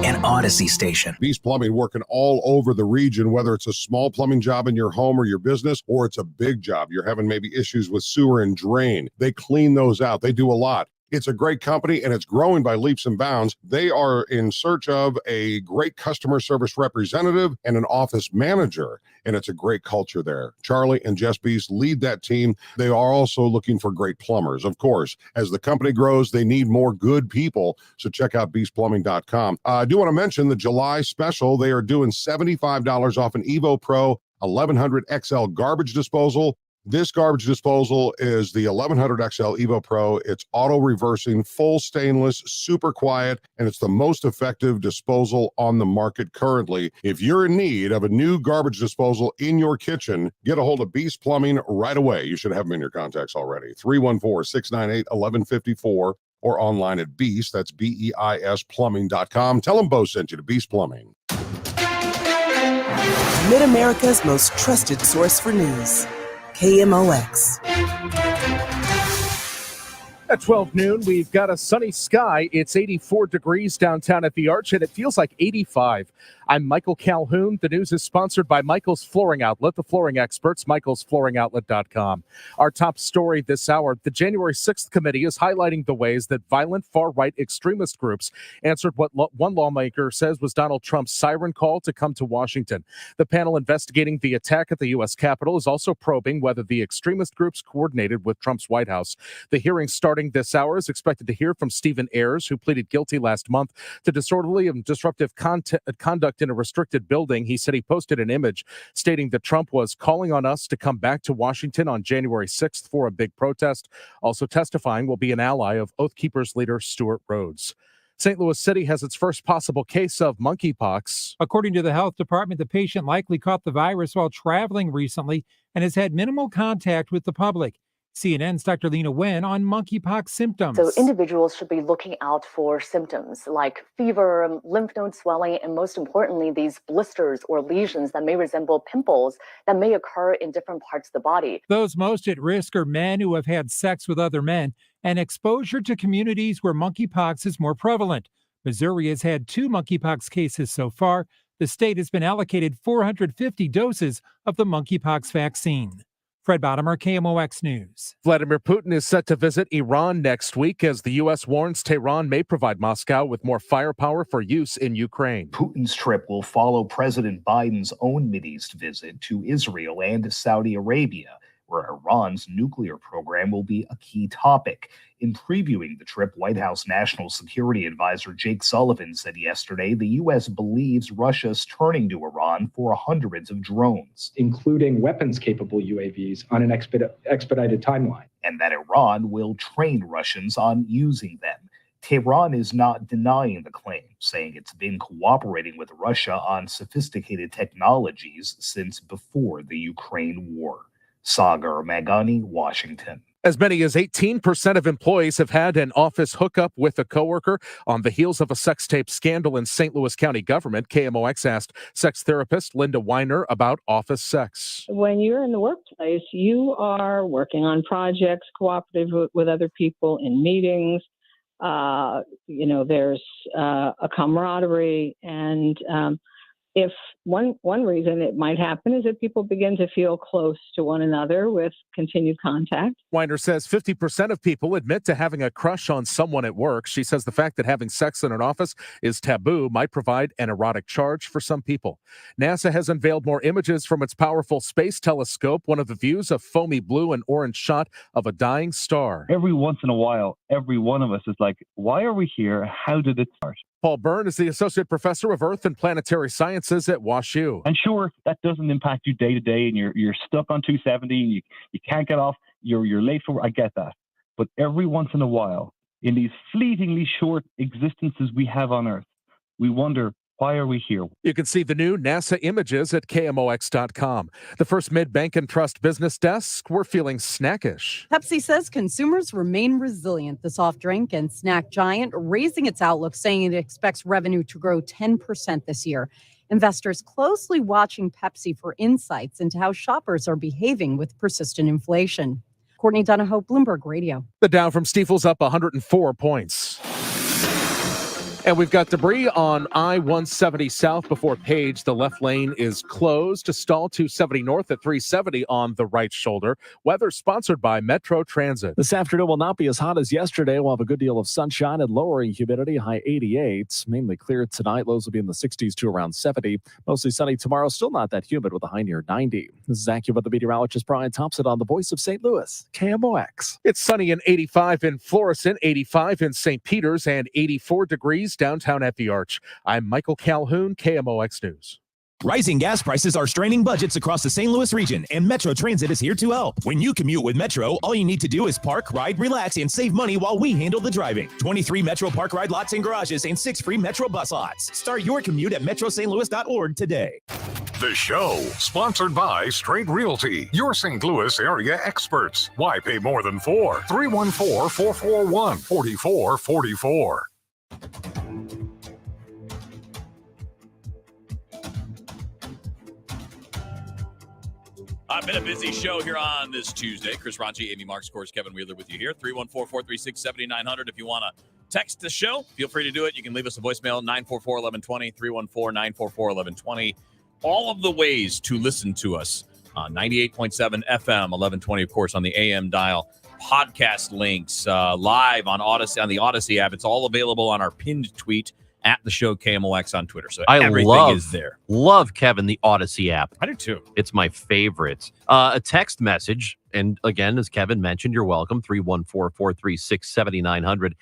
An Odyssey station. Beast Plumbing working all over the region, whether it's a small plumbing job in your home or your business, or it's a big job. You're having maybe issues with sewer and drain. They clean those out. They do a lot. It's a great company, and it's growing by leaps and bounds. They are in search of a great customer service representative and an office manager, and it's a great culture there. Charlie and Jess Beast lead that team. They are also looking for great plumbers. Of course, as the company grows, they need more good people, so check out beastplumbing.com. I do want to mention the July special. They are doing $75 off an Evo Pro 1100 XL garbage disposal. This garbage disposal is the 1100 XL Evo Pro. It's auto reversing, full stainless, super quiet, and it's the most effective disposal on the market currently. If you're in need of a new garbage disposal in your kitchen, get a hold of Beast Plumbing right away. You should have them in your contacts already. 314-698-1154 or online at Beast. That's BEIS plumbing.com. Tell them Bo sent you to Beast Plumbing. Mid-America's most trusted source for news. KMOX. At 12 noon, we've got a sunny sky. It's 84 degrees downtown at the Arch, and it feels like 85. I'm Michael Calhoun. The news is sponsored by Michael's Flooring Outlet, the flooring experts, michaelsflooringoutlet.com. Our top story this hour, the January 6th committee is highlighting the ways that violent far-right extremist groups answered what one lawmaker says was Donald Trump's siren call to come to Washington. The panel investigating the attack at the U.S. Capitol is also probing whether the extremist groups coordinated with Trump's White House. The hearing starting this hour is expected to hear from Stephen Ayers, who pleaded guilty last month to disorderly and disruptive conduct in a restricted building. He said he posted an image stating that Trump was calling on us to come back to Washington on January 6th for a big protest. Also testifying will be an ally of Oath Keepers leader Stuart Rhodes. St. Louis City has its first possible case of monkeypox. According to the health department, the patient likely caught the virus while traveling recently and has had minimal contact with the public. CNN's Dr. Lena Wen on monkeypox symptoms. So individuals should be looking out for symptoms like fever, lymph node swelling, and most importantly, these blisters or lesions that may resemble pimples that may occur in different parts of the body. Those most at risk are men who have had sex with other men and exposure to communities where monkeypox is more prevalent. Missouri has had 2 monkeypox cases so far. The state has been allocated 450 doses of the monkeypox vaccine. Fred Bottomer, KMOX News. Vladimir Putin is set to visit Iran next week as the U.S. warns Tehran may provide Moscow with more firepower for use in Ukraine. Putin's trip will follow President Biden's own Mideast visit to Israel and Saudi Arabia, where Iran's nuclear program will be a key topic. In previewing the trip, White House National Security Advisor Jake Sullivan said yesterday the U.S. believes Russia's turning to Iran for hundreds of drones, including weapons-capable UAVs, on an expedited timeline. And that Iran will train Russians on using them. Tehran is not denying the claim, saying it's been cooperating with Russia on sophisticated technologies since before the Ukraine war. Sagar Magani, Washington. As many as 18% of employees have had an office hookup with a coworker on the heels of a sex tape scandal in St. Louis County government. KMOX asked sex therapist Linda Weiner about office sex. When you're in the workplace, you are working on projects, cooperative with other people in meetings. There's a camaraderie, and if one reason it might happen is that people begin to feel close to one another with continued contact. Winder says 50% of people admit to having a crush on someone at work. She says the fact that having sex in an office is taboo might provide an erotic charge for some people. NASA has unveiled more images from its powerful space telescope. One of the views, a foamy blue and orange shot of a dying star. Every once in a while, every one of us is like, why are we here? How did it start? Paul Byrne is the Associate Professor of Earth and Planetary Sciences at WashU. And sure, that doesn't impact you day to day, and you're stuck on 270, and you can't get off, you're late for work. I get that. But every once in a while, in these fleetingly short existences we have on Earth, we wonder, why are we here? You can see the new NASA images at KMOX.com. The First Mid-Bank and Trust Business Desk, we're feeling snackish. Pepsi says consumers remain resilient. The soft drink and snack giant raising its outlook, saying it expects revenue to grow 10% this year. Investors closely watching Pepsi for insights into how shoppers are behaving with persistent inflation. Courtney Donahoe, Bloomberg Radio. The Dow from Stifel's up 104 points. And we've got debris on I-170 south before Page. The left lane is closed to stall 270 north at 370 on the right shoulder. Weather sponsored by Metro Transit. This afternoon will not be as hot as yesterday. We'll have a good deal of sunshine and lowering humidity, high 88. Mainly clear tonight. Lows will be in the 60s to around 70. Mostly sunny tomorrow. Still not that humid with a high near 90. This is AccuWeather meteorologist Brian Thompson on the Voice of St. Louis, KMOX. It's sunny and 85 in Florissant, 85 in St. Peters, and 84 degrees downtown at the Arch. I'm Michael Calhoun, KMOX News. Rising gas prices are straining budgets across the St. Louis region, and Metro Transit is here to help. When you commute with Metro, all you need to do is park, ride, relax, and save money while we handle the driving. 23 Metro Park Ride lots and garages and 6 free Metro bus lots. Start your commute at metrostlouis.org today. The show, sponsored by Straight Realty, your St. Louis area experts. Why pay more than 4? 314-441-4444. I've been a busy show here on this Tuesday. Chris Ranchi, Amy Marks, of course, Kevin Wheeler with you here. 314-436-7900. If you want to text the show, feel free to do it. You can leave us a voicemail, 944-1120, 314-944-1120. All of the ways to listen to us on 98.7 FM, 1120, of course, on the AM dial. Podcast links, live on Odyssey, on the Odyssey app. It's all available on our pinned tweet at the show KMOX on Twitter. So everything is there. Love, Kevin, the Odyssey app. I do too. It's my favorite. A text message, and again, as Kevin mentioned, you're welcome, 314-436-7900.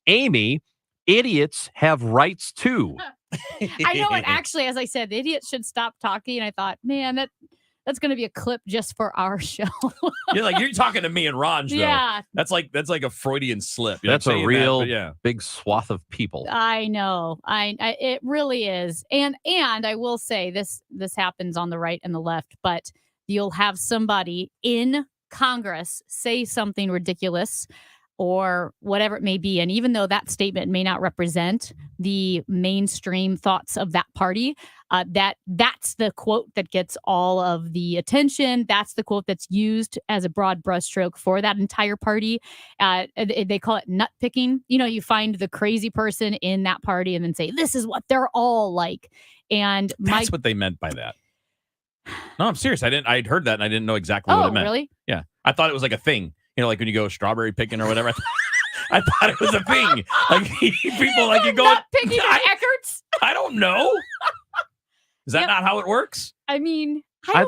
Amy, idiots have rights too. I know it. Actually, as I said, the idiots should stop talking. I thought, man, that's going to be a clip just for our show. You're talking to me and Ranj, though. Yeah. That's like a Freudian slip. That's a real big swath of people. I know. It really is. And I will say this happens on the right and the left, but you'll have somebody in Congress say something ridiculous or whatever it may be. And even though that statement may not represent the mainstream thoughts of that party, that's the quote that gets all of the attention. That's the quote that's used as a broad brushstroke for that entire party. They call it nut picking. You find the crazy person in that party and then say, this is what they're all like. And that's what they meant by that. No, I'm serious. I'd heard that and I didn't know exactly what it meant. Really? Yeah. I thought it was like a thing. Like when you go strawberry picking or whatever. I thought it was a thing. Like people like you go nut picking at Eckert's. I don't know. Is that not how it works? I mean, I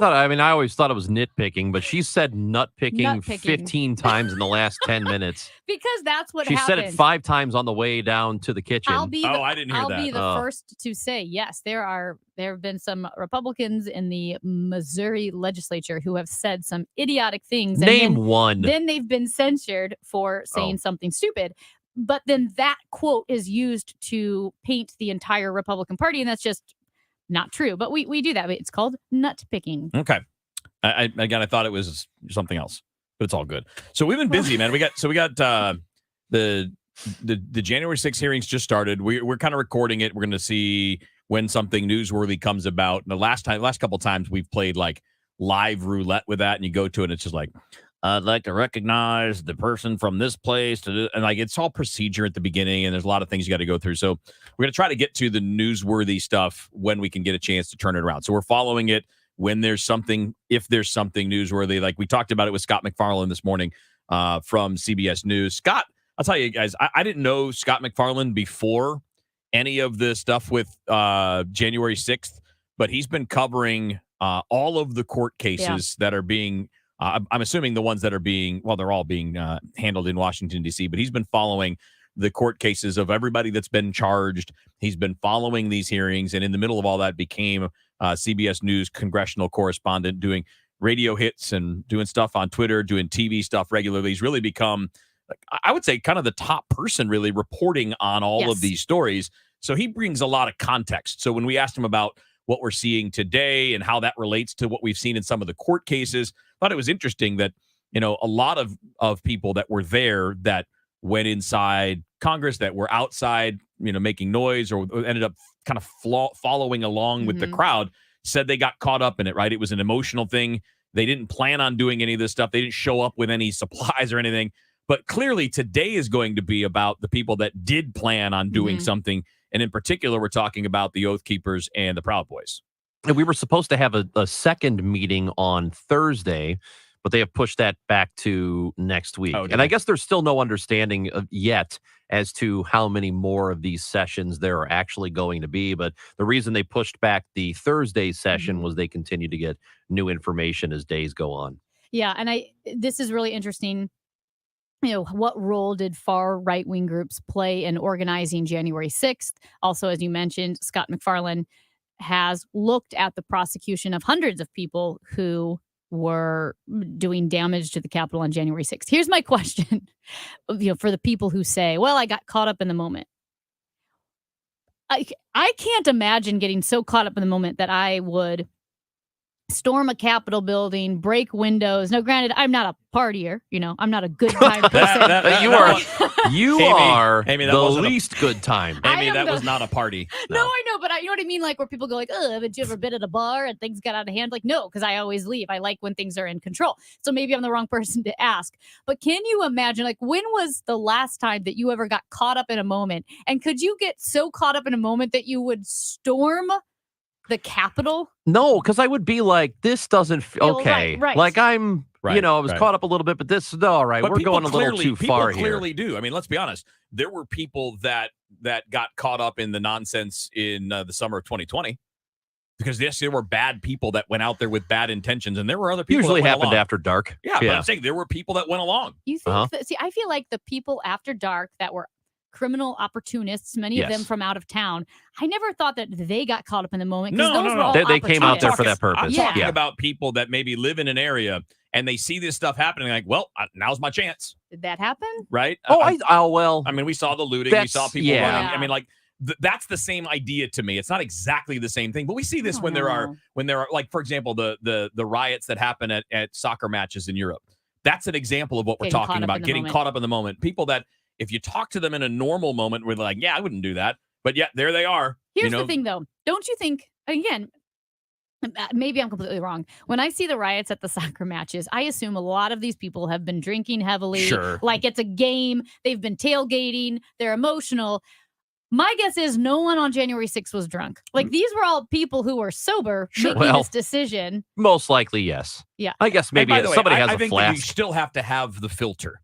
always thought it was nitpicking, but she said nut picking 15 times in the last 10 minutes. Because that's what she happened. said it 5 times on the way down to the kitchen. I didn't hear that. I'll be the first to say, yes, there have been some Republicans in the Missouri legislature who have said some idiotic things. Name one. Then they've been censured for saying something stupid. But then that quote is used to paint the entire Republican Party, and that's just not true. But we do that. It's called nut picking. Okay. I thought it was something else, but it's all good. So we've been busy, man. We got the January 6th hearings just started. We're kind of recording it. We're going to see when something newsworthy comes about. And the last couple times we've played like live roulette with that, and you go to it, and it's just like, I'd like to recognize the person from this place to do, and like it's all procedure at the beginning, and there's a lot of things you got to go through. So we're going to try to get to the newsworthy stuff when we can get a chance to turn it around. So we're following it when there's something, if there's something newsworthy, like we talked about it with Scott McFarlane this morning from CBS News. Scott, I'll tell you guys, I didn't know Scott McFarlane before any of the stuff with January 6th, but he's been covering all of the court cases that are being I'm assuming the ones that are being, well, they're all being handled in Washington, D.C., but he's been following the court cases of everybody that's been charged. He's been following these hearings, and in the middle of all that became CBS News congressional correspondent, doing radio hits and doing stuff on Twitter, doing TV stuff regularly. He's really become, I would say, kind of the top person really reporting on all of these stories. So he brings a lot of context. So when we asked him about what we're seeing today and how that relates to what we've seen in some of the court cases, I thought it was interesting that, you know, a lot of people that were there that went inside Congress, that were outside, you know, making noise or ended up kind of following along with the crowd, said they got caught up in it, right? It was an emotional thing. They didn't plan on doing any of this stuff. They didn't show up with any supplies or anything. But clearly today is going to be about the people that did plan on doing something. And in particular, we're talking about the Oath Keepers and the Proud Boys. And we were supposed to have a second meeting on Thursday, but they have pushed that back to next week. And I guess there's still no understanding yet as to how many more of these sessions there are actually going to be. But the reason they pushed back the Thursday session was they continue to get new information as days go on. Yeah, and this is really interesting. You know, what role did far right-wing groups play in organizing January 6th? Also, as you mentioned, Scott McFarlane has looked at the prosecution of hundreds of people who were doing damage to the Capitol on January 6th. Here's my question, you know, for the people who say, well, I got caught up in the moment. I can't imagine getting so caught up in the moment that I would storm a Capitol building, break windows. Now, granted, I'm not a partier. You know, I'm not a good time person. You are the least good time. Amy, that was not a party. No, I know, but you know what I mean? Like where people go like, oh, haven't you ever been at a bar and things got out of hand? Like, no, because I always leave. I like when things are in control. So maybe I'm the wrong person to ask. But can you imagine, like, when was the last time that you ever got caught up in a moment? And could you get so caught up in a moment that you would storm the Capitol? No, because I would be like, this doesn't feel okay. Right. Like I'm, you know, I was caught up a little bit, but this is all right. But we're going a little too far here. People clearly do. I mean, let's be honest. There were people that got caught up in the nonsense in the summer of 2020. Because yes, there were bad people that went out there with bad intentions, and there were other people usually that went happened along. after dark. Yeah, but I'm saying there were people that went along. You think that, see, I feel like the people after dark that were criminal opportunists, many of them from out of town, I never thought that they got caught up in the moment. No. They came out there for that purpose. I'm talking about people that maybe live in an area and they see this stuff happening, like, well, now's my chance. Did that happen? Right? Well. I mean, we saw the looting. We saw people running. I mean, like, that's the same idea to me. It's not exactly the same thing, but we see this when there are, like, for example, the riots that happen at soccer matches in Europe. That's an example of what we're talking about, getting caught up in the moment. People that, if you talk to them in a normal moment, we're like, yeah, I wouldn't do that. But yet, there they are. Here's the thing, though. Don't you think, again, maybe I'm completely wrong. When I see the riots at the soccer matches, I assume a lot of these people have been drinking heavily. Sure. Like it's a game. They've been tailgating. They're emotional. My guess is no one on January 6th was drunk. Like these were all people who were sober making this decision. Most likely, yes. Yeah. I guess maybe somebody has I a think flask. You still have to have the filter.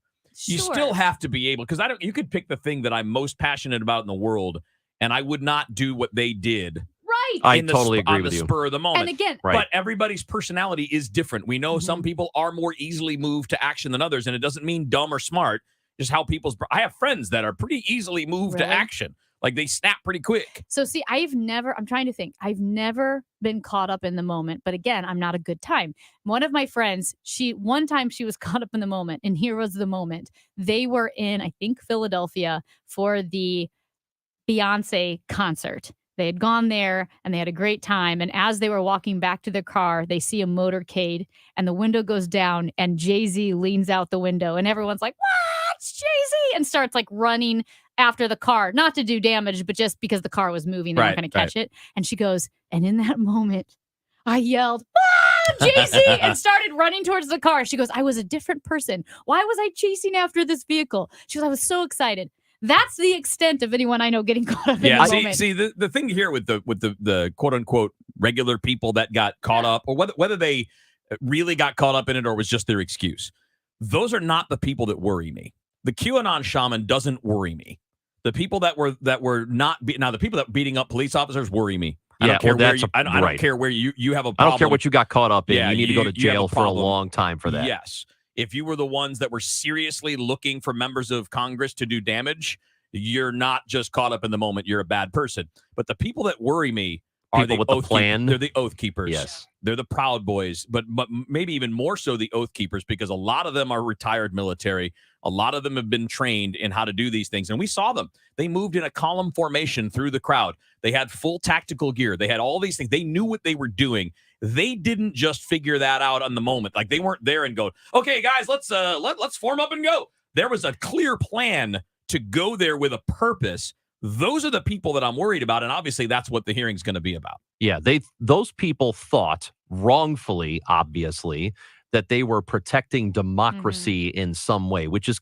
You Sure. still have to be able, because you could pick the thing that I'm most passionate about in the world, and I would not do what they did. Right. I totally agree with on the you. spur of the moment. And again, but everybody's personality is different. We know some people are more easily moved to action than others, and it doesn't mean dumb or smart. Just how I have friends that are pretty easily moved to action. Like they snap pretty quick. So see, I'm trying to think. I've never been caught up in the moment, but again, I'm not a good time. One of my friends, one time she was caught up in the moment, and here was the moment. They were in, I think, Philadelphia for the Beyonce concert. They had gone there and they had a great time. And as they were walking back to their car, they see a motorcade and the window goes down and Jay-Z leans out the window and everyone's like, what? It's Jay-Z, and starts like running after the car, not to do damage, but just because the car was moving, they weren't going to catch it. And she goes, and in that moment, I yelled, ah! JC, and started running towards the car. She goes, I was a different person. Why was I chasing after this vehicle? She goes, I was so excited. That's the extent of anyone I know getting caught up in the moment. See, the thing here with the quote unquote regular people that got caught up, or whether they really got caught up in it or was just their excuse, those are not the people that worry me. The QAnon shaman doesn't worry me. The people that were not now the people that beating up police officers worry me. I don't care where I don't care where you have a problem. I don't care what you got caught up in. Yeah, you need to go to jail for a long time for that. Yes. If you were the ones that were seriously looking for members of Congress to do damage, you're not just caught up in the moment. You're a bad person. But the people that worry me are People with the plan. They're the Oath Keepers. Yes. They're the Proud Boys, but maybe even more so the Oath Keepers, because a lot of them are retired military. A lot of them have been trained in how to do these things. And we saw them. They moved in a column formation through the crowd. They had full tactical gear. They had all these things. They knew what they were doing. They didn't just figure that out on the moment. Like, they weren't there and go, okay, guys, let's form up and go. There was a clear plan to go there with a purpose. Those are the people that I'm worried about. And obviously that's what the hearing's going to be about. Yeah, those people thought wrongfully, obviously, that they were protecting democracy in some way, which is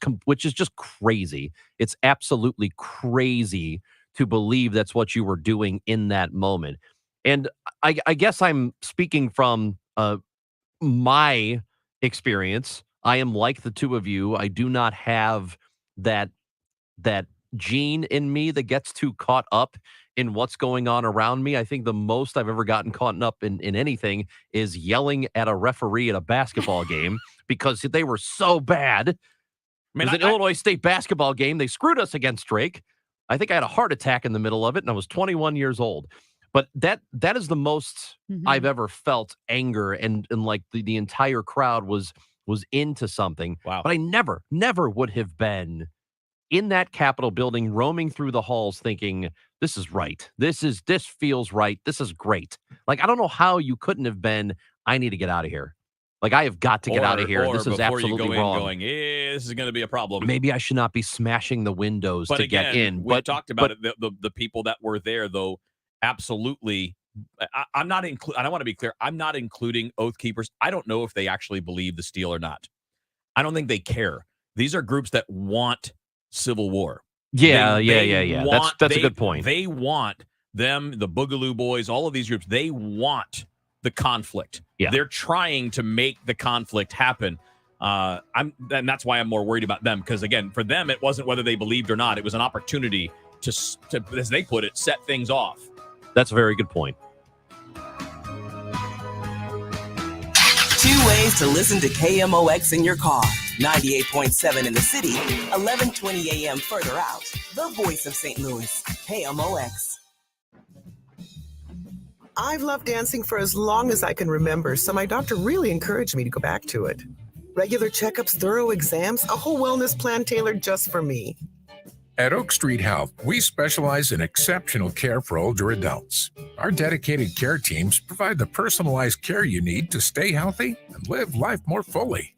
just crazy. It's absolutely crazy to believe that's what you were doing in that moment. And I guess I'm speaking from my experience. I am like the two of you. I do not have that gene in me that gets too caught up in what's going on around me. I think the most I've ever gotten caught up in anything is yelling at a referee at a basketball game because they were so bad. It was an Illinois State basketball game. They screwed us against Drake. I think I had a heart attack in the middle of it, and I was 21 years old. But that is the most I've ever felt anger, and like the entire crowd was into something. Wow. But I never would have been in that Capitol building, roaming through the halls thinking, this is right. This feels right. This is great. Like, I don't know how you couldn't have been, I need to get out of here. Like, I have got to get out of here. This is absolutely wrong. Going, this is going to be a problem. Maybe I should not be smashing the windows to get in. We talked about it. The people that were there, though, absolutely. I'm not I want to be clear. I'm not including Oath Keepers. I don't know if they actually believe the steal or not. I don't think they care. These are groups that want civil war. Yeah. That's a good point. They want them, the Boogaloo Boys, all of these groups. They want the conflict. Yeah. They're trying to make the conflict happen. And that's why I'm more worried about them, because again, for them, it wasn't whether they believed or not. It was an opportunity to, as they put it, set things off. That's a very good point. 2 ways to listen to KMOX in your car. 98.7 in the city, 11:20 a.m. further out. The voice of St. Louis, KMOX. I've loved dancing for as long as I can remember, so my doctor really encouraged me to go back to it. Regular checkups, thorough exams, a whole wellness plan tailored just for me. At Oak Street Health, we specialize in exceptional care for older adults. Our dedicated care teams provide the personalized care you need to stay healthy and live life more fully.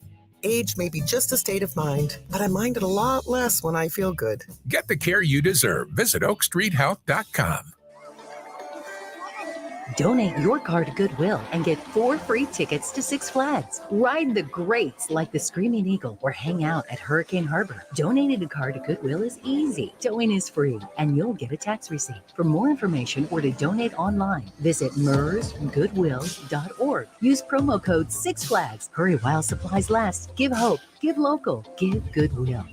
Age may be just a state of mind, but I mind it a lot less when I feel good. Get the care you deserve. Visit oakstreethealth.com. Donate your car to Goodwill and get 4 free tickets to Six Flags. Ride the greats like the Screaming Eagle or hang out at Hurricane Harbor. Donating a car to Goodwill is easy. Towing is free, and you'll get a tax receipt. For more information or to donate online, visit mersgoodwill.org. Use promo code Six Flags. Hurry while supplies last. Give hope. Give local. Give Goodwill.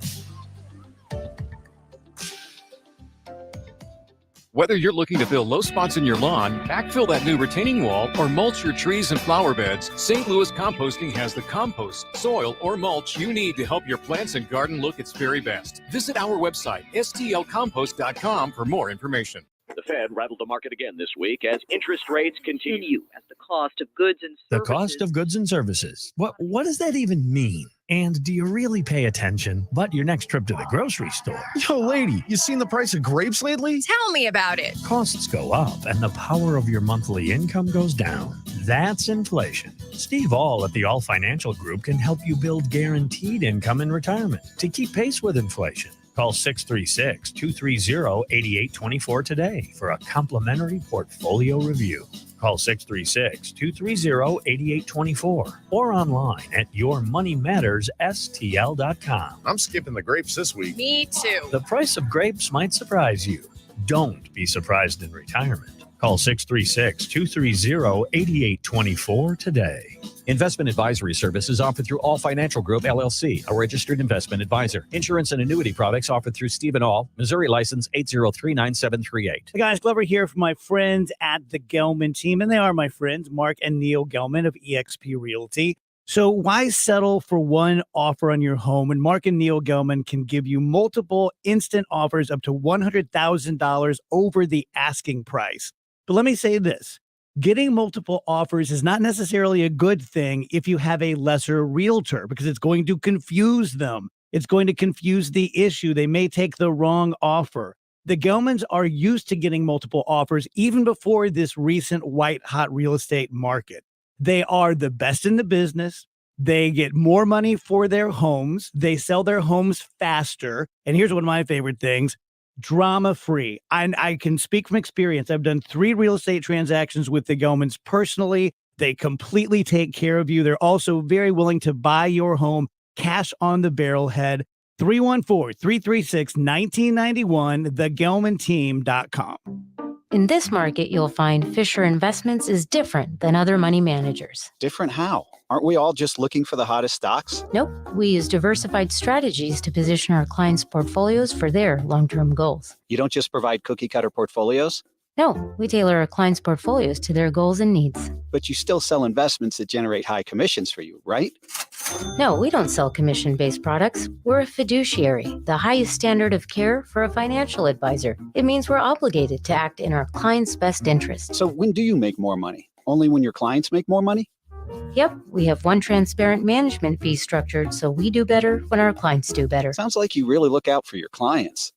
Whether you're looking to fill low spots in your lawn, backfill that new retaining wall, or mulch your trees and flower beds, St. Louis Composting has the compost, soil, or mulch you need to help your plants and garden look its very best. Visit our website, stlcompost.com, for more information. The Fed rattled the market again this week as interest rates continue as the cost of goods and services. The cost of goods and services. What does that even mean? And do you really pay attention? But your next trip to the grocery store. Yo, lady, you seen the price of grapes lately? Tell me about it. Costs go up and the power of your monthly income goes down. That's inflation. Steve All at the All Financial Group can help you build guaranteed income in retirement to keep pace with inflation. Call 636-230-8824 today for a complimentary portfolio review. Call 636-230-8824 or online at yourmoneymattersstl.com. I'm skipping the grapes this week. Me too. The price of grapes might surprise you. Don't be surprised in retirement. Call 636-230-8824 today. Investment advisory services offered through All Financial Group, LLC, a registered investment advisor. Insurance and annuity products offered through Stephen All, Missouri license 8039738. Hey guys, Glover here from my friends at the Gelman team, and they are my friends, Mark and Neil Gelman of eXp Realty. So why settle for one offer on your home when Mark and Neil Gelman can give you multiple instant offers up to $100,000 over the asking price? But let me say this. Getting multiple offers is not necessarily a good thing if you have a lesser realtor, because it's going to confuse them. It's going to confuse the issue. They may take the wrong offer. The Gelmans are used to getting multiple offers even before this recent white-hot real estate market. They are the best in the business. They get more money for their homes. They sell their homes faster. And here's one of my favorite things. Drama-free. I can speak from experience. I've done 3 real estate transactions with the Gelmans personally. They completely take care of you. They're also very willing to buy your home cash on the barrelhead. 314-336-1991, thegelmanteam.com. In this market, you'll find Fisher Investments is different than other money managers. Different how? Aren't we all just looking for the hottest stocks? Nope. We use diversified strategies to position our clients' portfolios for their long-term goals. You don't just provide cookie-cutter portfolios? No, we tailor our clients' portfolios to their goals and needs. But you still sell investments that generate high commissions for you, right? No, we don't sell commission-based products. We're a fiduciary, the highest standard of care for a financial advisor. It means we're obligated to act in our clients' best interest. So when do you make more money? Only when your clients make more money? Yep, we have one transparent management fee structured, so we do better when our clients do better. Sounds like you really look out for your clients.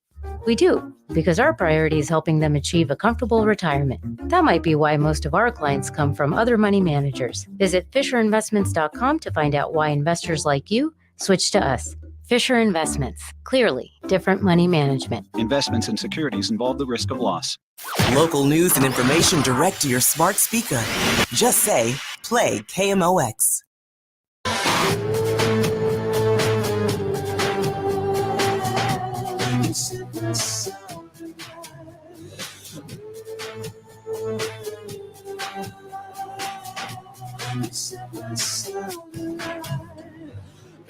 We do, because our priority is helping them achieve a comfortable retirement. That might be why most of our clients come from other money managers. Visit FisherInvestments.com to find out why investors like you switch to us. Fisher Investments. Clearly, different money management. Investments in securities involve the risk of loss. Local news and information direct to your smart speaker. Just say, play KMOX.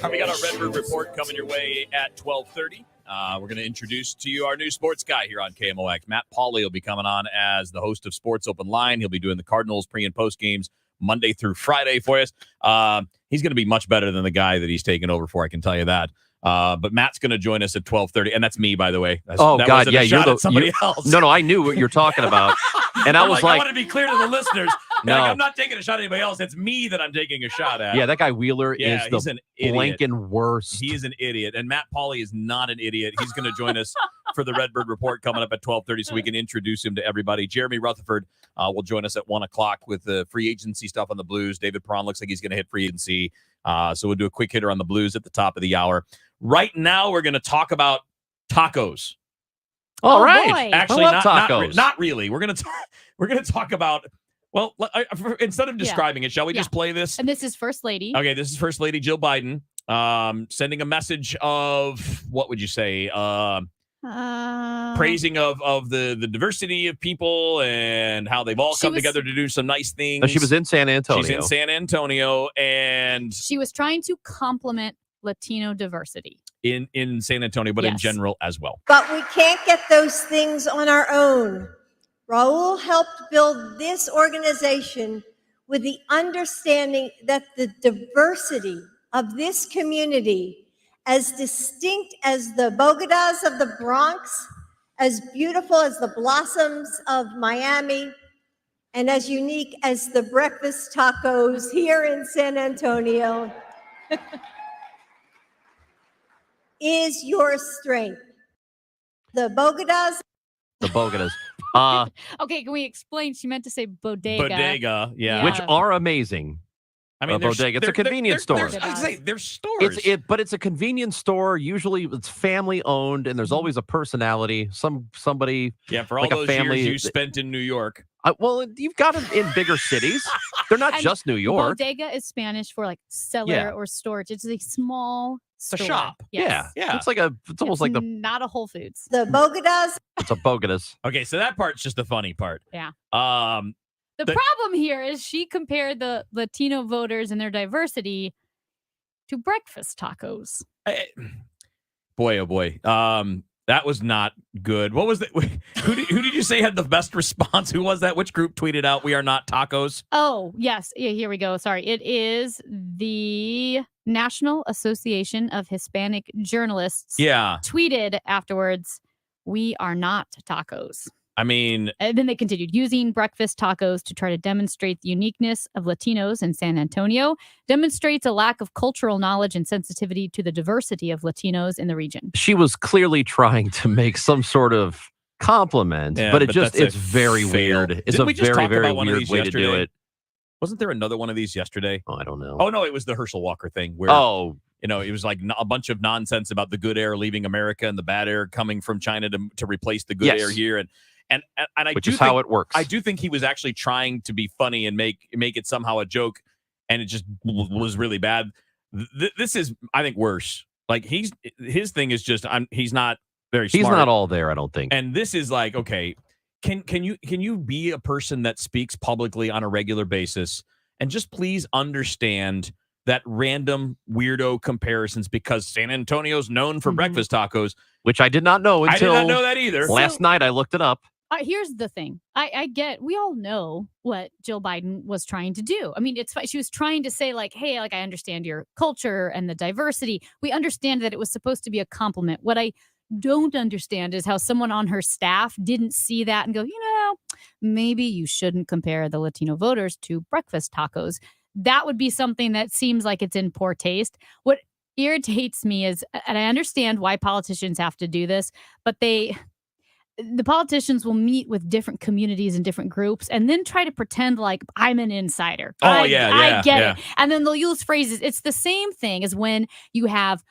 We got our Redbird Report coming your way at 12:30. We're going to introduce to you our new sports guy here on KMOX. Matt Pauley will be coming on as the host of Sports Open Line. He'll be doing the Cardinals pre- and post games Monday through Friday for us. He's going to be much better than the guy that he's taken over for, I can tell you that. But Matt's going to join us at 12:30, and that's me, by the way. God, yeah, you're somebody else. No, I knew what you're talking about, and I was I like, want to be clear to the listeners. No. I'm not taking a shot at anybody else. It's me that I'm taking a shot at. yeah, that guy Wheeler is he's the an idiot. blanking worst. He is an idiot, and Matt Pauley is not an idiot. He's going to join us for the Redbird Report coming up at 12:30, so we can introduce him to everybody. Jeremy Rutherford will join us at 1 o'clock with the free agency stuff on the Blues. David Perron looks like he's going to hit free agency, so we'll do a quick hitter on the Blues at the top of the hour. Right now, we're going to talk about tacos. All right, boy. Actually, I love tacos. Not really. We're going to talk about. Well, instead of describing it, shall we just play this? And this is First Lady. Okay, this is First Lady Jill Biden sending a message of, what would you say? Praising of the diversity of people and how they've all come together to do some nice things. No, she was in San Antonio. She's in San Antonio, and She was trying to compliment Latino diversity. in San Antonio, but in general as well. But we can't get those things on our own. Raul helped build this organization with the understanding that the diversity of this community, as distinct as the Bogotas of the Bronx, as beautiful as the blossoms of Miami, and as unique as the breakfast tacos here in San Antonio, is your strength. The Bogotas. The Bogotas. Okay, can we explain? She meant to say bodega. Bodega, yeah. Which are amazing. I mean, bodega. It's a convenience store. They're stores. But it's a convenience store. Usually, it's family owned, and there's always a personality. Somebody. Yeah, for all like those a family years you spent in New York. Well, you've got them in bigger cities. They're not And just New York. Bodega is Spanish for like cellar Yeah. or storage. It's a small a store. shop. Yes. Yeah. It's almost like not a Whole Foods. The Bogadas. it's a Bogatas. Okay, so that part's just the funny part. Yeah. The problem here is she compared the Latino voters and their diversity to breakfast tacos. Boy, oh boy. That was not good. What was it? Who did you say had the best response? Who was that? Which group tweeted out, "We are not tacos"? Oh, yes. Yeah, here we go. Sorry. It is the National Association of Hispanic Journalists. Yeah. Tweeted afterwards, "We are not tacos." I mean, And then they continued using breakfast tacos to try to demonstrate the uniqueness of Latinos in San Antonio, demonstrates a lack of cultural knowledge and sensitivity to the diversity of Latinos in the region. She was clearly trying to make some sort of compliment, Yeah, but but that's it's a very fail. weird. It's Didn't a we just very, talk very about one of weird these way to do yesterday? it. Wasn't there another one of these yesterday? Oh, I don't know. Oh, no, it was the Herschel Walker thing where, it was like a bunch of nonsense about the good air leaving America and the bad air coming from China to replace the good Yes. air here. And I Which do is think, how it works. I do think he was actually trying to be funny and make it somehow a joke, and it just was really bad. This is, I think, worse. Like his thing is just he's not very smart. He's not all there, I don't think. And this is like, okay, can you be a person that speaks publicly on a regular basis and just please understand that random weirdo comparisons, because San Antonio's known for breakfast tacos, which I did not know until I did not know that either. Last night I looked it up. Here's the thing. I get, we all know what Jill Biden was trying to do. I mean, it's fine. She was trying to say like, hey, like I understand your culture and the diversity. We understand that it was supposed to be a compliment. What I don't understand is how someone on her staff didn't see that and go, maybe you shouldn't compare the Latino voters to breakfast tacos. That would be something that seems like it's in poor taste. What irritates me is, and I understand why politicians have to do this, but the politicians will meet with different communities and different groups and then try to pretend like I'm an insider. Oh, I get yeah. it. And then they'll use phrases. It's the same thing as when you have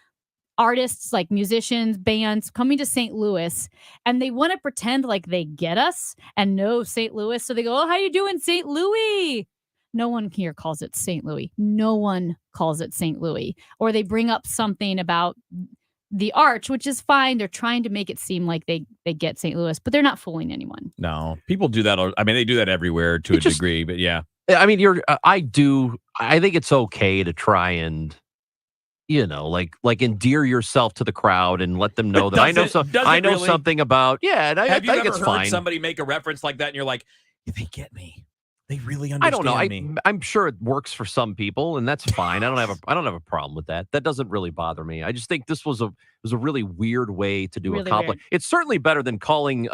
artists like musicians, bands coming to St. Louis and they want to pretend like they get us and know St. Louis. So they go, oh, how you doing, St. Louis? No one here calls it St. Louis. No one calls it St. Louis. Or they bring up something about the Arch, which is fine. They're trying to make it seem like they get St. Louis, but they're not fooling anyone. No, people do that. I mean, they do that everywhere to a degree, but yeah. I mean, I think it's okay to try and, like endear yourself to the crowd and let them know that I know really? something about, and I Have you think ever it's heard fine. somebody make a reference like that and you're like, they get me. They really understand I don't know. me. I'm sure it works for some people, and that's fine. I don't have a problem with that. That doesn't really bother me. I just think this was a really weird way to do Really a compliment. weird. It's certainly better than calling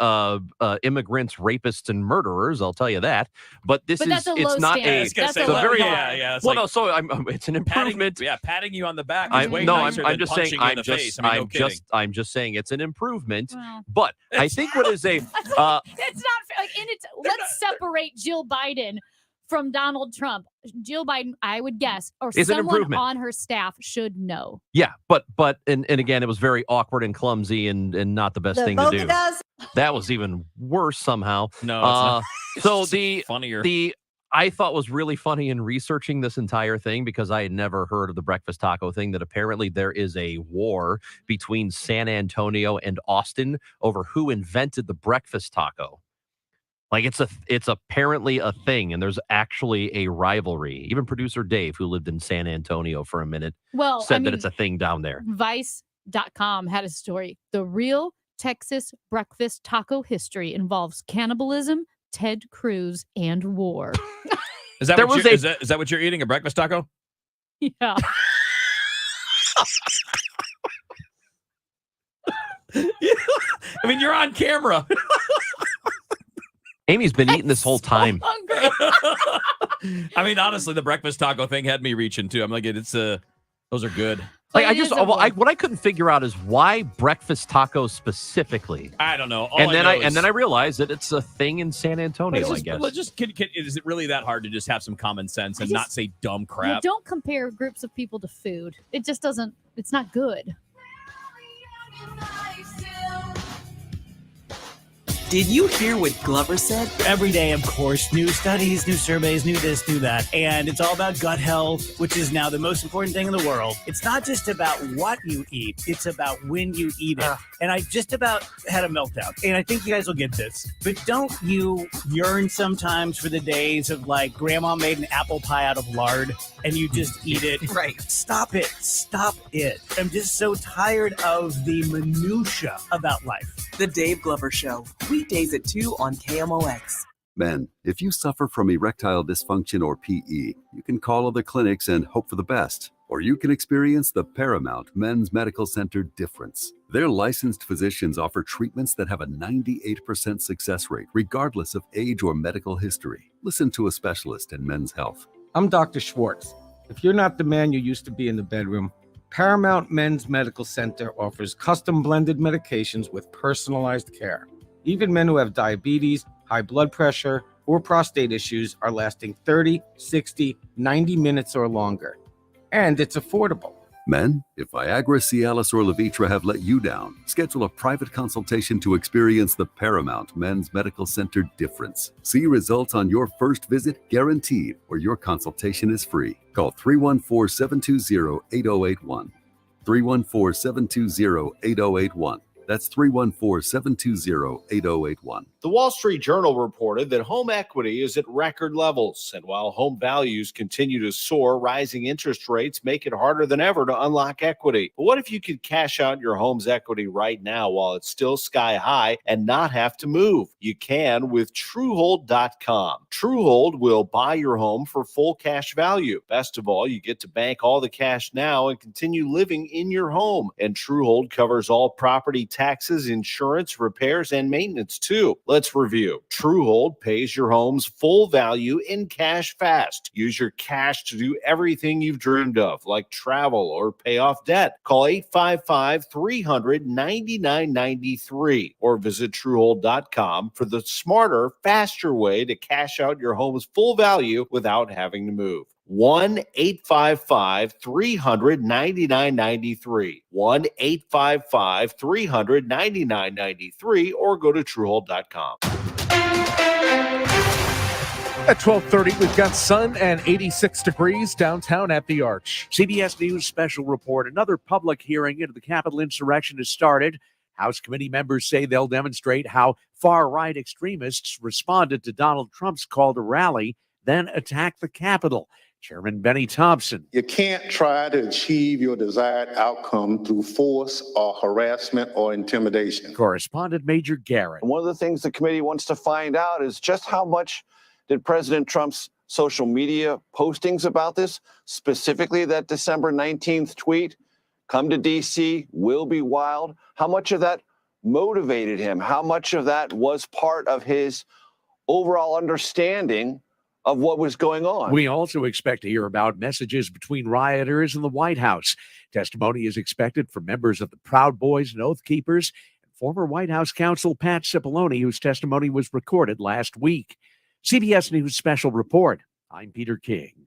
immigrants rapists and murderers. I'll tell you that. But But that's a low it's not standard. a. That's It's a a low very bar. It's well, like no. So it's an improvement. patting you on the back is way No, nicer I'm than just saying. punching you in the face. I mean, no kidding. I'm just saying it's an improvement. Well. But I think what is a. It's not fair. Like, let's separate Jill Biden from Donald Trump. Jill Biden, I would guess, or Is an someone improvement. on her staff should know. Yeah, but and again, it was very awkward and clumsy and not the best The thing to do. Bogadas. That was even worse somehow. No, it's not. It's So just funnier. I thought was really funny in researching this entire thing, because I had never heard of the breakfast taco thing, that apparently there is a war between San Antonio and Austin over who invented the breakfast taco. Like it's apparently a thing, and there's actually a rivalry. Even producer Dave, who lived in San Antonio for a minute, said that it's a thing down there. Vice.com had a story. The real Texas breakfast taco history involves cannibalism, Ted Cruz, and war. Is that what you're eating? A breakfast taco? Yeah. I mean, you're on camera. Amy's been eating this whole time. I mean, honestly, the breakfast taco thing had me reaching too. I'm like, those are good. Like what I couldn't figure out is why breakfast tacos specifically. I don't know. And then I realized that it's a thing in San Antonio. I guess. Is it really that hard to just have some common sense and not say dumb You crap? don't compare groups of people to food. It just doesn't, it's not good. Did you hear what Glover said? Every day, of course, new studies, new surveys, new this, new that. And it's all about gut health, which is now the most important thing in the world. It's not just about what you eat, it's about when you eat it. And I just about had a meltdown. And I think you guys will get this. But don't you yearn sometimes for the days of like grandma made an apple pie out of lard and you just eat it? Right. Stop it. Stop it. I'm just so tired of the minutia about life. The Dave Glover Show, weekdays at 2 on KMOX. Men, if you suffer from erectile dysfunction or PE, you can call other clinics and hope for the best. Or you can experience the Paramount Men's Medical Center difference. Their licensed physicians offer treatments that have a 98% success rate, regardless of age or medical history. Listen to a specialist in men's health. I'm Dr. Schwartz. If you're not the man you used to be in the bedroom, Paramount Men's Medical Center offers custom blended medications with personalized care. Even men who have diabetes, high blood pressure, or prostate issues are lasting 30, 60, 90 minutes or longer. And it's affordable. Men, if Viagra, Cialis, or Levitra have let you down, schedule a private consultation to experience the Paramount Men's Medical Center difference. See results on your first visit guaranteed, or your consultation is free. Call 314-720-8081. 314-720-8081. That's 314-720-8081. The Wall Street Journal reported that home equity is at record levels. And while home values continue to soar, rising interest rates make it harder than ever to unlock equity. But what if you could cash out your home's equity right now while it's still sky high and not have to move? You can with Truehold.com. Truehold will buy your home for full cash value. Best of all, you get to bank all the cash now and continue living in your home. And Truehold covers all property taxes, insurance, repairs, and maintenance too. Let's review. Truehold pays your home's full value in cash fast. Use your cash to do everything you've dreamed of, like travel or pay off debt. Call 855-300-9993 or visit Truehold.com for the smarter, faster way to cash out your home's full value without having to move. 1-855-300-9993. 1-855-300-9993 or go to Truehold.com. At 12:30, we've got sun and 86 degrees downtown at the Arch. CBS News special report. Another public hearing into the Capitol insurrection has started. House committee members say they'll demonstrate how far-right extremists responded to Donald Trump's call to rally, then attack the Capitol. Chairman Benny Thompson. You can't try to achieve your desired outcome through force or harassment or intimidation. Correspondent Major Garrett. One of the things the committee wants to find out is just how much did President Trump's social media postings about this, specifically that December 19th tweet, come to D.C., will be wild, how much of that motivated him? How much of that was part of his overall understanding of what was going on? We also expect to hear about messages between rioters and the White House. Testimony is expected from members of the Proud Boys and Oath Keepers and former White House counsel Pat Cipollone, whose testimony was recorded last week. CBS News Special Report. I'm Peter King.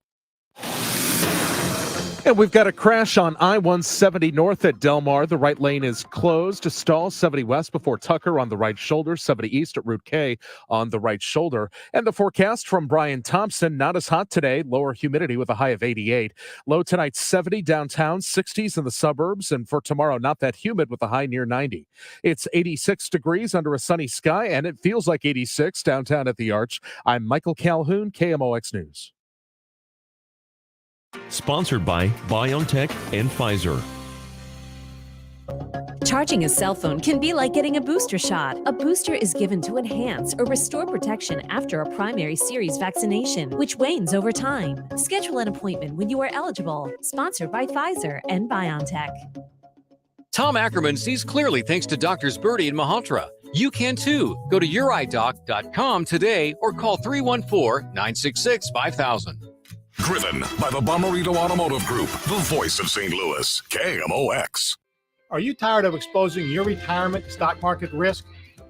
And we've got a crash on I-170 north at Del Mar. The right lane is closed. A stall 70 west before Tucker on the right shoulder, 70 east at Route K on the right shoulder. And the forecast from Brian Thompson, not as hot today, lower humidity with a high of 88. Low tonight 70 downtown, 60s in the suburbs. And for tomorrow, not that humid with a high near 90. It's 86 degrees under a sunny sky, and it feels like 86 downtown at the Arch. I'm Michael Calhoun, KMOX News. Sponsored by BioNTech and Pfizer. Charging a cell phone can be like getting a booster shot. A booster is given to enhance or restore protection after a primary series vaccination, which wanes over time. Schedule an appointment when you are eligible. Sponsored by Pfizer and BioNTech. Tom Ackerman sees clearly thanks to Doctors Birdie and Mahotra. You can too. Go to yourEyeDoc.com today or call 314-966-5000. Driven by the Bomarito Automotive Group, the voice of St. Louis, KMOX. Are you tired of exposing your retirement to stock market risk?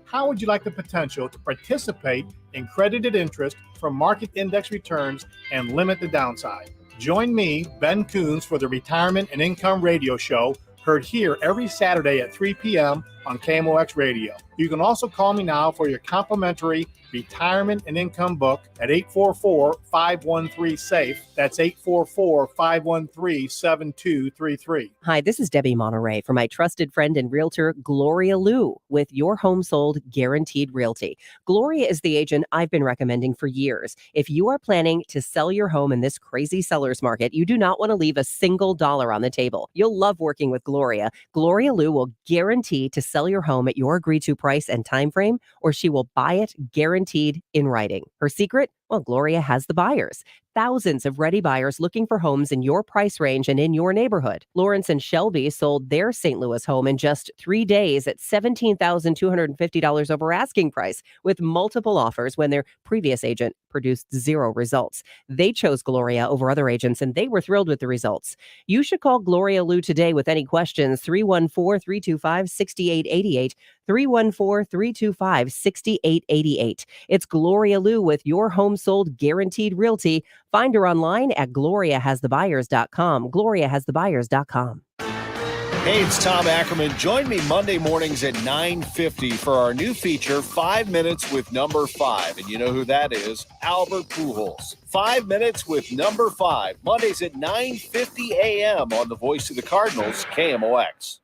How would you like the potential to participate in credited interest from market index returns and limit the downside? Join me, Ben Coons, for the Retirement and Income Radio Show, heard here every Saturday at 3 p.m. on KMOX Radio. You can also call me now for your complimentary retirement and income book at 844-513-SAFE. That's 844-513-7233. Hi, this is Debbie Monterey for my trusted friend and realtor, Gloria Liu, with Your Home Sold Guaranteed Realty. Gloria is the agent I've been recommending for years. If you are planning to sell your home in this crazy seller's market, you do not want to leave a single dollar on the table. You'll love working with Gloria. Gloria Liu will guarantee to sell your home at your agreed-to price and time frame, or she will buy it guaranteed in writing. Her secret? Well, Gloria has the buyers. Thousands of ready buyers looking for homes in your price range and in your neighborhood. Lawrence and Shelby sold their St. Louis home in just 3 days at $17,250 over asking price with multiple offers when their previous agent produced 0 results. They chose Gloria over other agents and they were thrilled with the results. You should call Gloria Liu today with any questions. 314-325-6888. 314-325-6888. It's Gloria Liu with Your Home Sold Guaranteed Realty. Find her online at gloriahasthebuyers.com. gloriahasthebuyers.com. Hey, it's Tom Ackerman. Join me Monday mornings at 9:50 for our new feature, 5 Minutes with Number 5. And you know who that is? Albert Pujols. 5 Minutes with Number 5. Mondays at 9:50 a.m. on the Voice of the Cardinals, KMOX.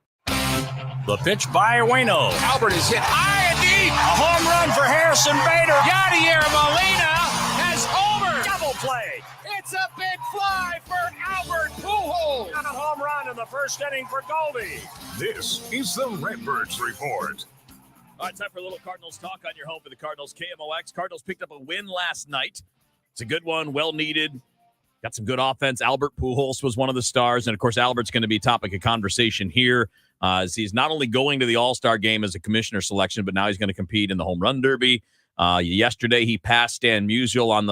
The pitch by Ueno. Albert is hit high and deep. A home run for Harrison Bader. Yadier Molina has homered. Double play. It's a big fly for Albert Pujols. And a home run in the first inning for Goldie. This is the Redbirds Report. All right, time for a little Cardinals talk on your home for the Cardinals, KMOX. Cardinals picked up a win last night. It's a good one, well needed. Got some good offense. Albert Pujols was one of the stars. And, of course, Albert's going to be a topic of conversation here as he's not only going to the All-Star game as a commissioner selection, but now he's going to compete in the Home Run Derby. Yesterday, he passed Stan Musial on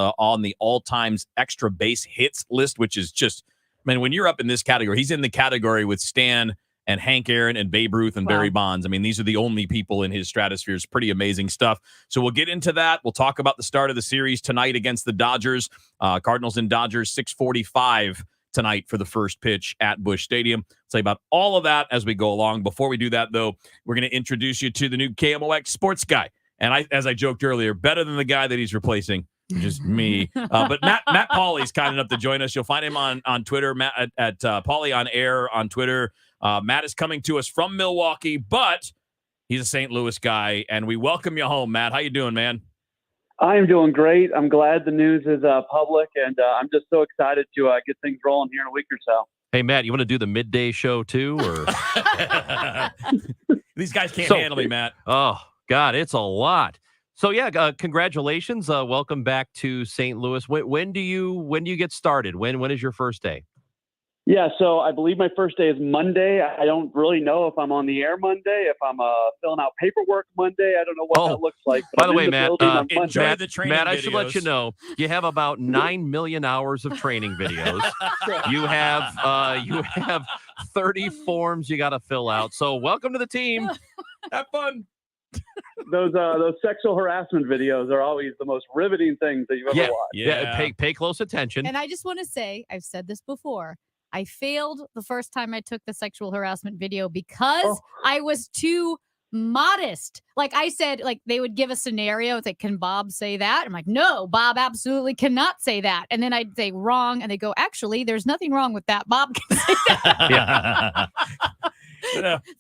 the all-time extra base hits list, which is just, I mean, when you're up in this category, he's in the category with Stan and Hank Aaron and Babe Ruth and Barry Bonds. I mean, these are the only people in his stratosphere. It's pretty amazing stuff. So we'll get into that. We'll talk about the start of the series tonight against the Dodgers. Cardinals and Dodgers, 6:45 tonight for the first pitch at Busch Stadium. I'll tell you about all of that as we go along. Before we do that, though, we're going to introduce you to the new KMOX sports guy. And as I joked earlier, better than the guy that he's replacing, which is me. But Matt Pauley's kind enough to join us. You'll find him on Twitter, Matt at Pauley on Air on Twitter. Matt is coming to us from Milwaukee, but he's a St. Louis guy, and we welcome you home, Matt. How you doing, man? I'm doing great. I'm glad the news is public, and I'm just so excited to get things rolling here in a week or so. Hey, Matt, you want to do the midday show too? Or These guys can't handle me, Matt. Oh, God, it's a lot. So, yeah, congratulations. Welcome back to St. Louis. When do you get started? When is your first day? Yeah, so I believe my first day is Monday. I don't really know if I'm on the air Monday, if I'm filling out paperwork Monday. I don't know what that looks like. By the way, Matt, enjoy the training Matt, I videos. should let you know, you have about 9 million hours of training videos. You have 30 forms you got to fill out. So welcome to the team. Have fun. Those sexual harassment videos are always the most riveting things that you've ever watched. Yeah, pay close attention. And I just want to say, I've said this before, I failed the first time I took the sexual harassment video because I was too modest. Like I said, like they would give a scenario. It's like, can Bob say that? I'm like, no, Bob absolutely cannot say that. And then I'd say wrong. And they go, actually, there's nothing wrong with that. Bob can say that. Yeah.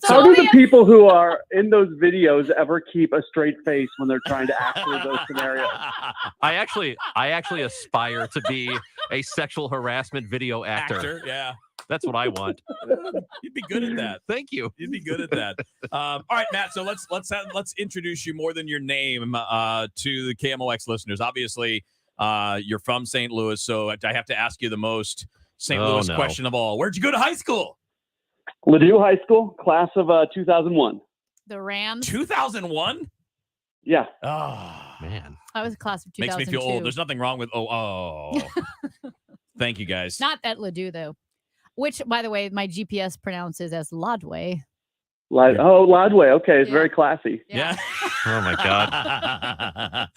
How do the people who are in those videos ever keep a straight face when they're trying to act through those scenarios? I actually aspire to be a sexual harassment video actor. Yeah. That's what I want. You'd be good at that. Thank you. You'd be good at that. All right, Matt. So let's introduce you more than your name to the KMOX listeners. Obviously, you're from St. Louis, so I have to ask you the most St. Louis question of all. Where'd you go to high school? Ladue High School, class of 2001. The Rams. 2001? Yeah. Oh, man. I was a class of 2002. Makes me feel old. There's nothing wrong with Thank you, guys. Not at Ladue, though. Which, by the way, my GPS pronounces as Lodway. Lodway. Okay, it's very classy. Yeah. Oh my God.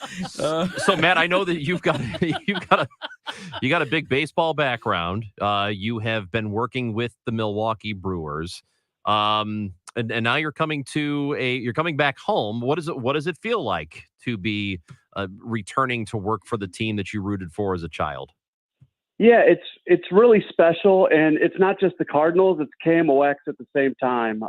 So Matt, I know that you've got a big baseball background. You have been working with the Milwaukee Brewers. and now you're coming back home. What does it feel like to be returning to work for the team that you rooted for as a child? Yeah, it's really special, and it's not just the Cardinals; it's KMOX at the same time.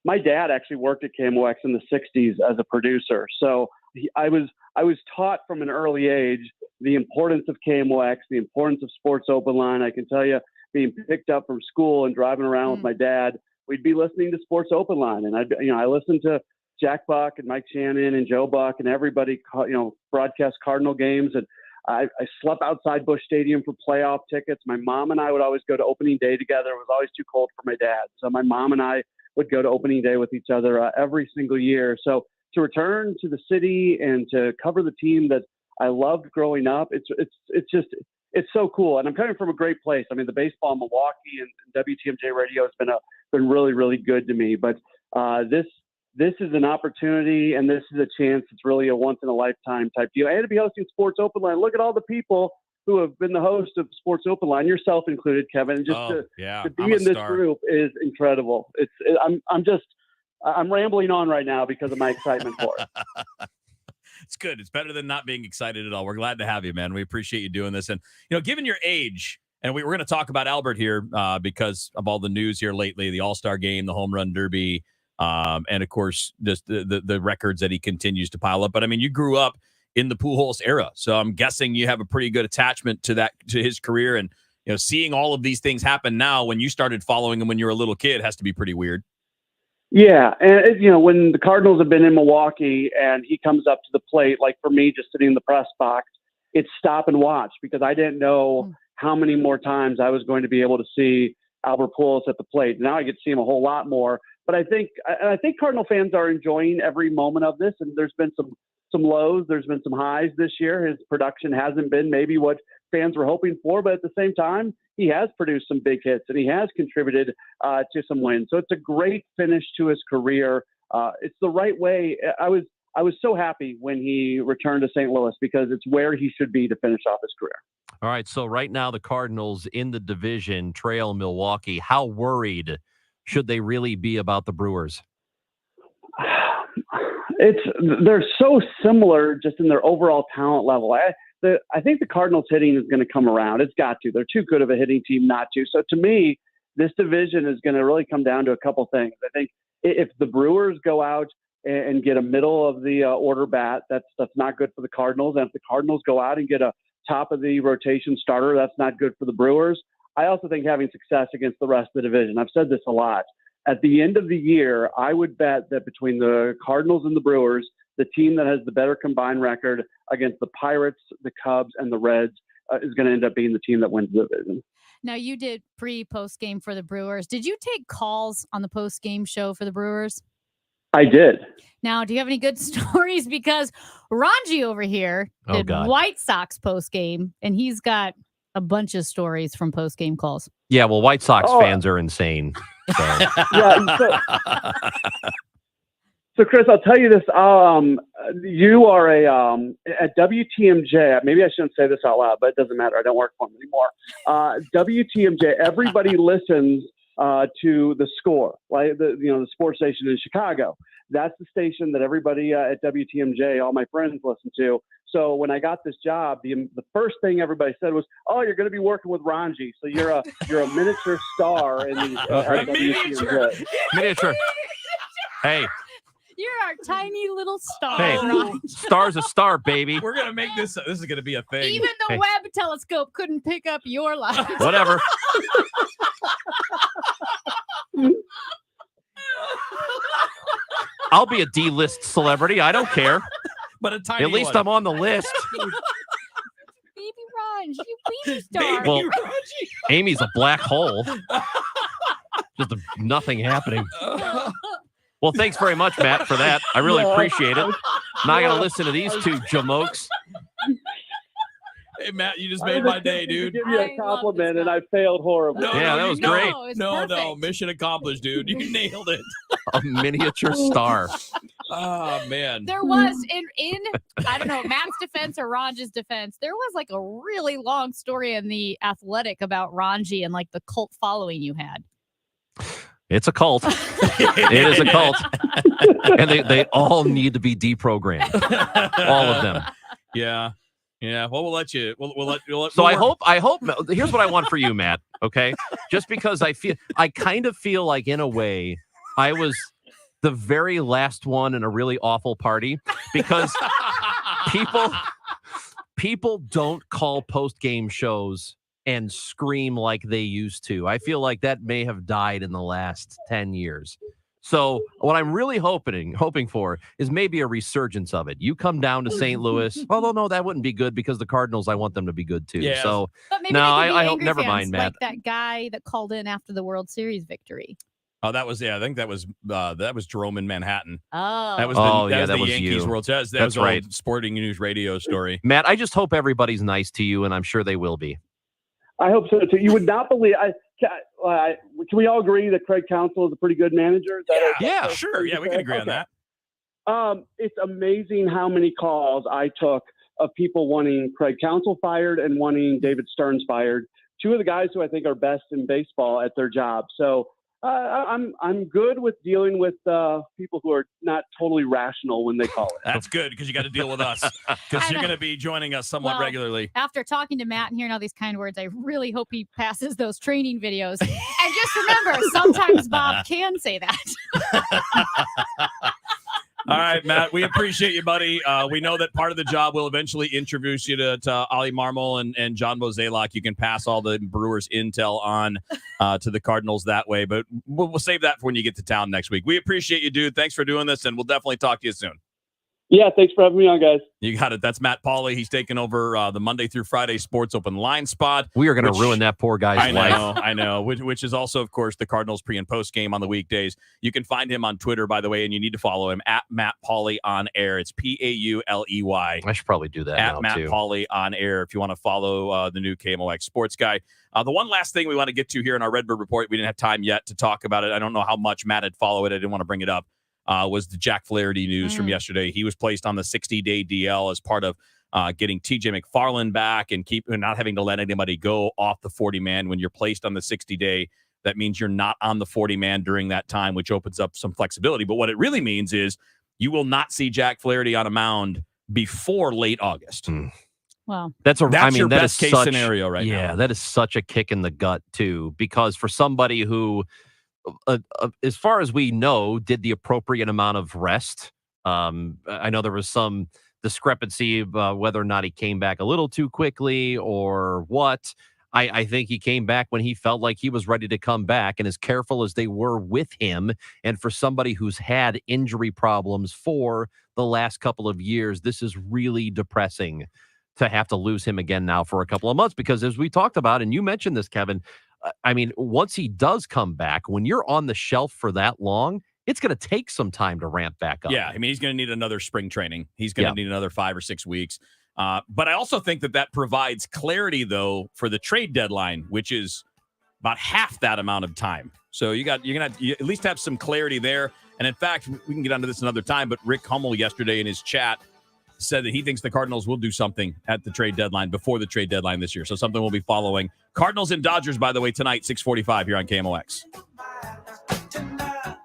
My dad actually worked at KMOX in the '60s as a producer, so I was taught from an early age the importance of KMOX, the importance of Sports Open Line. I can tell you, being picked up from school and driving around with my dad, we'd be listening to Sports Open Line, and I listened to Jack Buck and Mike Shannon and Joe Buck and everybody, broadcast Cardinal games. And I slept outside Busch Stadium for playoff tickets. My mom and I would always go to opening day together. It was always too cold for my dad. So my mom and I would go to opening day with each other every single year. So to return to the city and to cover the team that I loved growing up, it's so cool. And I'm coming from a great place. I mean, the baseball in Milwaukee and WTMJ radio has been really, really good to me. But this is an opportunity, and this is a chance. It's really a once-in-a-lifetime type deal. And to be hosting Sports Open Line, look at all the people who have been the host of Sports Open Line, yourself included, Kevin. And just to be in this group is incredible. I'm rambling on right now because of my excitement for it. It's good. It's better than not being excited at all. We're glad to have you, man. We appreciate you doing this. And, given your age, and we're going to talk about Albert here because of all the news here lately, the All-Star Game, the Home Run Derby, and of course, just the records that he continues to pile up. But I mean, you grew up in the Pujols era, so I'm guessing you have a pretty good attachment to his career. And seeing all of these things happen now, when you started following him when you were a little kid, has to be pretty weird. Yeah, and when the Cardinals have been in Milwaukee and he comes up to the plate, like for me, just sitting in the press box, it's stop and watch because I didn't know how many more times I was going to be able to see Albert Pujols at the plate. Now I get to see him a whole lot more. But I think Cardinal fans are enjoying every moment of this, and there's been some lows, there's been some highs this year. His production hasn't been maybe what fans were hoping for, but at the same time, he has produced some big hits and he has contributed to some wins. So it's a great finish to his career. It's the right way. I was so happy when he returned to St. Louis because it's where he should be to finish off his career. All right, so right now the Cardinals in the division trail Milwaukee. How worried should they really be about the Brewers? They're so similar just in their overall talent level. I think the Cardinals hitting is going to come around. It's got to. They're too good of a hitting team not to. So to me, this division is going to really come down to a couple things. I think if the Brewers go out and get a middle of the order bat, that's not good for the Cardinals. And if the Cardinals go out and get a top of the rotation starter, that's not good for the Brewers. I also think having success against the rest of the division. I've said this a lot. At the end of the year, I would bet that between the Cardinals and the Brewers, the team that has the better combined record against the Pirates, the Cubs, and the Reds is going to end up being the team that wins the division. Now, you did post game for the Brewers. Did you take calls on the post game show for the Brewers? I did. Now, do you have any good stories? Because Ranji over here did White Sox post game, and he's got a bunch of stories from post game calls. Yeah, well, White Sox fans are insane. So. So, Chris, I'll tell you this. You are at WTMJ. Maybe I shouldn't say this out loud, but it doesn't matter. I don't work for them anymore. WTMJ. Everybody listens to the Score, like the sports station in Chicago. That's the station that everybody at WTMJ, all my friends, listen to. So when I got this job, the first thing everybody said was, "Oh, you're going to be working with Ranji, so you're a miniature star in the miniature." Hey. You're our tiny little star. Hey, star's a star, baby. We're going to make this. This is going to be a thing. Even the Webb telescope couldn't pick up your light. Whatever. I'll be a D-list celebrity. I don't care. But a tiny At least one. I'm on the list. Baby Ranji, you baby star. Well, Amy's a black hole. Just nothing happening. Well, thanks very much, Matt, for that. I really appreciate it. Now I got to listen to these two jamokes. Hey, Matt, you just made my day, dude. Give you a compliment, and I failed horribly. Yeah, that was great. No, mission accomplished, dude. You nailed it. A miniature star. Oh, man. There was, in I don't know, Matt's defense or Ranji's defense, there was like a really long story in The Athletic about Ranji and like the cult following you had. It's a cult. It is a cult. And they all need to be deprogrammed. All of them. Yeah. Yeah. Well, we'll let you. We'll let. So I hope. Here's what I want for you, Matt. Okay, just because I kind of feel like in a way I was the very last one in a really awful party because people don't call post-game shows and scream like they used to. I feel like that may have died in the last 10 years. So what I'm really hoping for is maybe a resurgence of it. You come down to St. Louis. Although, no, that wouldn't be good because the Cardinals, I want them to be good too. Yeah. So But maybe no, they could be I hope. angry Never fans, mind, Matt. Like that guy that called in after the World Series victory. Oh, that was I think that was Jerome in Manhattan. Oh, That was the Yankees you. World Series. That That's was right. old Sporting News radio story. Matt, I just hope everybody's nice to you, and I'm sure they will be. I hope so too. You would not believe. Can we all agree that Craig Counsell is a pretty good manager? Is that Yeah, sure. Yeah, we can agree on that. It's amazing how many calls I took of people wanting Craig Counsell fired and wanting David Stearns fired. Two of the guys who I think are best in baseball at their job. So I'm good with dealing with people who are not totally rational when they call it. That's good because you got to deal with us because you're going to be joining us somewhat regularly. After talking to Matt and hearing all these kind words, I really hope he passes those training videos. And just remember, sometimes Bob can say that. All right, Matt, we appreciate you, buddy. We know that part of the job will eventually introduce you to Ollie Marmol and John Mozeliak. You can pass all the Brewers intel on to the Cardinals that way, but we'll save that for when you get to town next week. We appreciate you, dude. Thanks for doing this, and we'll definitely talk to you soon. Yeah, thanks for having me on, guys. You got it. That's Matt Pauley. He's taking over the Monday through Friday Sports Open line spot. We are going to ruin that poor guy's life. I know. Which is also, of course, the Cardinals pre and post game on the weekdays. You can find him on Twitter, by the way, and you need to follow him at Matt Pauley on air. It's Pauley. I should probably do that at now, Matt too. Pauley on air if you want to follow the new KMOX Sports Guy. The one last thing we want to get to here in our Redbird Report, we didn't have time yet to talk about it. I don't know how much Matt had followed it. I didn't want to bring it up. Was the Jack Flaherty news from yesterday. He was placed on the 60-day DL as part of getting TJ McFarland back and not having to let anybody go off the 40-man. When you're placed on the 60-day, that means you're not on the 40-man during that time, which opens up some flexibility. But what it really means is you will not see Jack Flaherty on a mound before late August. Well, That's that your is best case such- scenario right now. Yeah, that is such a kick in the gut, too, because for somebody who, as far as we know, did the appropriate amount of rest. I know there was some discrepancy about whether or not he came back a little too quickly or what. I think he came back when he felt like he was ready to come back, and as careful as they were with him, and for somebody who's had injury problems for the last couple of years, this is really depressing to have to lose him again now for a couple of months, because as we talked about, and you mentioned this, Kevin, I mean, once he does come back, when you're on the shelf for that long, it's going to take some time to ramp back up. Yeah, I mean, he's going to need another spring training. He's going to need another 5 or 6 weeks. But I also think that provides clarity, though, for the trade deadline, which is about half that amount of time. So you're going to at least have some clarity there. And in fact, we can get onto this another time, but Rick Hummel yesterday in his chat said that he thinks the Cardinals will do something at the trade deadline, before the trade deadline this year. So something we'll be following. Cardinals and Dodgers, by the way, tonight, 6:45 here on KMOX.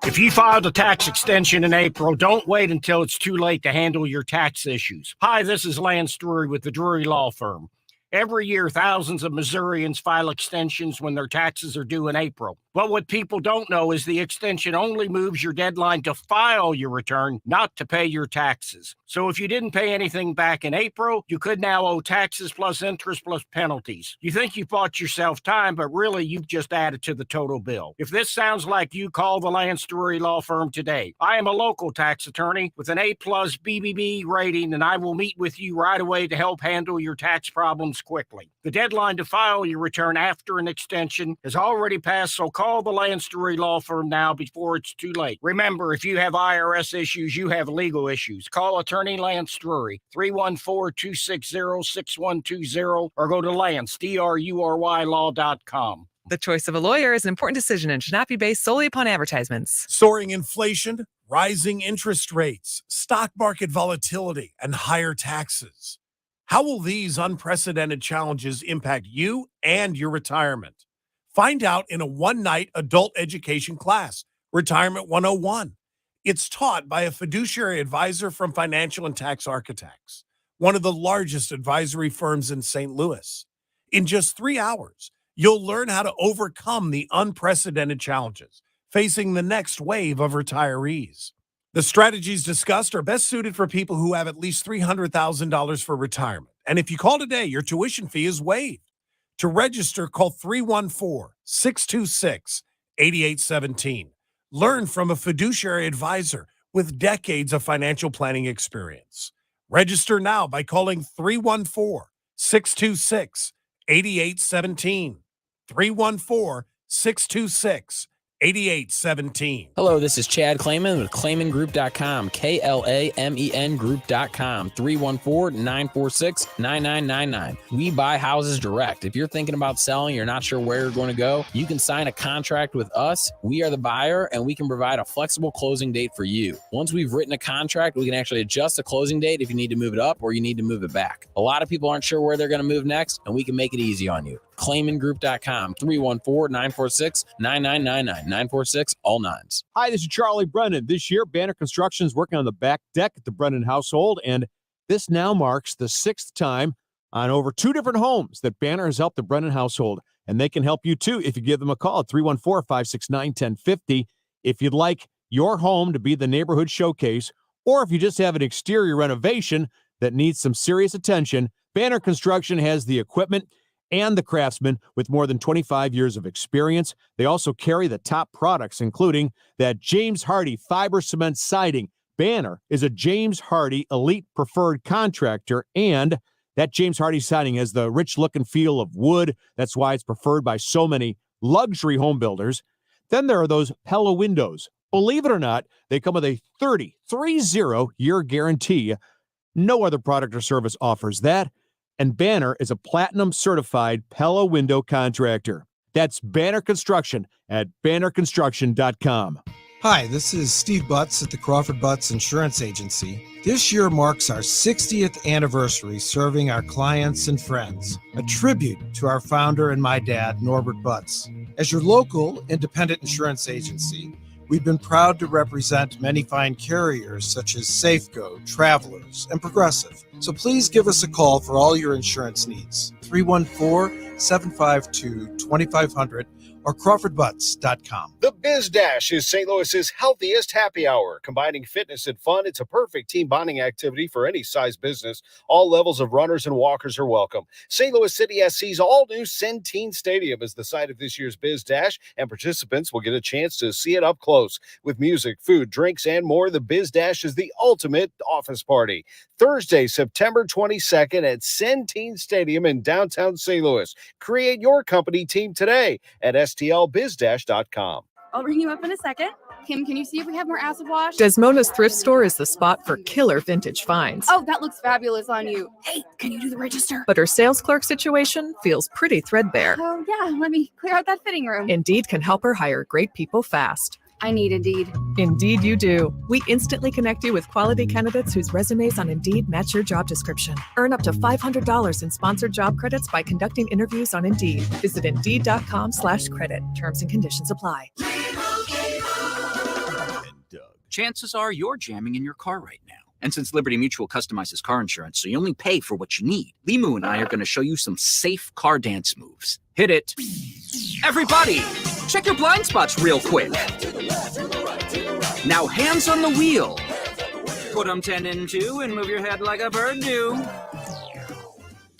If you filed a tax extension in April, don't wait until it's too late to handle your tax issues. Hi, this is Lance Drury with the Drury Law Firm. Every year, thousands of Missourians file extensions when their taxes are due in April. But what people don't know is the extension only moves your deadline to file your return, not to pay your taxes. So if you didn't pay anything back in April, you could now owe taxes plus interest plus penalties. You think you bought yourself time, but really you've just added to the total bill. If this sounds like you, call the Lance Drury Law Firm today. I am a local tax attorney with an A+ BBB rating, and I will meet with you right away to help handle your tax problems quickly. The deadline to file your return after an extension has already passed, so call the Lance Drury Law Firm now before it's too late. Remember, if you have IRS issues, you have legal issues. Call attorney Lance Drury, 314-260-6120, or go to lance.drurylaw.com. The choice of a lawyer is an important decision and should not be based solely upon advertisements. Soaring inflation, rising interest rates, stock market volatility, and higher taxes. How will these unprecedented challenges impact you and your retirement? Find out in a one-night adult education class, Retirement 101. It's taught by a fiduciary advisor from Financial and Tax Architects, one of the largest advisory firms in St. Louis. In just 3 hours, you'll learn how to overcome the unprecedented challenges facing the next wave of retirees. The strategies discussed are best suited for people who have at least $300,000 for retirement. And if you call today, your tuition fee is waived. To register, call 314-626-8817. Learn from a fiduciary advisor with decades of financial planning experience. Register now by calling 314-626-8817. 314-626-8817. Hello, this is Chad Clayman with ClaymanGroup.com, KLAMEN Group.com, 314-946-9999. We buy houses direct. If you're thinking about selling, you're not sure where you're going to go, you can sign a contract with us. We are the buyer, and we can provide a flexible closing date for you. Once we've written a contract, we can actually adjust the closing date if you need to move it up or you need to move it back. A lot of people aren't sure where they're going to move next, and we can make it easy on you. ClaymanGroup.com, 314-946-9999, 946, all nines. Hi, this is Charlie Brennan. This year, Banner Construction is working on the back deck at the Brennan household, and this now marks the 6th time on over 2 different homes that Banner has helped the Brennan household, and they can help you too if you give them a call at 314-569-1050. If you'd like your home to be the neighborhood showcase, or if you just have an exterior renovation that needs some serious attention, Banner Construction has the equipment and the craftsmen with more than 25 years of experience. They also carry the top products, including that James Hardie fiber cement siding. Banner is a James Hardie elite preferred contractor, and that James Hardie siding has the rich look and feel of wood. That's why it's preferred by so many luxury home builders. Then there are those Pella windows. Believe it or not, they come with a 30-year guarantee. No other product or service offers that. And Banner is a platinum certified Pella window contractor. That's Banner Construction at bannerconstruction.com. Hi, this is Steve Butts at the Crawford Butts Insurance Agency. This year marks our 60th anniversary serving our clients and friends, a tribute to our founder and my dad, Norbert Butts. As your local independent insurance agency, we've been proud to represent many fine carriers such as Safeco, Travelers, and Progressive. So please give us a call for all your insurance needs. 314-752-2500 or crawfordbutts.com. The Biz Dash is St. Louis's healthiest happy hour. Combining fitness and fun, it's a perfect team bonding activity for any size business. All levels of runners and walkers are welcome. St. Louis City SC's all-new Centene Stadium is the site of this year's Biz Dash, and participants will get a chance to see it up close. With music, food, drinks, and more, the Biz Dash is the ultimate office party. Thursday, September 22nd at Centene Stadium in downtown St. Louis. Create your company team today at STLBizDash.com. I'll ring you up in a second. Kim, can you see if we have more acid wash? Desmona's thrift store is the spot for killer vintage finds. Oh, that looks fabulous on you. Hey, can you do the register? But her sales clerk situation feels pretty threadbare. Oh, yeah, let me clear out that fitting room. Indeed can help her hire great people fast. I need Indeed. Indeed you do. We instantly connect you with quality candidates whose resumes on Indeed match your job description. Earn up to $500 in sponsored job credits by conducting interviews on Indeed. Visit Indeed.com/credit. Terms and conditions apply. Chances are you're jamming in your car right now. And since Liberty Mutual customizes car insurance, so you only pay for what you need, Limu and I are going to show you some safe car dance moves. Hit it. Everybody, check your blind spots real quick. Now hands on the wheel. Put them 10 in 2 and move your head like a bird do.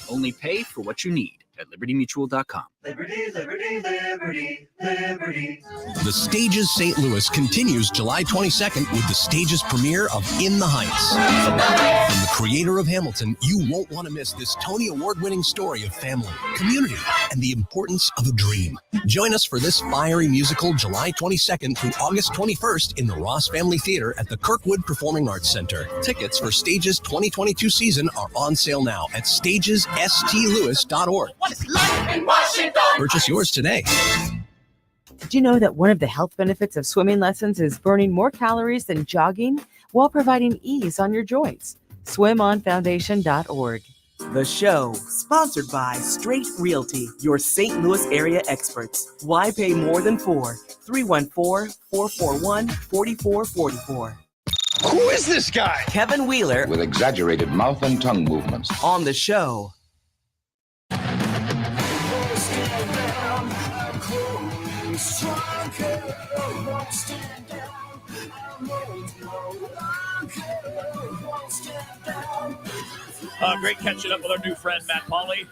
Only pay for what you need at libertymutual.com. Liberty, liberty, liberty, liberty. The Stages St. Louis continues July 22nd with the Stages premiere of In the Heights. From the creator of Hamilton, you won't want to miss this Tony Award-winning story of family, community, and the importance of a dream. Join us for this fiery musical July 22nd through August 21st in the Ross Family Theater at the Kirkwood Performing Arts Center. Tickets for Stages 2022 season are on sale now at stagesstlouis.org. What is life in Washington? Purchase yours today. Did you know that one of the health benefits of swimming lessons is burning more calories than jogging while providing ease on your joints? SwimOnFoundation.org. The show, sponsored by Straight Realty, your St. Louis area experts. Why pay more than 4? 314-441-4444. Who is this guy? Kevin Wheeler With exaggerated mouth and tongue movements. on the show. Great catching up with our new friend, Matt Pauley.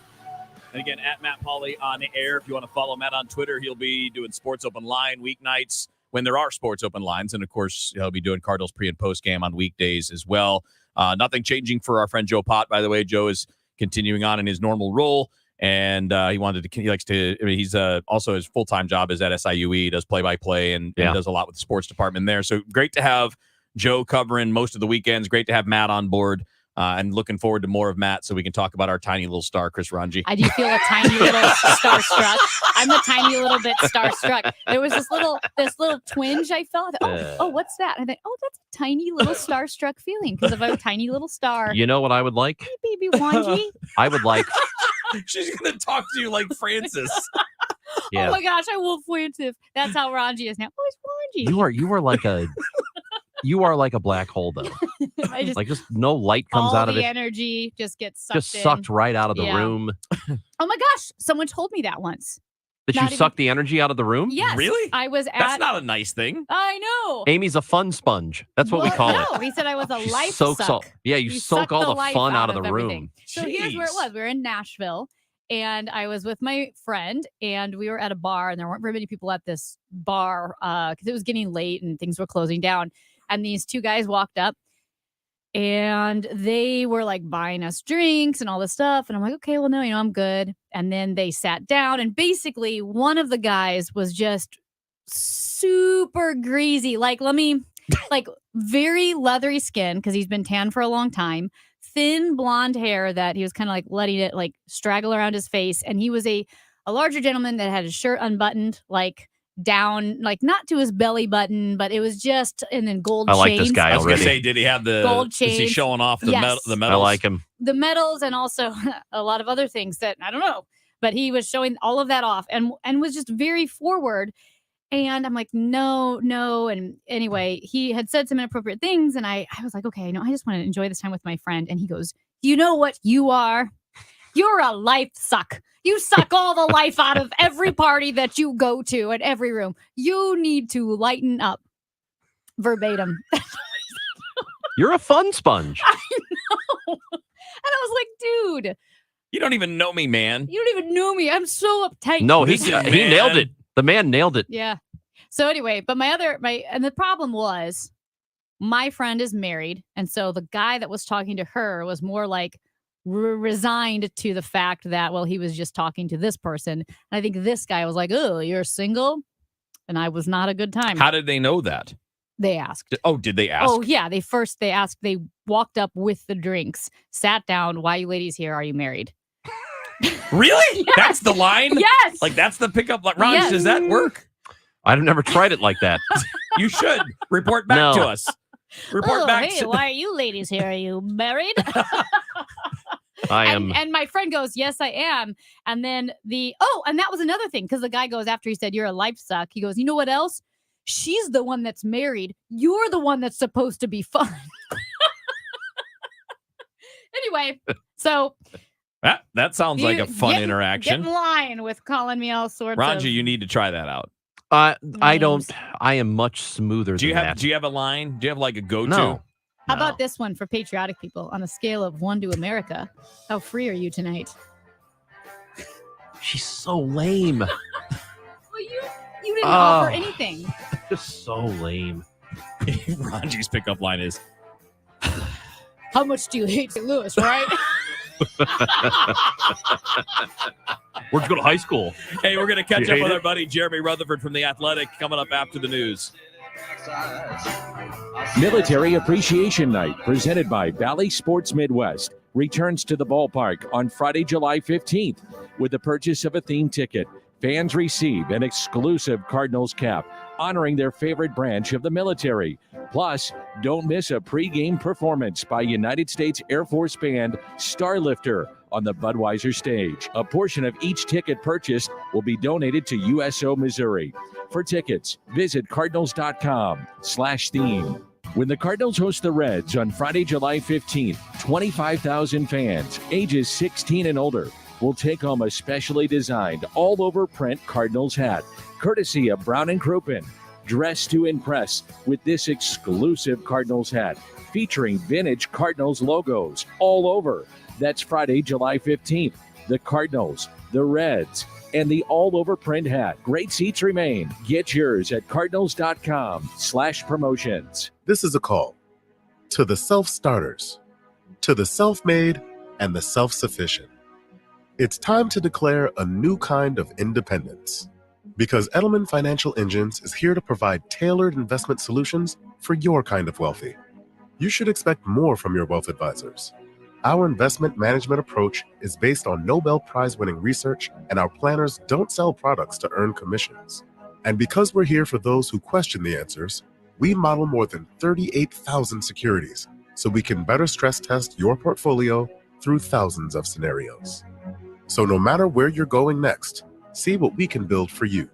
And again, at Matt Pauley on the air. If you want to follow Matt on Twitter, he'll be doing Sports Open Line weeknights when there are Sports Open Lines. And, of course, he'll be doing Cardinals pre- and post-game on weekdays as well. Nothing changing for our friend Joe Pott, by the way. Joe is continuing on in his normal role. And he's also his full-time job is at SIUE. He does play-by-play and does a lot with the sports department there. So great to have Joe covering most of the weekends. Great to have Matt on board. And looking forward to more of Matt so we can talk about our tiny little star, Chris Ranji. I do feel a tiny little starstruck. I'm a tiny little bit starstruck. There was this little twinge I felt. Oh, what's that? I think, that's a tiny little starstruck feeling because of a tiny little star. You know what I would like? Hey, baby Wanji. I would like. She's going to talk to you like Francis. Yeah. Oh my gosh, I will Francis. That's how Ranji is now. Oh, it's Wanji. You are like a. You are like a black hole, though. Just no light comes out of it. All the energy just gets sucked Just sucked right out of the room. Oh my gosh, someone told me that once. Did you suck the energy out of the room? Yes. Really? I was at. That's not a nice thing. I know. Amy's a fun sponge. That's what we call it. No, he said I was a life soaks suck. you soak all the life fun out of the everything. room. So here's where it was. We were in Nashville, and I was with my friend, and we were at a bar, and there weren't very many people at this bar because it was getting late and things were closing down. And these two guys walked up and they were like buying us drinks and all this stuff. And I'm like, okay, well, no, I'm good. And then they sat down and basically one of the guys was just super greasy. Like very leathery skin because he's been tan for a long time, thin blonde hair that he was kind of like letting it like straggle around his face. And he was a larger gentleman that had his shirt unbuttoned, like down, like not to his belly button, but it was just, and then gold chains. I like this guy I was going already. to say, did he have the gold Is chains? he showing off the Yes. medals? I like him. The medals and also a lot of other things that I don't know, but he was showing all of that off and was just very forward. And I'm like, no. And anyway, he had said some inappropriate things. And I was like, okay, I just want to enjoy this time with my friend. And he goes, you know what you are? You're a life suck. You suck all the life out of every party that you go to and every room. You need to lighten up. Verbatim. You're a fun sponge. I know. And I was like, dude. You don't even know me, man. You don't even know me. I'm so uptight. No, he nailed it. The man nailed it. Yeah. So anyway, but and the problem was my friend is married. And so the guy that was talking to her was more like resigned to the fact that, well, he was just talking to this person. And I think this guy was like, oh, you're single? And I was not a good time. How did they know that? They asked. Oh, did they ask? Oh, yeah. They asked. They walked up with the drinks, sat down. Why you ladies here? Are you married? Really? Yes. That's the line? Yes. Like, that's the pickup line. Ron, Yes. does that work? I've never tried it like that. You should. Report back No. to us. Report Oh, back hey, to why are you ladies here? Are you married? I am. And my friend goes, yes, I am. And then and that was another thing. Because the guy goes, after he said, you're a life suck. He goes, you know what else? She's the one that's married. You're the one that's supposed to be fun. Anyway, so that sounds like a fun get interaction. in line with calling me all sorts Ranji, of... you need to try that out. I don't. I am much smoother Do you than have that. Do you have a line? Do you have like a go-to? No. How about this one for patriotic people? On a scale of 1 to America, how free are you tonight? She's so lame. Well, you didn't offer anything. Just so lame. Ranji's pickup line is, How much do you hate St. Louis, right? Where'd you go to high school? hey, we're going to catch You up hate with it? our buddy Jeremy Rutherford from The Athletic coming up after the news. Military Appreciation Night, presented by Valley Sports Midwest, returns to the ballpark on Friday, July 15th. With the purchase of a theme ticket, fans receive an exclusive Cardinals cap honoring their favorite branch of the military. Plus, don't miss a pregame performance by United States Air Force Band Starlifter on the Budweiser stage. A portion of each ticket purchased will be donated to USO Missouri. For tickets, visit cardinals.com/theme. When the Cardinals host the Reds on Friday, July 15th, 25,000 fans ages 16 and older will take home a specially designed all-over print Cardinals hat, courtesy of Brown & Crouppen. Dress to impress with this exclusive Cardinals hat featuring vintage Cardinals logos all over. That's Friday, July 15th. The Cardinals, the Reds, and the all-over print hat. Great seats remain. Get yours at cardinals.com/promotions. This is a call to the self-starters, to the self-made, and the self-sufficient. It's time to declare a new kind of independence. Because Edelman Financial Engines is here to provide tailored investment solutions for your kind of wealthy. You should expect more from your wealth advisors. Our investment management approach is based on Nobel Prize-winning research, and our planners don't sell products to earn commissions. And because we're here for those who question the answers, we model more than 38,000 securities so we can better stress test your portfolio through thousands of scenarios. So no matter where you're going next, see what we can build for you.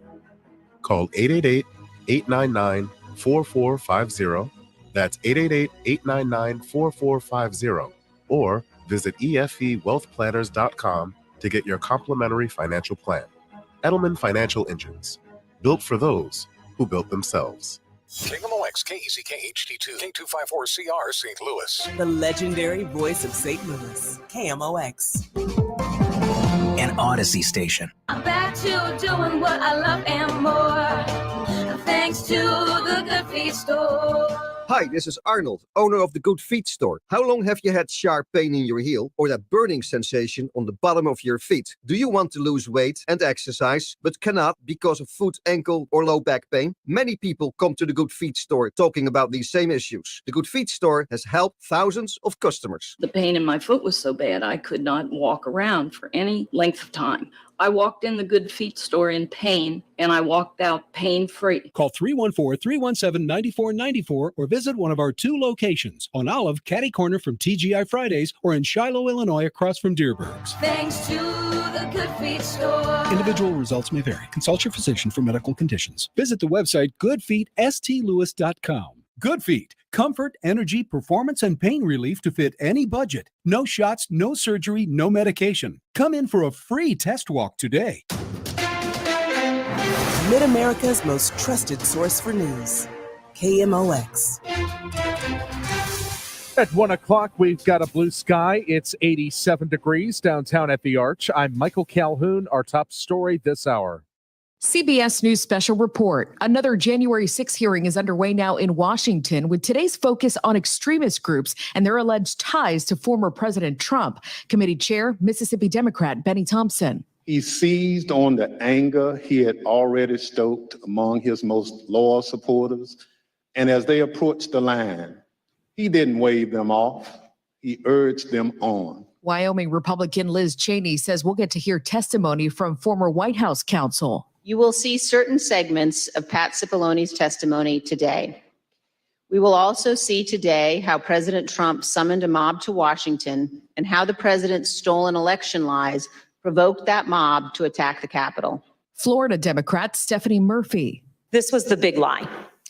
Call 888-899-4450. That's 888-899-4450. Or visit EFEwealthplanners.com to get your complimentary financial plan. Edelman Financial Engines, built for those who built themselves. KMOX, KECK HD2, K254CR, St. Louis. The legendary voice of St. Louis, KMOX. An Odyssey station. I'm back to doing what I love and more. Thanks to the Good Feet Store. Hi, this is Arnold, owner of the Good Feet Store. How long have you had sharp pain in your heel or that burning sensation on the bottom of your feet? Do you want to lose weight and exercise, but cannot because of foot, ankle, or low back pain? Many people come to the Good Feet Store talking about these same issues. The Good Feet Store has helped thousands of customers. The pain in my foot was so bad I could not walk around for any length of time. I walked in the Good Feet Store in pain, and I walked out pain-free. Call 314-317-9494 or visit one of our 2 locations on Olive, Catty Corner from TGI Fridays, or in Shiloh, Illinois, across from Deerbergs. Thanks to the Good Feet Store. Individual results may vary. Consult your physician for medical conditions. Visit the website goodfeetstlewis.com. Good Feet. Comfort, energy, performance, and pain relief to fit any budget. No shots, no surgery, no medication. Come in for a free test walk today. Mid-America's most trusted source for news, KMOX. At 1 o'clock, we've got a blue sky. It's 87 degrees downtown at the Arch. I'm Michael Calhoun. Our top story this hour. CBS News Special Report. Another January 6 hearing is underway now in Washington, with today's focus on extremist groups and their alleged ties to former President Trump. Committee Chair, Mississippi Democrat Benny Thompson. He seized on the anger he had already stoked among his most loyal supporters. And as they approached the line, he didn't wave them off. He urged them on. Wyoming Republican Liz Cheney says we'll get to hear testimony from former White House counsel. You will see certain segments of Pat Cipollone's testimony today. We will also see today how President Trump summoned a mob to Washington and how the president's stolen election lies provoked that mob to attack the Capitol. Florida Democrat Stephanie Murphy. This was the big lie,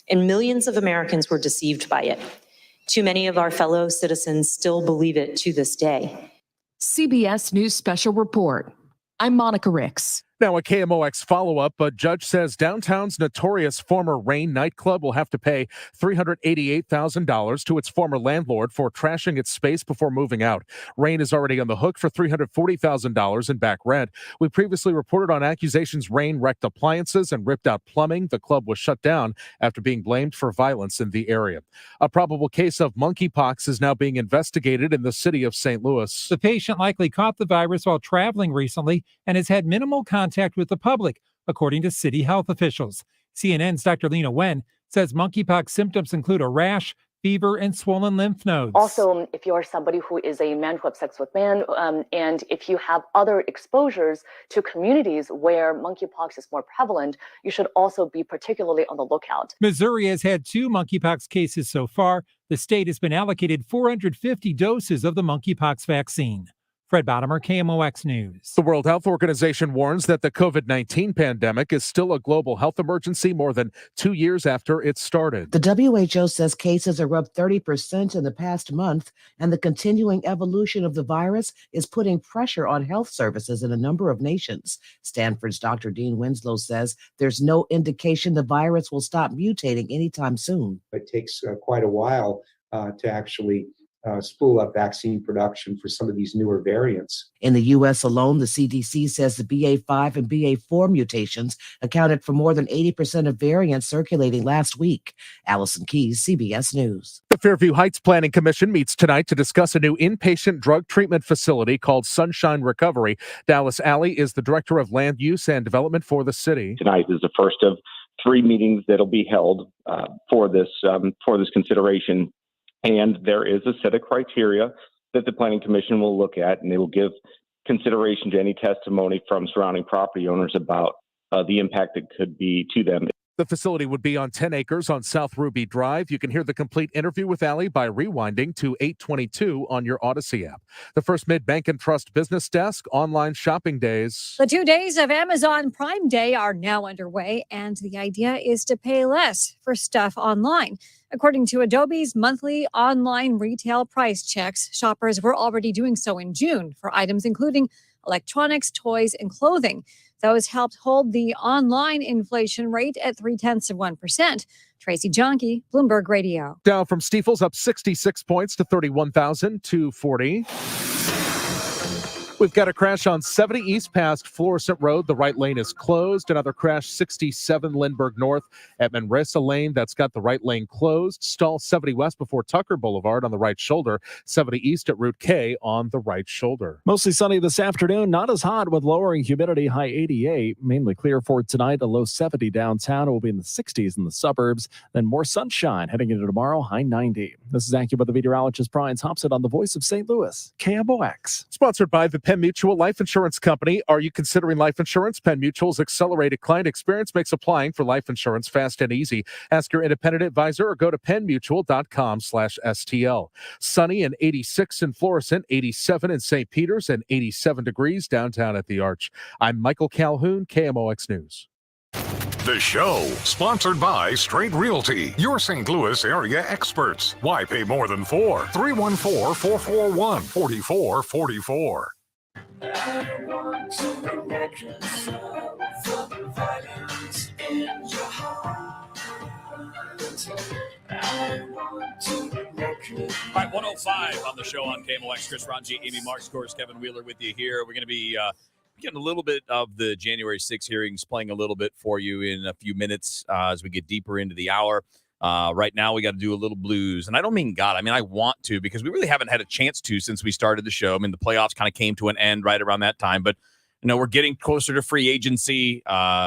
and millions of Americans were deceived by it. Too many of our fellow citizens still believe it to this day. CBS News Special Report. I'm Monica Ricks. Now, a KMOX follow-up. A judge says downtown's notorious former Rain nightclub will have to pay $388,000 to its former landlord for trashing its space before moving out. Rain is already on the hook for $340,000 in back rent. We previously reported on accusations Rain wrecked appliances and ripped out plumbing. The club was shut down after being blamed for violence in the area. A probable case of monkeypox is now being investigated in the city of St. Louis. The patient likely caught the virus while traveling recently and has had minimal contact with the public, according to city health officials. CNN's Dr. Lena Wen says monkeypox symptoms include a rash, fever, and swollen lymph nodes. Also, if you are somebody who is a man who has sex with man, and if you have other exposures to communities where monkeypox is more prevalent, you should also be particularly on the lookout. Missouri has had 2 monkeypox cases so far. The state has been allocated 450 doses of the monkeypox vaccine. Fred Bottomer, KMOX News. The World Health Organization warns that the COVID-19 pandemic is still a global health emergency more than 2 years after it started. The WHO says cases are up 30% in the past month, and the continuing evolution of the virus is putting pressure on health services in a number of nations. Stanford's Dr. Dean Winslow says there's no indication the virus will stop mutating anytime soon. It takes quite a while to actually spool up vaccine production for some of these newer variants. In the U.S. alone, the CDC says the BA5 and BA4 mutations accounted for more than 80% of variants circulating last week. Allison Keyes, CBS News. The Fairview Heights Planning Commission meets tonight to discuss a new inpatient drug treatment facility called Sunshine Recovery. Dallas Alley is the Director of Land Use and Development for the city. Tonight is the first of 3 meetings that'll be held for this consideration. And there is a set of criteria that the Planning Commission will look at, and they will give consideration to any testimony from surrounding property owners about the impact it could be to them. The facility would be on 10 acres on South Ruby Drive. You can hear the complete interview with Allie by rewinding to 822 on your Odyssey app. The First Mid-Bank and Trust Business Desk online shopping days. The 2 days of Amazon Prime Day are now underway, and the idea is to pay less for stuff online. According to Adobe's monthly online retail price checks, shoppers were already doing so in June for items including electronics, toys, and clothing. Those helped hold the online inflation rate at 0.3%. Tracy Jonke, Bloomberg Radio. Dow from Stiefels up 66 points to 31,240. We've got a crash on 70 East past Florissant Road. The right lane is closed. Another crash, 67 Lindbergh North at Manresa Lane. That's got the right lane closed. Stall 70 West before Tucker Boulevard on the right shoulder. 70 East at Route K on the right shoulder. Mostly sunny this afternoon. Not as hot with lowering humidity, high 88. Mainly clear for tonight. A low 70 downtown. It will be in the 60s in the suburbs. Then more sunshine heading into tomorrow, high 90. This is AccuWeather meteorologist Brian Thompson on the Voice of St. Louis, KMOX. Sponsored by the Penn Mutual Life Insurance Company. Are you considering life insurance? Penn Mutual's accelerated client experience makes applying for life insurance fast and easy. Ask your independent advisor or go to pennmutual.com/STL. Sunny and 86 in Florissant, 87 in St. Peters, and 87 degrees downtown at the Arch. I'm Michael Calhoun, KMOX News. The show, sponsored by Straight Realty, your St. Louis area experts. Why pay more than 4? 314-441-4444. I want to protect yourself from the violence in your heart. I want to protect you. All right, 105 on the show on KMOX. Chris Ranji, Amy Marks, of course, Kevin Wheeler with you here. We're going to be getting a little bit of the January 6 hearings, playing a little bit for you in a few minutes as we get deeper into the hour. Right now, we got to do a little blues. And I don't mean God. I mean, I want to, because we really haven't had a chance to since we started the show. I mean, the playoffs kind of came to an end right around that time. But, you know, we're getting closer to free agency.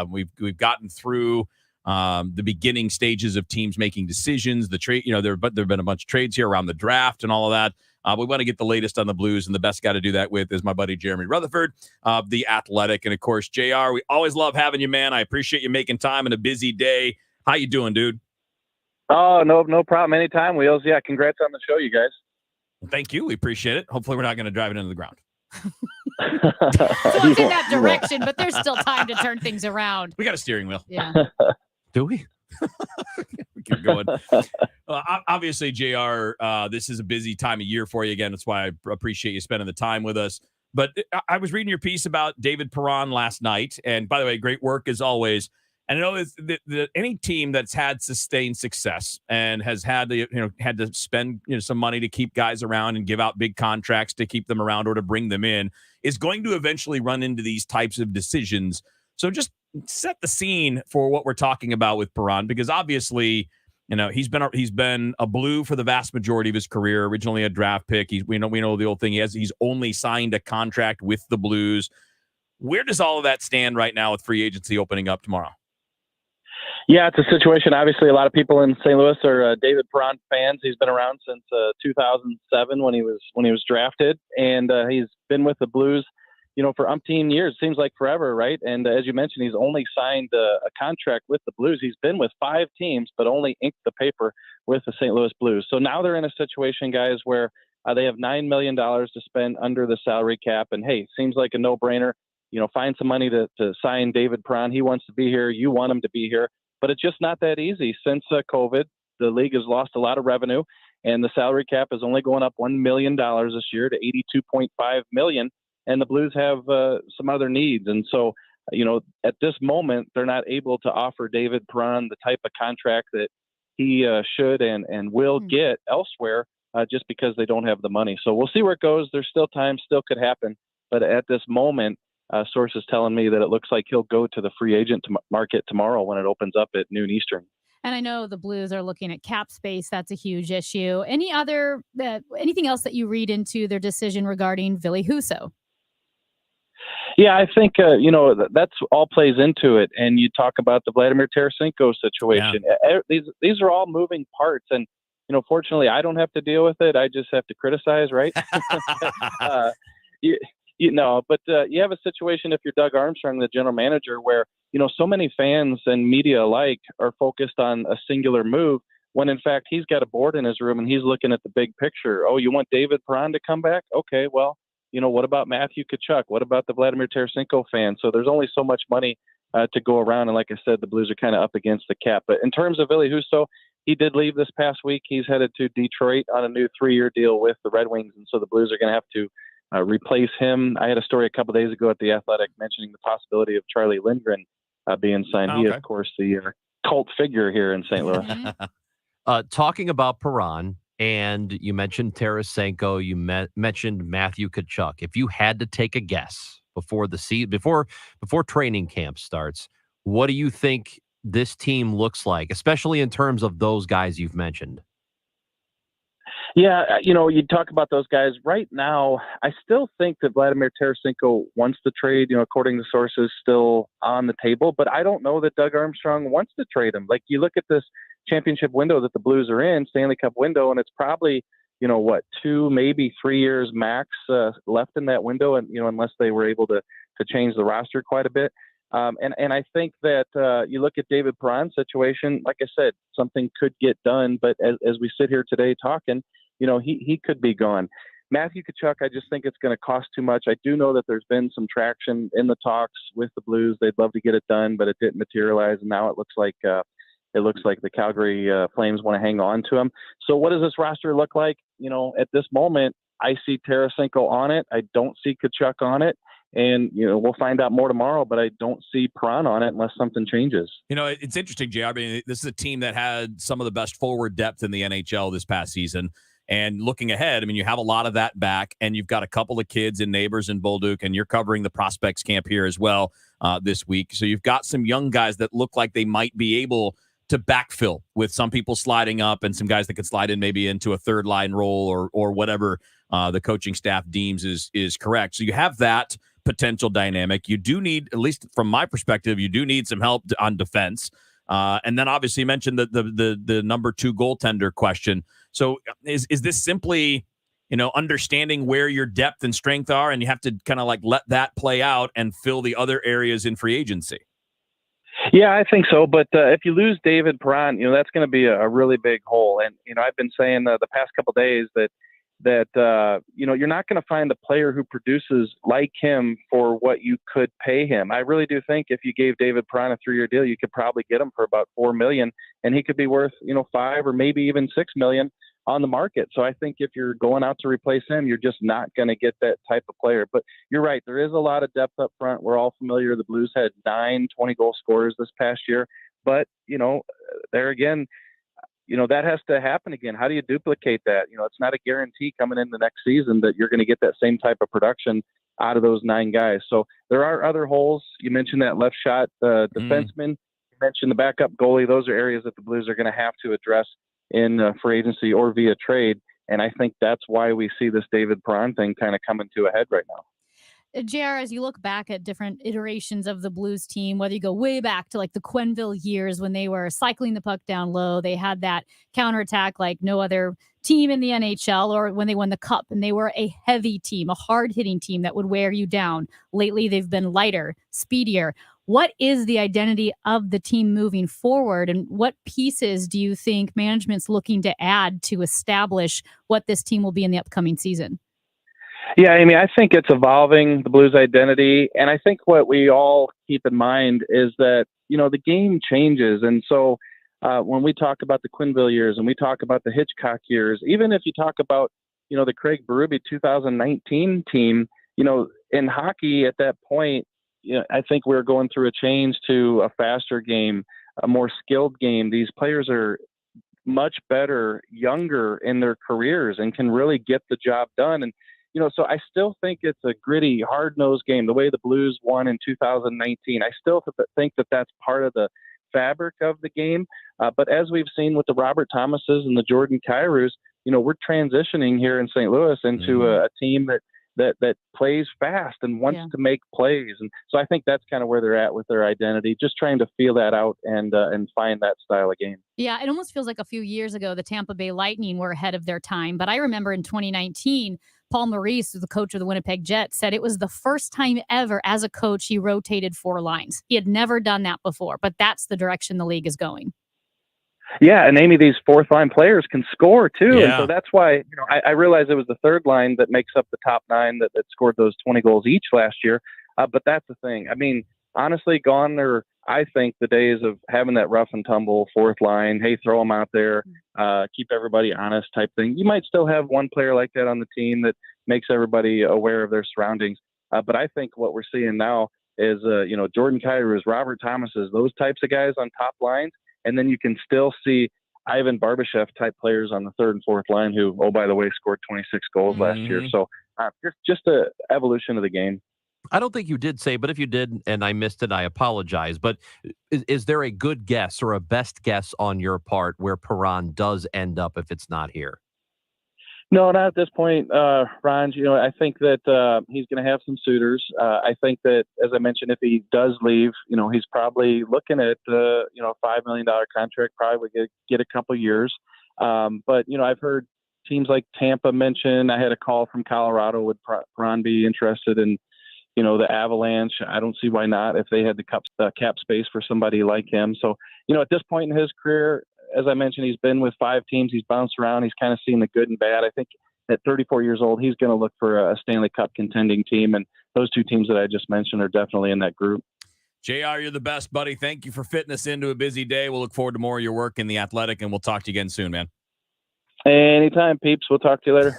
We've gotten through the beginning stages of teams making decisions. The trade, you know, there have been a bunch of trades here around the draft and all of that. We want to get the latest on the Blues, and the best guy to do that with is my buddy Jeremy Rutherford of The Athletic. And, of course, JR, we always love having you, man. I appreciate you making time in a busy day. How you doing, dude? Oh, no problem. Anytime, Wheels. Yeah, congrats on the show, you guys. Thank you. We appreciate it. Hopefully we're not going to drive it into the ground. So it's in that direction, but there's still time to turn things around. We got a steering wheel. Yeah. Do we? We keep going. Obviously, JR, this is a busy time of year for you. Again, that's why I appreciate you spending the time with us. But I was reading your piece about David Perron last night. And by the way, great work as always. And I know that any team that's had sustained success and has had to spend some money to keep guys around and give out big contracts to keep them around or to bring them in is going to eventually run into these types of decisions. So just set the scene for what we're talking about with Perron, because obviously, he's been a Blue for the vast majority of his career. Originally a draft pick. We know the old thing. He's only signed a contract with the Blues. Where does all of that stand right now with free agency opening up tomorrow? Yeah, it's a situation. Obviously, a lot of people in St. Louis are David Perron fans. He's been around since 2007 when he was drafted, and he's been with the Blues, for umpteen years. Seems like forever, right? And as you mentioned, he's only signed a contract with the Blues. He's been with 5 teams, but only inked the paper with the St. Louis Blues. So now they're in a situation, guys, where they have $9 million to spend under the salary cap, and hey, seems like a no-brainer. Find some money to sign David Perron. He wants to be here. You want him to be here. But it's just not that easy. Since COVID, the league has lost a lot of revenue, and the salary cap is only going up $1 million this year to $82.5 million. And the Blues have some other needs. And so, at this moment, they're not able to offer David Perron the type of contract that he should and will get elsewhere just because they don't have the money. So we'll see where it goes. There's still time, still could happen. But at this moment, sources telling me that it looks like he'll go to the free agent market tomorrow when it opens up at noon Eastern. And I know the Blues are looking at cap space. That's a huge issue. Anything else that you read into their decision regarding Ville Husso? Yeah, I think, that's all plays into it. And you talk about the Vladimir Tarasenko situation. Yeah. These are all moving parts. And, fortunately, I don't have to deal with it. I just have to criticize, right? But you have a situation if you're Doug Armstrong, the general manager, where, so many fans and media alike are focused on a singular move when, in fact, he's got a board in his room and he's looking at the big picture. Oh, you want David Perron to come back? Okay, well, what about Matthew Tkachuk? What about the Vladimir Tarasenko fans? So there's only so much money to go around. And like I said, the Blues are kind of up against the cap. But in terms of Ville Husso, he did leave this past week. He's headed to Detroit on a new 3-year deal with the Red Wings. And so the Blues are going to have to replace him. I had a story a couple of days ago at The Athletic mentioning the possibility of Charlie Lindgren being signed. Okay. He is, of course, the cult figure here in St. Louis. Talking about Perron, and you mentioned Tarasenko, you mentioned Matthew Tkachuk. If you had to take a guess before training camp starts, what do you think this team looks like, especially in terms of those guys you've mentioned? Yeah, you talk about those guys right now. I still think that Vladimir Tarasenko wants to trade, according to sources, still on the table. But I don't know that Doug Armstrong wants to trade him. Like, you look at this championship window that the Blues are in, Stanley Cup window, and it's probably, 2, maybe 3 years max left in that window, and unless they were able to change the roster quite a bit. And I think that you look at David Perron's situation, like I said, something could get done. But as we sit here today talking, he could be gone. Matthew Tkachuk, I just think it's going to cost too much. I do know that there's been some traction in the talks with the Blues. They'd love to get it done, but it didn't materialize. And now it looks like the Calgary Flames want to hang on to him. So what does this roster look like? At this moment, I see Tarasenko on it. I don't see Tkachuk on it. And, we'll find out more tomorrow, but I don't see Perron on it unless something changes. It's interesting, JR. I mean, this is a team that had some of the best forward depth in the NHL this past season. And looking ahead, I mean, you have a lot of that back, and you've got a couple of kids and neighbors in Bolduc, and you're covering the prospects camp here as well this week. So you've got some young guys that look like they might be able to backfill, with some people sliding up and some guys that could slide in maybe into a third line role or whatever the coaching staff deems is correct. So you have that potential dynamic. You do need, at least from my perspective, you do need some help on defense. And then obviously you mentioned the number 2 goaltender question. So is this simply, understanding where your depth and strength are, and you have to kind of like let that play out and fill the other areas in free agency? Yeah, I think so. But if you lose David Perron, that's going to be a really big hole. And, I've been saying the past couple of days that you're not going to find a player who produces like him for what you could pay him. I really do think if you gave David Perron a 3-year deal, you could probably get him for about $4 million, and he could be worth, $5 or maybe even $6 million on the market. So I think if you're going out to replace him, you're just not going to get that type of player. But you're right. There is a lot of depth up front. We're all familiar. The Blues had 9 20-goal scorers this past year. But, there again, that has to happen again. How do you duplicate that? It's not a guarantee coming in the next season that you're going to get that same type of production out of those 9 guys. So there are other holes. You mentioned that left shot defenseman. You mentioned the backup goalie. Those are areas that the Blues are going to have to address in free agency or via trade. And I think that's why we see this David Perron thing kind of coming to a head right now. JR, as you look back at different iterations of the Blues team, whether you go way back to like the Quenneville years when they were cycling the puck down low, they had that counterattack like no other team in the NHL, or when they won the Cup and they were a heavy team, a hard-hitting team that would wear you down. Lately, they've been lighter, speedier. What is the identity of the team moving forward, and what pieces do you think management's looking to add to establish what this team will be in the upcoming season? Yeah, I mean, I think it's evolving, the Blues identity. And I think what we all keep in mind is that, the game changes. And so when we talk about the Quenneville years and we talk about the Hitchcock years, even if you talk about, the Craig Berube 2019 team, in hockey at that point, I think we're going through a change to a faster game, a more skilled game. These players are much better, younger in their careers and can really get the job done. And, so I still think it's a gritty, hard-nosed game, the way the Blues won in 2019. I still think that that's part of the fabric of the game. But as we've seen with the Robert Thomases and the Jordan Kyrous, we're transitioning here in St. Louis into a team that plays fast and wants to make plays. And so I think that's kind of where they're at with their identity, just trying to feel that out and find that style of game. Yeah, it almost feels like a few years ago, the Tampa Bay Lightning were ahead of their time. But I remember in 2019, Paul Maurice, who's the coach of the Winnipeg Jets, said it was the first time ever as a coach he rotated 4 lines. He had never done that before, but that's the direction the league is going. Yeah, and Amy, these fourth line players can score too. Yeah. And so that's why, I realize it was the third line that makes up the top 9 that scored those 20 goals each last year. But that's the thing. I mean, honestly, gone are, I think, the days of having that rough and tumble fourth line. Hey, throw them out there, keep everybody honest type thing. You might still have one player like that on the team that makes everybody aware of their surroundings. But I think what we're seeing now is, Jordan Kyrous, Robert Thomases, those types of guys on top lines. And then you can still see Ivan Barbashev type players on the third and fourth line who, oh, by the way, scored 26 goals last year. So just a evolution of the game. I don't think you did say, but if you did and I missed it, I apologize. But is there a good guess or a best guess on your part where Perron does end up if it's not here? No, not at this point, Ron. I think that he's going to have some suitors. I think that, as I mentioned, if he does leave, he's probably looking at a $5 million contract, probably get a couple years. But I've heard teams like Tampa mention. I had a call from Colorado. Would Perron be interested in, the Avalanche? I don't see why not if they had the cap space for somebody like him. So, at this point in his career, as I mentioned, he's been with 5 teams. He's bounced around. He's kind of seen the good and bad. I think at 34 years old, he's going to look for a Stanley Cup contending team. And those 2 teams that I just mentioned are definitely in that group. JR, you're the best, buddy. Thank you for fitting us into a busy day. We'll look forward to more of your work in the Athletic, and we'll talk to you again soon, man. Anytime, peeps. We'll talk to you later.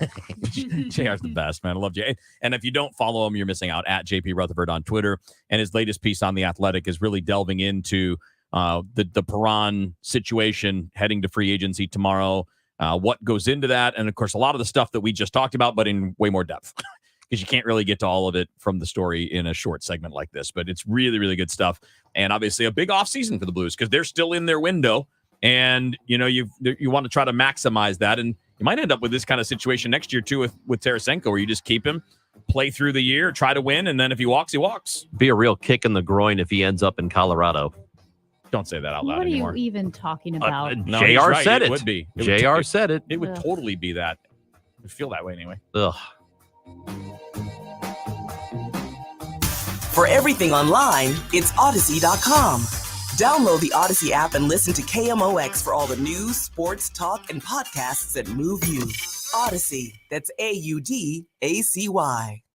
JR's the best, man. I love you. And if you don't follow him, you're missing out. At JP Rutherford on Twitter. And his latest piece on the Athletic is really delving into the Perron situation heading to free agency tomorrow, what goes into that, and of course a lot of the stuff that we just talked about, but in way more depth, because you can't really get to all of it from the story in a short segment like this. But it's really, really good stuff, and obviously a big offseason for the Blues because they're still in their window, and you want to try to maximize that, and you might end up with this kind of situation next year too with Tarasenko, where you just keep him, play through the year, try to win, and then if he walks, he walks. Be a real kick in the groin if he ends up in Colorado. Don't say that out loud anymore. What are you even talking about? No, JR right. said it. Would be. JR said it. It would totally be that. I feel that way anyway. Ugh. For everything online, it's Odyssey.com. Download the Odyssey app and listen to KMOX for all the news, sports, talk, and podcasts that move you. Odyssey, that's AUDACY.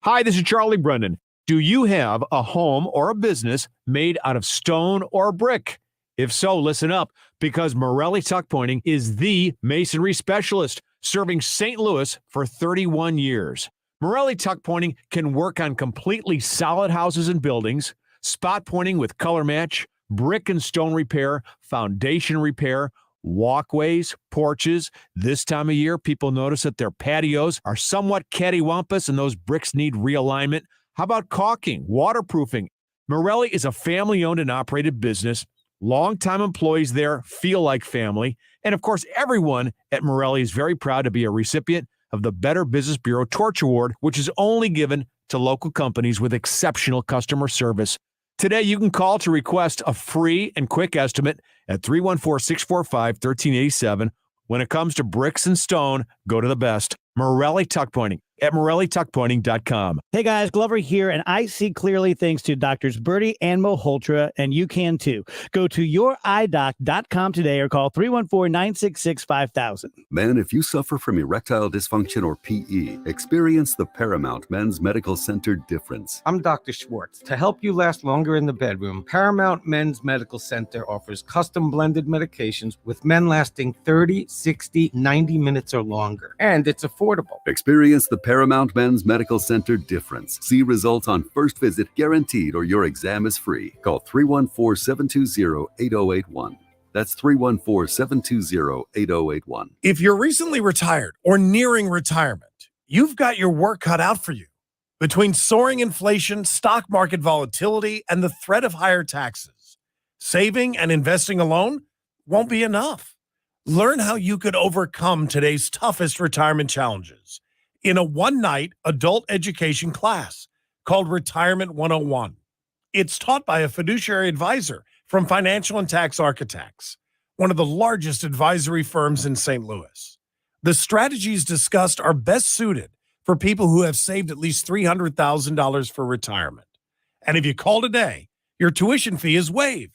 Hi, this is Charlie Brennan. Do you have a home or a business made out of stone or brick? If so, listen up, because Morelli Tuck Pointing is the masonry specialist, serving St. Louis for 31 years. Morelli Tuck Pointing can work on completely solid houses and buildings, spot pointing with color match, brick and stone repair, foundation repair, walkways, porches. This time of year, people notice that their patios are somewhat cattywampus and those bricks need realignment. How about caulking, waterproofing? Morelli is a family-owned and operated business. Longtime employees there feel like family. And of course, everyone at Morelli is very proud to be a recipient of the Better Business Bureau Torch Award, which is only given to local companies with exceptional customer service. Today, you can call to request a free and quick estimate at 314-645-1387. When it comes to bricks and stone, go to the best. Morelli Tuck Pointing at MorelliTuckPointing.com. Hey guys, Glover here, and I see clearly thanks to Doctors Birdie and Malhotra, and you can too. Go to youridoc.com today or call 314-966-5000. Men, if you suffer from erectile dysfunction or PE, experience the Paramount Men's Medical Center difference. I'm Dr. Schwartz. To help you last longer in the bedroom, Paramount Men's Medical Center offers custom blended medications with men lasting 30, 60, 90 minutes or longer. And it's affordable. Experience the Paramount Men's Medical Center difference. See results on first visit guaranteed or your exam is free. Call 314-720-8081. That's 314-720-8081. If you're recently retired or nearing retirement, you've got your work cut out for you. Between soaring inflation, stock market volatility, and the threat of higher taxes, saving and investing alone won't be enough. Learn how you could overcome today's toughest retirement challenges in a one-night adult education class called Retirement 101. It's taught by a fiduciary advisor from Financial and Tax Architects, one of the largest advisory firms in St. Louis. The strategies discussed are best suited for people who have saved at least $300,000 for retirement. And if you call today, your tuition fee is waived.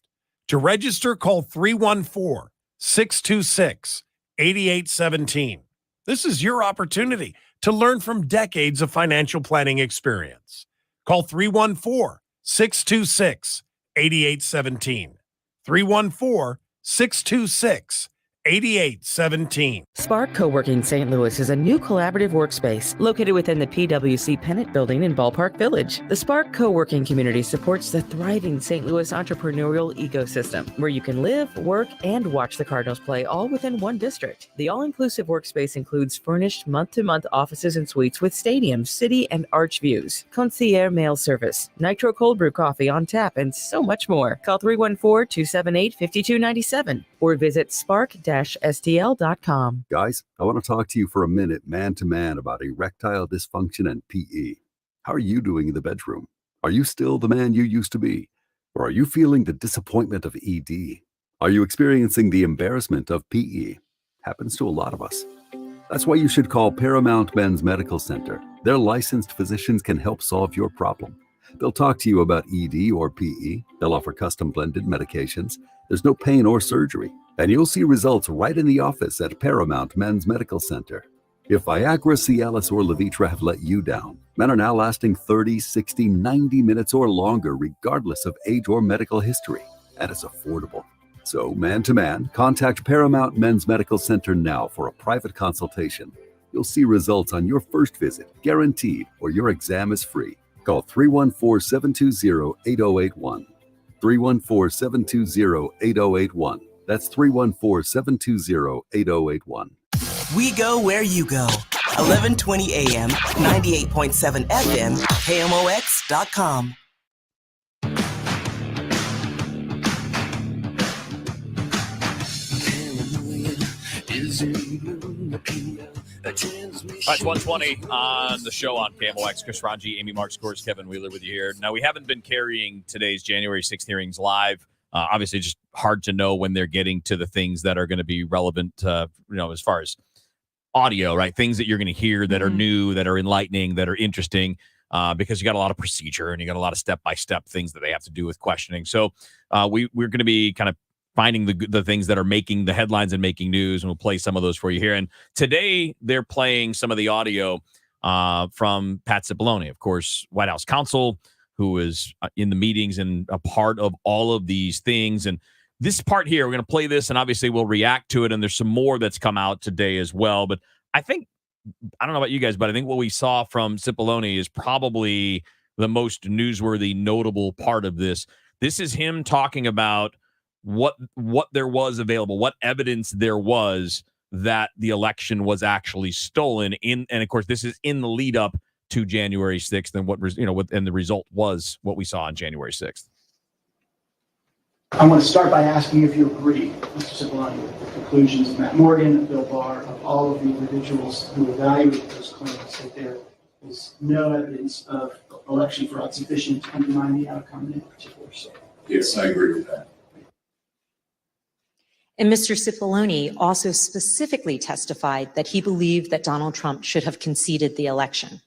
To register, call 314-626-8817. This is your opportunity to learn from decades of financial planning experience. Call 314-626-8817. 314-626-8817. Spark Co-working St. Louis is a new collaborative workspace located within the PwC Pennant Building in Ballpark Village. The Spark Co-working community supports the thriving St. Louis entrepreneurial ecosystem, where you can live, work, and watch the Cardinals play all within one district. The all-inclusive workspace includes furnished month-to-month offices and suites with stadium, city, and arch views, concierge mail service, nitro cold brew coffee on tap, and so much more. Call 314-278-5297 or visit spark-stl.com. Guys, I want to talk to you for a minute man-to-man about erectile dysfunction and PE. How are you doing in the bedroom? Are you still the man you used to be? Or are you feeling the disappointment of ED? Are you experiencing the embarrassment of PE? Happens to a lot of us. That's why you should call Paramount Men's Medical Center. Their licensed physicians can help solve your problem. They'll talk to you about ED or PE. They'll offer custom blended medications. There's no pain or surgery. And you'll see results right in the office at Paramount Men's Medical Center. If Viagra, Cialis, or Levitra have let you down, men are now lasting 30, 60, 90 minutes or longer, regardless of age or medical history. And it's affordable. So, man-to-man, contact Paramount Men's Medical Center now for a private consultation. You'll see results on your first visit, guaranteed, or your exam is free. Call 314-720-8081. 314-720-8081. That's 314-720-8081. We go where you go. 1120 AM, 98.7 FM, KMOX.com. All right, it's 120 on the show on KMOX. Chris Ranji, Amy Mark Scores, Kevin Wheeler with you here. Now, we haven't been carrying today's January 6th hearings live. Obviously, just hard to know when they're getting to the things that are going to be relevant, as far as audio, right? Things that you're going to hear that are new, that are enlightening, that are interesting, because you got a lot of procedure and you got a lot of step-by-step things that they have to do with questioning. So we're going to be kind of finding the things that are making the headlines and making news, and we'll play some of those for you here. And today they're playing some of the audio from Pat Cipollone, of course, White House counsel, who is in the meetings and a part of all of these things. And this part here, we're going to play this, and obviously we'll react to it. And there's some more that's come out today as well. But I don't know about you guys, but I think what we saw from Cipollone is probably the most newsworthy, notable part of this. This is him talking about what there was available, what evidence there was that the election was actually stolen and of course this is in the lead up to January 6th and and the result was what we saw on January 6th. I want to start by asking if you agree, Mr. Cipollone, with the conclusions of Matt Morgan, of Bill Barr, of all of the individuals who evaluate those claims, that there is no evidence of election fraud sufficient to undermine the outcome in particular. So, yes, I agree with that. And Mr. Cipollone also specifically testified that he believed that Donald Trump should have conceded the election.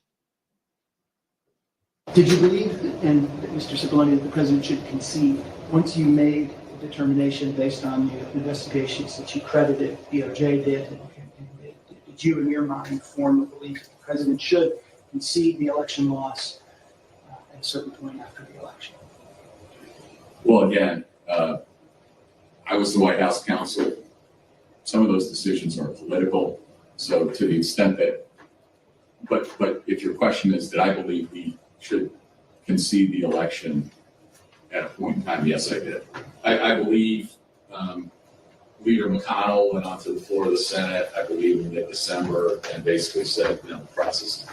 did you believe, and Mr. Cipollone, that the president should concede once you made the determination based on the investigations that you credited DOJ did? Did you, in your mind, form a belief that the president should concede the election loss at a certain point after the election? Well, again, I was the White House counsel. Some of those decisions are political. So to the extent that, but if your question is, did I believe we should concede the election at a point in time? Yes, I did. I believe Leader McConnell went onto the floor of the Senate, I believe in mid-December, and basically said, the process is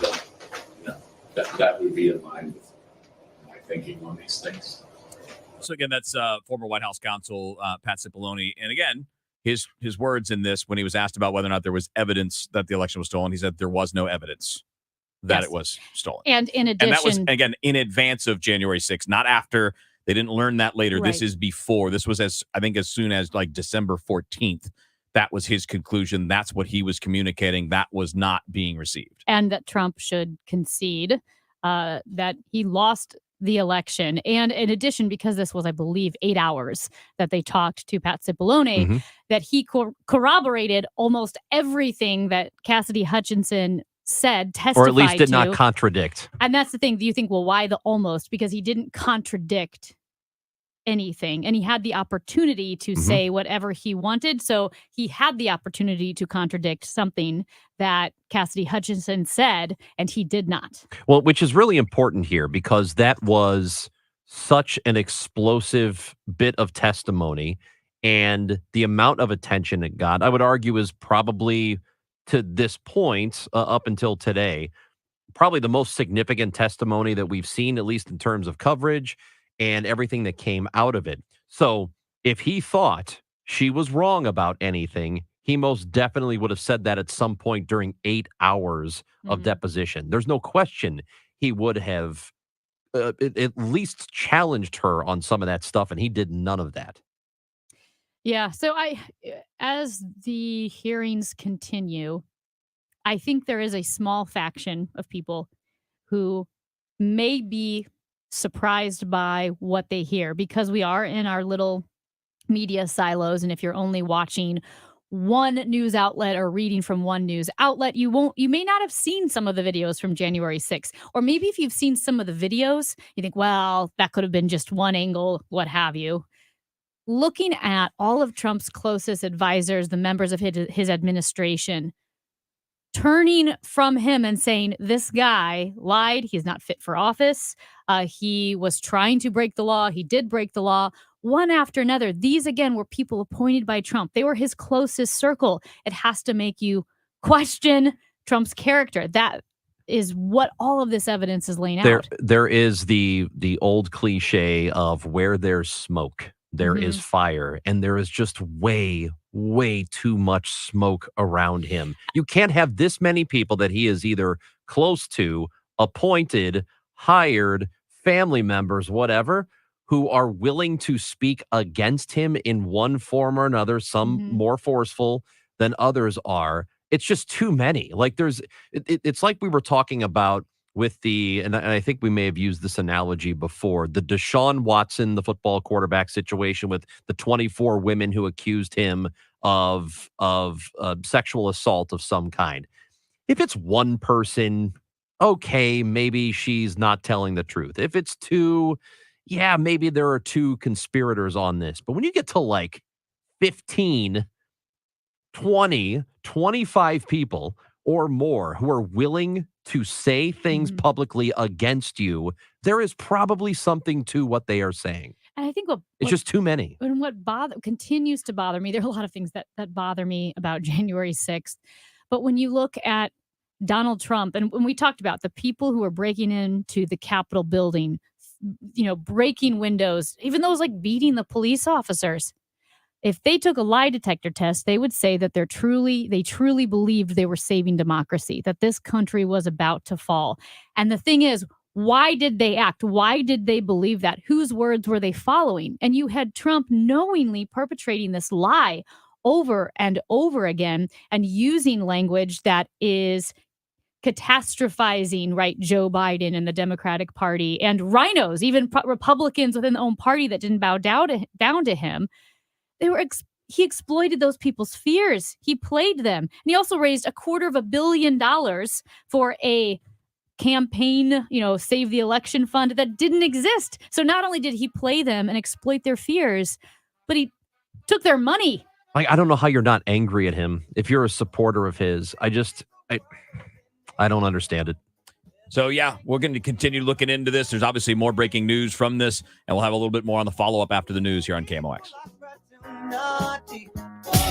done. That would be in line with my thinking on these things. So again, that's former White House counsel Pat Cipollone. And again, his words in this, when he was asked about whether or not there was evidence that the election was stolen, he said there was no evidence that it was stolen. And in addition, and that was, again, in advance of January 6th, not after. They didn't learn that later. Right. This is before. This was as soon as like December 14th. That was his conclusion. That's what he was communicating. That was not being received. and that Trump should concede that he lost the election. And in addition, because this was, I believe, 8 hours that they talked to Pat Cipollone, that he corroborated almost everything that Cassidy Hutchinson said, testified or at least did to. not contradict. And that's the thing. Do you think, well, why the almost? Because he didn't contradict anything. And he had the opportunity to say whatever he wanted. So he had the opportunity to contradict something that Cassidy Hutchinson said, and he did not. Well, which is really important here because that was such an explosive bit of testimony, and the amount of attention it got, I would argue, is probably to this point, up until today, probably the most significant testimony that we've seen, at least in terms of coverage and everything that came out of it. So if he thought she was wrong about anything, he most definitely would have said that at some point during 8 hours of deposition. There's no question he would have at least challenged her on some of that stuff, and he did none of that. Yeah. So as the hearings continue, I think there is a small faction of people who may be surprised by what they hear because we are in our little media silos. And if you're only watching one news outlet or reading from one news outlet, you may not have seen some of the videos from January 6th. Or maybe if you've seen some of the videos, you think, well, that could have been just one angle, what have you. Looking at all of Trump's closest advisors, the members of his administration, turning from him and saying, this guy lied, he's not fit for office, he was trying to break the law, he did break the law, one after another. These, again, were people appointed by Trump. They were his closest circle. It has to make you question Trump's character. That is what all of this evidence is laying out. There is the old cliche of where there's smoke, there is fire, and there is just way too much smoke around him. You can't have this many people that he is either close to, appointed, hired, family members, whatever, who are willing to speak against him in one form or another, some more forceful than others are. It's just too many. Like it's like we were talking about with and I think we may have used this analogy before, the Deshaun Watson, the football quarterback situation with the 24 women who accused him of sexual assault of some kind. If it's one person, okay, maybe she's not telling the truth. If it's two, yeah, maybe there are two conspirators on this. But when you get to like 15, 20, 25 people or more who are willing to say things publicly against you, there is probably something to what they are saying. And I think it's just too many. And what continues to bother me, there are a lot of things that bother me about January 6th. But when you look at Donald Trump, and when we talked about the people who are breaking into the Capitol building, breaking windows, even those like beating the police officers, If they took a lie detector test, they would say that they truly believed they were saving democracy, that this country was about to fall. And the thing is, why did they act? Why did they believe that? Whose words were they following? And you had Trump knowingly perpetrating this lie over and over again and using language that is catastrophizing, right, Joe Biden and the Democratic Party and rhinos, even Republicans within their own party that didn't bow down to him. He exploited those people's fears. He played them. And he also raised $250 million for a campaign, save the election fund that didn't exist. So not only did he play them and exploit their fears, but he took their money. I don't know how you're not angry at him if you're a supporter of his. I don't understand it. So, yeah, we're going to continue looking into this. There's obviously more breaking news from this, and we'll have a little bit more on the follow-up after the news here on KMOX.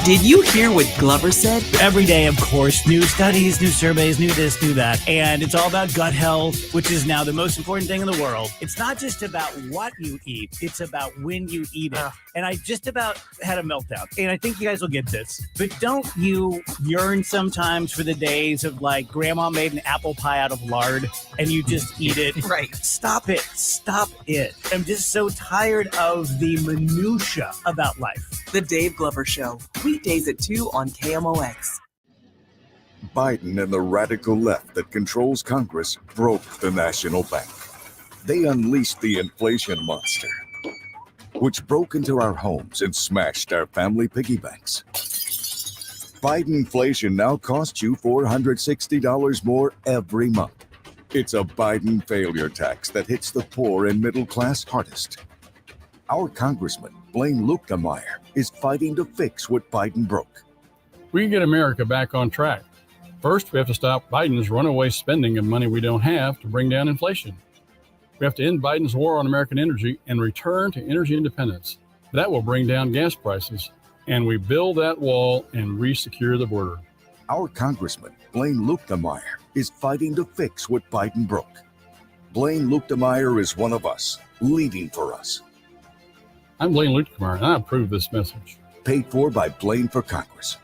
Did you hear what Glover said? Every day, of course, new studies, new surveys, new this, new that. And it's all about gut health, which is now the most important thing in the world. It's not just about what you eat, it's about when you eat it. And I just about had a meltdown. And I think you guys will get this. But don't you yearn sometimes for the days of like grandma made an apple pie out of lard and you just eat it? Right. Stop it. Stop it. I'm just so tired of the minutia about life. The Dave Glover Show, weekdays at 2 on KMOX. Biden and the radical left that controls Congress broke the national bank. They unleashed the inflation monster, which broke into our homes and smashed our family piggy banks. Bidenflation now costs you $460 more every month. It's a Biden failure tax that hits the poor and middle class hardest. Our Congressman, Blaine Luetkemeyer, is fighting to fix what Biden broke. We can get America back on track. First, we have to stop Biden's runaway spending of money we don't have to bring down inflation. We have to end Biden's war on American energy and return to energy independence. That will bring down gas prices, and we build that wall and re-secure the border. Our Congressman, Blaine Luetkemeyer, is fighting to fix what Biden broke. Blaine Luetkemeyer is one of us, leading for us. I'm Blaine Luetkemeyer, and I approve this message. Paid for by Blaine for Congress.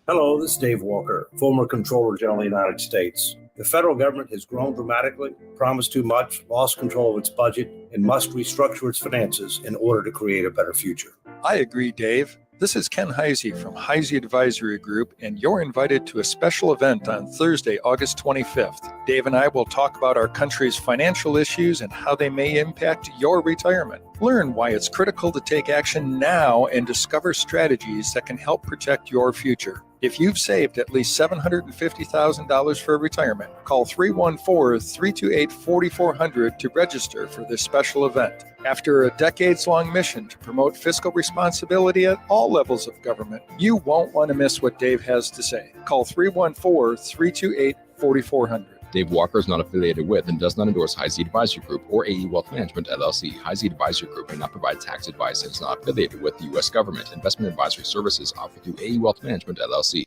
Hello, this is Dave Walker, former Comptroller General of the United States. The federal government has grown dramatically, promised too much, lost control of its budget, and must restructure its finances in order to create a better future. I agree, Dave. This is Ken Heisey from Heisey Advisory Group, and you're invited to a special event on Thursday, August 25th. Dave and I will talk about our country's financial issues and how they may impact your retirement. Learn why it's critical to take action now and discover strategies that can help protect your future. If you've saved at least $750,000 for retirement, call 314-328-4400 to register for this special event. After a decades-long mission to promote fiscal responsibility at all levels of government, you won't want to miss what Dave has to say. Call 314-328-4400. Dave Walker is not affiliated with and does not endorse Heisey Advisory Group or AE Wealth Management, LLC. Heisey Advisory Group may not provide tax advice and is not affiliated with the U.S. government. Investment advisory services offered through AE Wealth Management, LLC.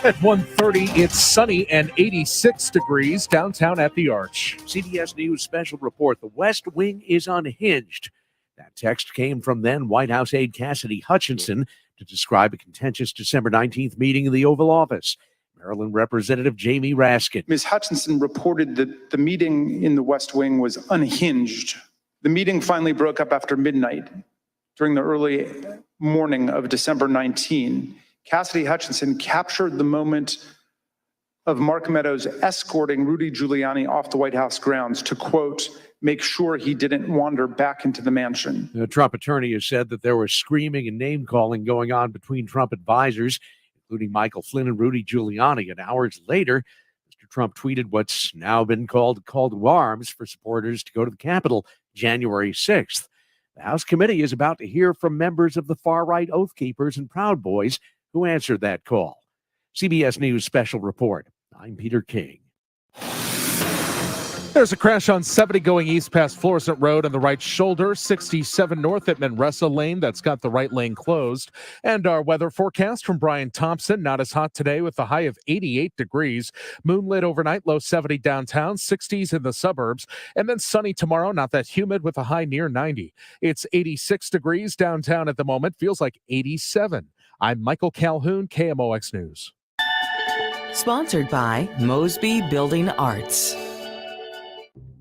At 1:30, it's sunny and 86 degrees downtown at the Arch. CBS News special report, the West Wing is unhinged. That text came from then White House aide Cassidy Hutchinson to describe a contentious December 19th meeting in the Oval Office. Maryland Representative Jamie Raskin. Ms. Hutchinson reported that the meeting in the West Wing was unhinged. The meeting finally broke up after midnight during the early morning of December 19. Cassidy Hutchinson captured the moment of Mark Meadows escorting Rudy Giuliani off the White House grounds to, quote, make sure he didn't wander back into the mansion. The Trump attorney has said that there was screaming and name-calling going on between Trump advisors, including Michael Flynn and Rudy Giuliani. And hours later, Mr. Trump tweeted what's now been called a call to arms for supporters to go to the Capitol January 6th. The House committee is about to hear from members of the far-right Oath Keepers and Proud Boys who answered that call. CBS News special report. I'm Peter King. There's a crash on 70 going east past Florissant Road on the right shoulder, 67 north at Manresa Lane. That's got the right lane closed. And our weather forecast from Brian Thompson. Not as hot today with a high of 88 degrees. Moonlit overnight, low 70 downtown, 60s in the suburbs. And then sunny tomorrow, not that humid with a high near 90. It's 86 degrees downtown at the moment. Feels like 87. I'm Michael Calhoun, KMOX News. Sponsored by Mosby Building Arts.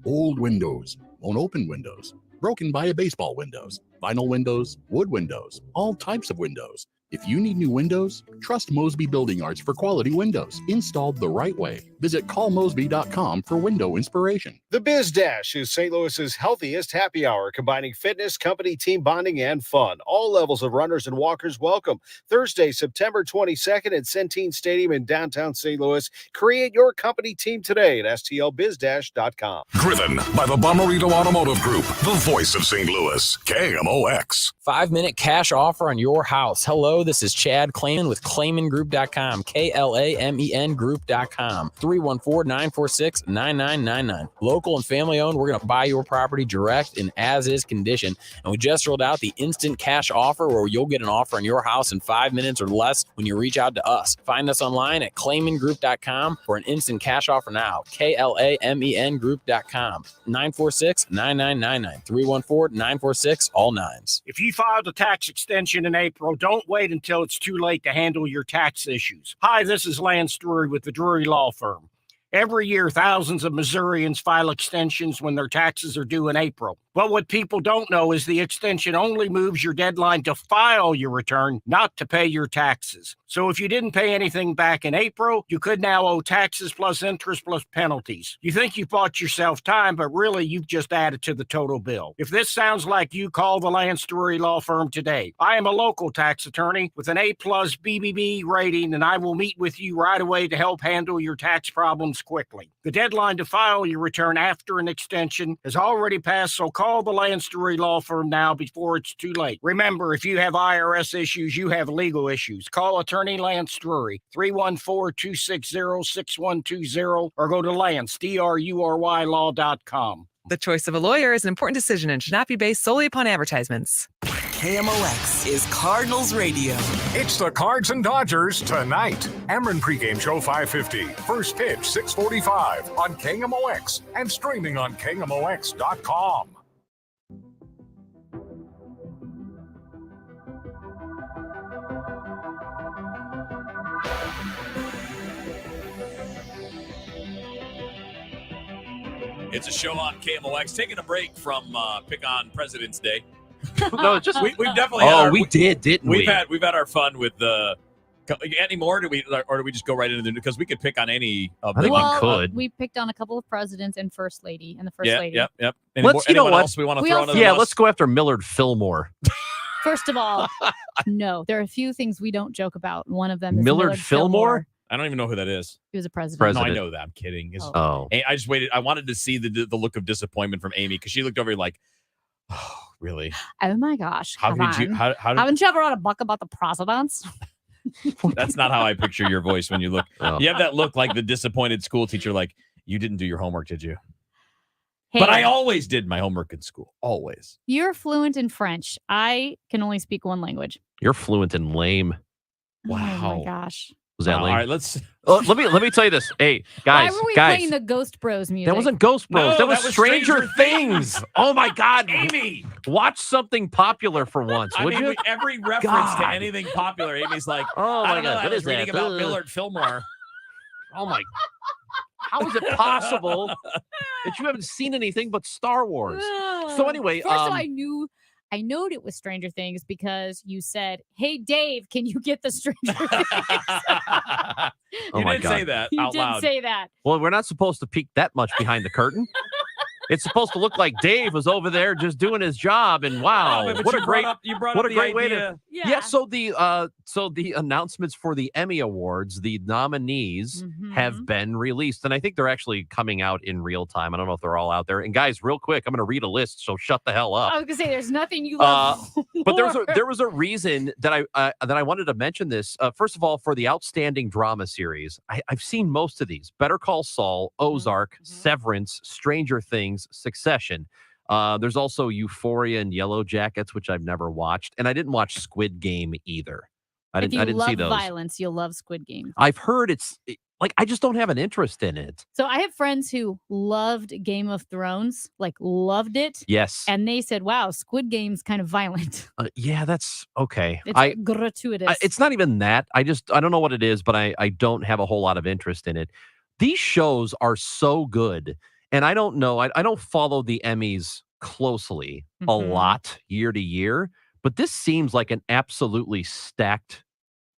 Old windows, won't open windows, broken by a baseball windows, vinyl windows, wood windows, all types of windows. If you need new windows, trust Mosby Building Arts for quality windows installed the right way. Visit callmosby.com for window inspiration. The Biz Dash is St. Louis's healthiest happy hour, combining fitness, company, team bonding, and fun. All levels of runners and walkers welcome. Thursday, September 22nd at Centene Stadium in downtown St. Louis. Create your company team today at stlbizdash.com. Driven by the Bomarito Automotive Group, the voice of St. Louis, KMOX. 5-minute cash offer on your house. Hello, this is Chad Klayman with ClaymanGroup.com, KLAMEN Group.com, 314-946-9999. Local and family owned, we're going to buy your property direct in as-is condition. And we just rolled out the instant cash offer where you'll get an offer on your house in 5 minutes or less when you reach out to us. Find us online at ClaymanGroup.com for an instant cash offer now, KLAMEN Group.com, 946-9999, 314-946, all nines. If you filed a tax extension in April, don't wait until it's too late to handle your tax issues. Hi, this is Lance Drury with the Drury Law Firm. Every year, thousands of Missourians file extensions when their taxes are due in April. But what people don't know is the extension only moves your deadline to file your return, not to pay your taxes. So if you didn't pay anything back in April, you could now owe taxes plus interest plus penalties. You think you bought yourself time, but really you've just added to the total bill. If this sounds like you, call the Lance Drury Law Firm today. I am a local tax attorney with an A+ BBB rating, and I will meet with you right away to help handle your tax problems quickly. The deadline to file your return after an extension has already passed, so call the Lance Drury Law Firm now before it's too late. Remember, if you have IRS issues, you have legal issues. Call attorney Lance Drury, 314-260-6120, or go to Lance, DRURYlaw.com. The choice of a lawyer is an important decision and should not be based solely upon advertisements. KMOX is Cardinals Radio. It's the Cards and Dodgers tonight. Ameren pregame show 5:50. First pitch 6:45 on KMOX and streaming on KMOX.com. It's a show on KMOX. Taking a break from Pick on President's Day. No, just we've definitely. Had we did, didn't we? We've had our fun with the. Any more? Do we just go right into the because we could pick on any of them? We picked on a couple of presidents and first lady and the first lady. Yep. Anyone else we want to throw under the bus? Let's go after Millard Fillmore. First of all, no, there are a few things we don't joke about. One of them is Millard Fillmore. I don't even know who that is. He was a president. No, I know that. I'm kidding. Oh. I just waited. I wanted to see the look of disappointment from Amy because she looked over like, oh, really? Oh my gosh! How did you? How did, haven't you ever read a book about the presidents? That's not how I picture your voice when you look. Oh. You have that look like the disappointed school teacher, like you didn't do your homework, did you? Hey, but I always did my homework in school. Always. You're fluent in French. I can only speak one language. You're fluent in lame. Wow. Oh my gosh. Was that lame? All right, let's. Let me tell you this. Hey, guys, Why were we guys. playing the Ghost Bros music? That wasn't Ghost Bros. No, that was Stranger Things. Oh my God, Amy! Watch something popular for once, would you? Every reference God. to anything popular, Amy's like, Oh I my don't know. God, I what was is reading that? about Millard Fillmore. Oh my! How is it possible that you haven't seen anything but Star Wars? So anyway, first of all, I knew it was Stranger Things because you said, "Hey Dave, can you get the Stranger Things?" Oh You my didn't God. say that You out didn't loud. say that. Well, we're not supposed to peek that much behind the curtain. It's supposed to look like Dave was over there just doing his job, and wow, but what you a great, brought what up a the great way to. idea. Yeah. So the announcements for the Emmy Awards, the nominees have been released, and I think they're actually coming out in real time. I don't know if they're all out there. And guys, real quick, I'm going to read a list, so shut the hell up. I was gonna say there's nothing you love. But more. there was a reason that I wanted to mention this. First of all, for the outstanding drama series, I've seen most of these: Better Call Saul, Ozark, Severance, Stranger Things, Succession. There's also Euphoria and Yellow Jackets, which I've never watched, and I didn't watch Squid Game either. I didn't see those. Violence, you'll love Squid Game. I've heard I just don't have an interest in it. So I have friends who loved Game of Thrones, like loved it. Yes. And they said, wow, Squid Game's kind of violent. Yeah, that's okay. It's gratuitous. It's not even that. I don't know what it is, but I don't have a whole lot of interest in it. These shows are so good. And I don't know. I don't follow the Emmys closely a lot year to year, but this seems like an absolutely stacked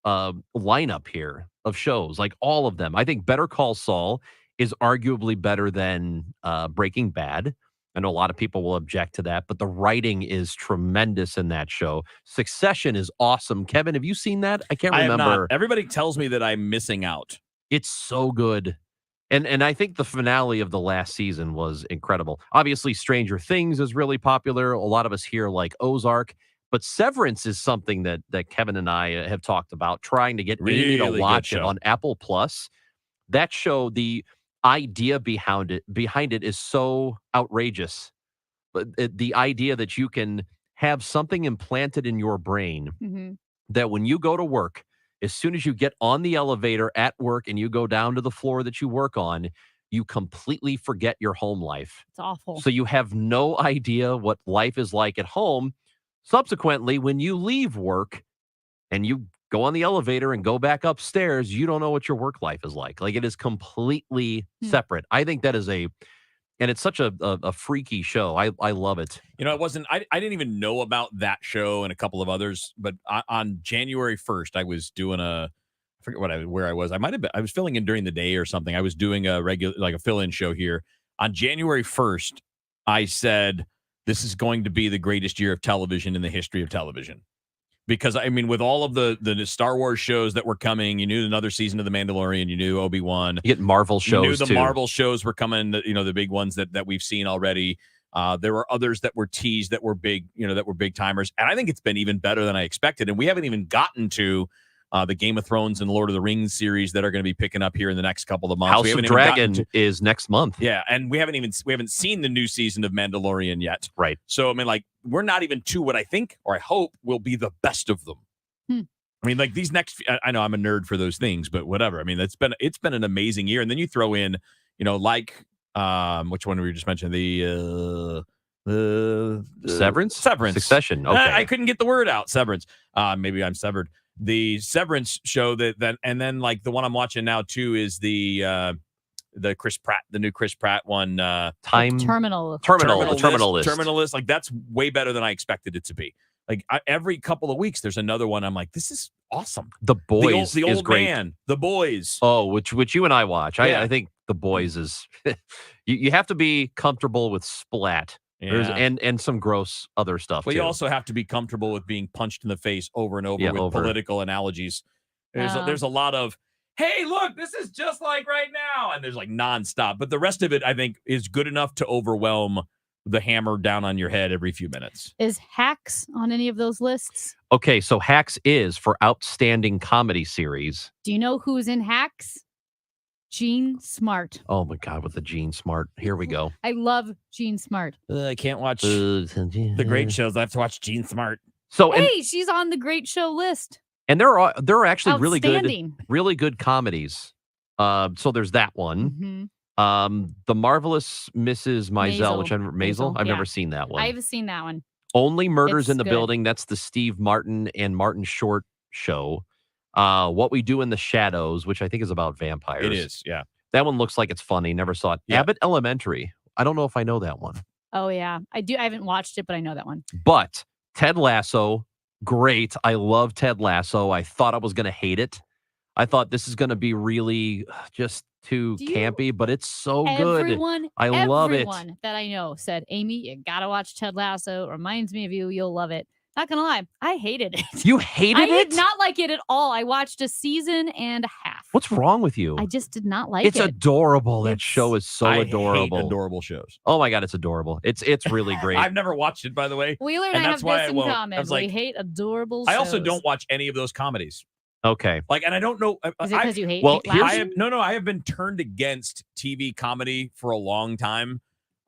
lineup here of shows, like all of them. I think Better Call Saul is arguably better than Breaking Bad. I know a lot of people will object to that, but the writing is tremendous in that show. Succession is awesome. Kevin, have you seen that? I can't remember. I have not. Everybody tells me that I'm missing out. It's so good. And I think the finale of the last season was incredible. Obviously, Stranger Things is really popular. A lot of us here like Ozark. But Severance is something that Kevin and I have talked about, trying to get Amy to watch it on Apple Plus. That show, the idea behind it is so outrageous. But the idea that you can have something implanted in your brain that when you go to work, as soon as you get on the elevator at work and you go down to the floor that you work on, you completely forget your home life. It's awful. So you have no idea what life is like at home. Subsequently, when you leave work and you go on the elevator and go back upstairs, you don't know what your work life is like. Like, it is completely separate. I think that is and it's such a freaky show. I love it. You know, I didn't even know about that show and a couple of others, but on January 1st, I was doing I forget where I was. I was filling in during the day or something. I was doing a fill-in show here. On January 1st, I said, this is going to be the greatest year of television in the history of television. Because, I mean, with all of the Star Wars shows that were coming, you knew another season of The Mandalorian, you knew Obi-Wan. You get Marvel shows, you knew the Marvel shows were coming, the big ones that we've seen already. There were others that were teased that were big, that were big timers. And I think it's been even better than I expected. And we haven't even gotten to the Game of Thrones and Lord of the Rings series that are going to be picking up here in the next couple of months. House of Dragon is next month. Yeah, and we haven't seen the new season of Mandalorian yet. Right. So I mean, like, we're not even to what I think or I hope will be the best of them. I mean, like, these next, I know I'm a nerd for those things, but whatever. I mean, it's been an amazing year, and then you throw in, which one we just mentioned, the Severance, Succession. Okay, I couldn't get the word out. Severance. Maybe I'm severed. The Severance show and then like the one I'm watching now too is the Chris Pratt, the new Chris Pratt one. Terminalist. Like, that's way better than I expected it to be. Like, every couple of weeks, there's another one. I'm like, this is awesome. The Boys, the old is great. man, The Boys. Oh, which you and I watch. Yeah. I think The Boys is. you have to be comfortable with splat. Yeah. And some gross other stuff. Well, too. you also have to be comfortable with being punched in the face over and over with political analogies. There's a lot of, hey, look, this is just like right now, and there's like nonstop. But the rest of it, I think, is good enough to overwhelm the hammer down on your head every few minutes. Is Hacks on any of those lists? Okay, so Hacks is for outstanding comedy series. Do you know who's in Hacks? Gene Smart. Oh my God, with the Gene Smart. Here we go. I love Gene Smart. I can't watch the great shows. I have to watch Gene Smart. So she's on the great show list. And there are actually Outstanding. really good comedies. So there's that one. The Marvelous Mrs. Maisel, I've never seen that one. I've seen that one. Only Murders in the good. Building. That's the Steve Martin and Martin Short show. What We Do in the Shadows, which I think is about vampires. It is, yeah. That one looks like it's funny. Never saw it. Yeah. Abbott Elementary. I don't know if I know that one. Oh, yeah. I do. I haven't watched it, but I know that one. But Ted Lasso, great. I love Ted Lasso. I thought I was going to hate it. I thought this is going to be really just too campy, but it's so good. Everyone love it. Everyone that I know said, Amy, you gotta watch Ted Lasso. It reminds me of you. You'll love it. Not gonna lie, I hated it. You hated I it? did not like it at all. I watched a season and a half. What's wrong with you? I just did not like It's it. adorable. That show is so I adorable. hate adorable shows. Oh my God, it's adorable. It's really great. I've never watched it, by the way. Wheeler and I that's have why this I in won't. common. I was like, we hate adorable I also shows. don't watch any of those comedies. Okay. Like, and I don't know. Is it 'cause you hate Well, Nate I Laughton? have, I have been turned against TV comedy for a long time.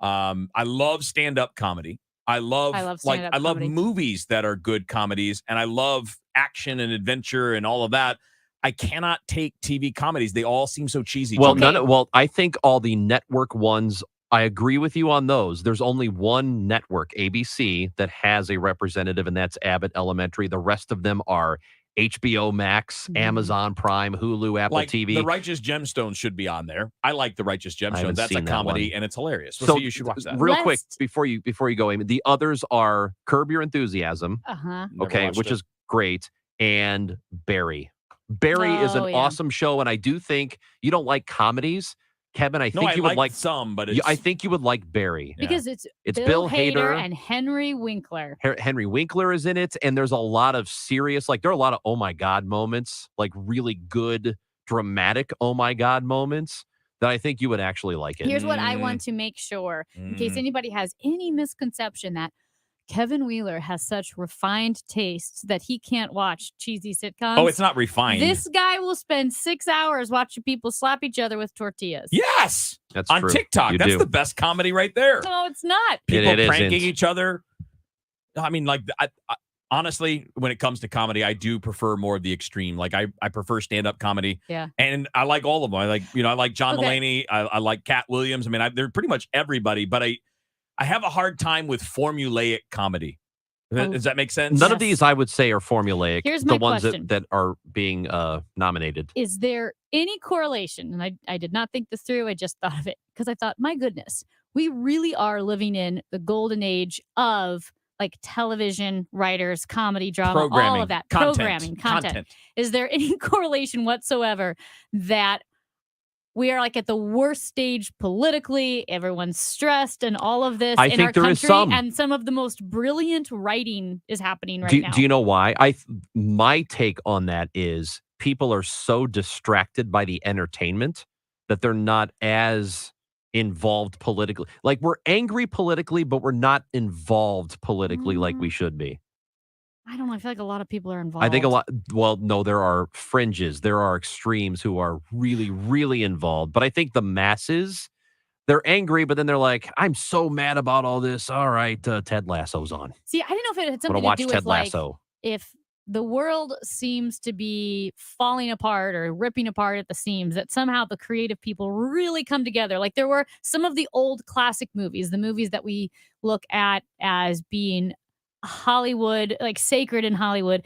I love stand-up comedy. I love stand-up I love comedy. movies that are good comedies, and I love action and adventure and all of that. I cannot take TV comedies. They all seem so cheesy. Well, to me. I think all the network ones, I agree with you on those. There's only one network, ABC, that has a representative, and that's Abbott Elementary. The rest of them are HBO Max, Amazon Prime, Hulu, Apple like TV. The Righteous Gemstones should be on there. I like The Righteous Gemstones. That's a seen that comedy one. and it's hilarious. So you should watch that. Real quick before you go, Amy. The others are Curb Your Enthusiasm. Uh-huh. Okay, watched which it. is great, and Barry. Barry is an Oh, yeah. awesome show, and I do think you don't like comedies, Kevin. I No, think I you would like like some, but I think you would like Barry Because it's Bill Hader and Henry Winkler. Henry Winkler is in it, and there's a lot of serious, like there are a lot of oh my god moments, like really good dramatic oh my god moments that I think you would actually like it. Here's what I want to make sure, in case anybody has any misconception that Kevin Wheeler has such refined tastes that he can't watch cheesy sitcoms. Oh, it's not refined. This guy will spend 6 hours watching people slap each other with tortillas. Yes. That's on true. TikTok. You That's do. the best comedy right there. No, it's not. People It pranking isn't. each other. I mean, like, I honestly, when it comes to comedy, I do prefer more of the extreme. Like, I prefer stand-up comedy. Yeah. And I like all of them. I like John Okay. Mulaney. I like Cat Williams. I mean, they're pretty much everybody, but I have a hard time with formulaic comedy. Does that make sense? None of these I would say are formulaic. Here's the my ones question. that are being nominated. Is there any correlation? And I did not think this through. I just thought of it because I thought, my goodness, we really are living in the golden age of like television writers, comedy, drama, all Programming, of that. content, Programming, content. content. Is there any correlation whatsoever that we are like at the worst stage politically? Everyone's stressed and all of this I in think our there country, is some. and some of the most brilliant writing is happening right now. Do you know why? My take on that is people are so distracted by the entertainment that they're not as involved politically. Like we're angry politically, but we're not involved politically like we should be. I don't know. I feel like a lot of people are involved. I think a lot. Well, no, there are fringes. There are extremes who are really, really involved. But I think the masses, they're angry, but then they're like, "I'm so mad about all this." All right, Ted Lasso's on. See, I didn't know if it had I'm something gonna watch to do Ted with like Lasso. if the world seems to be falling apart or ripping apart at the seams, that somehow the creative people really come together. Like there were some of the old classic movies, the movies that we look at as being Hollywood, like sacred in Hollywood,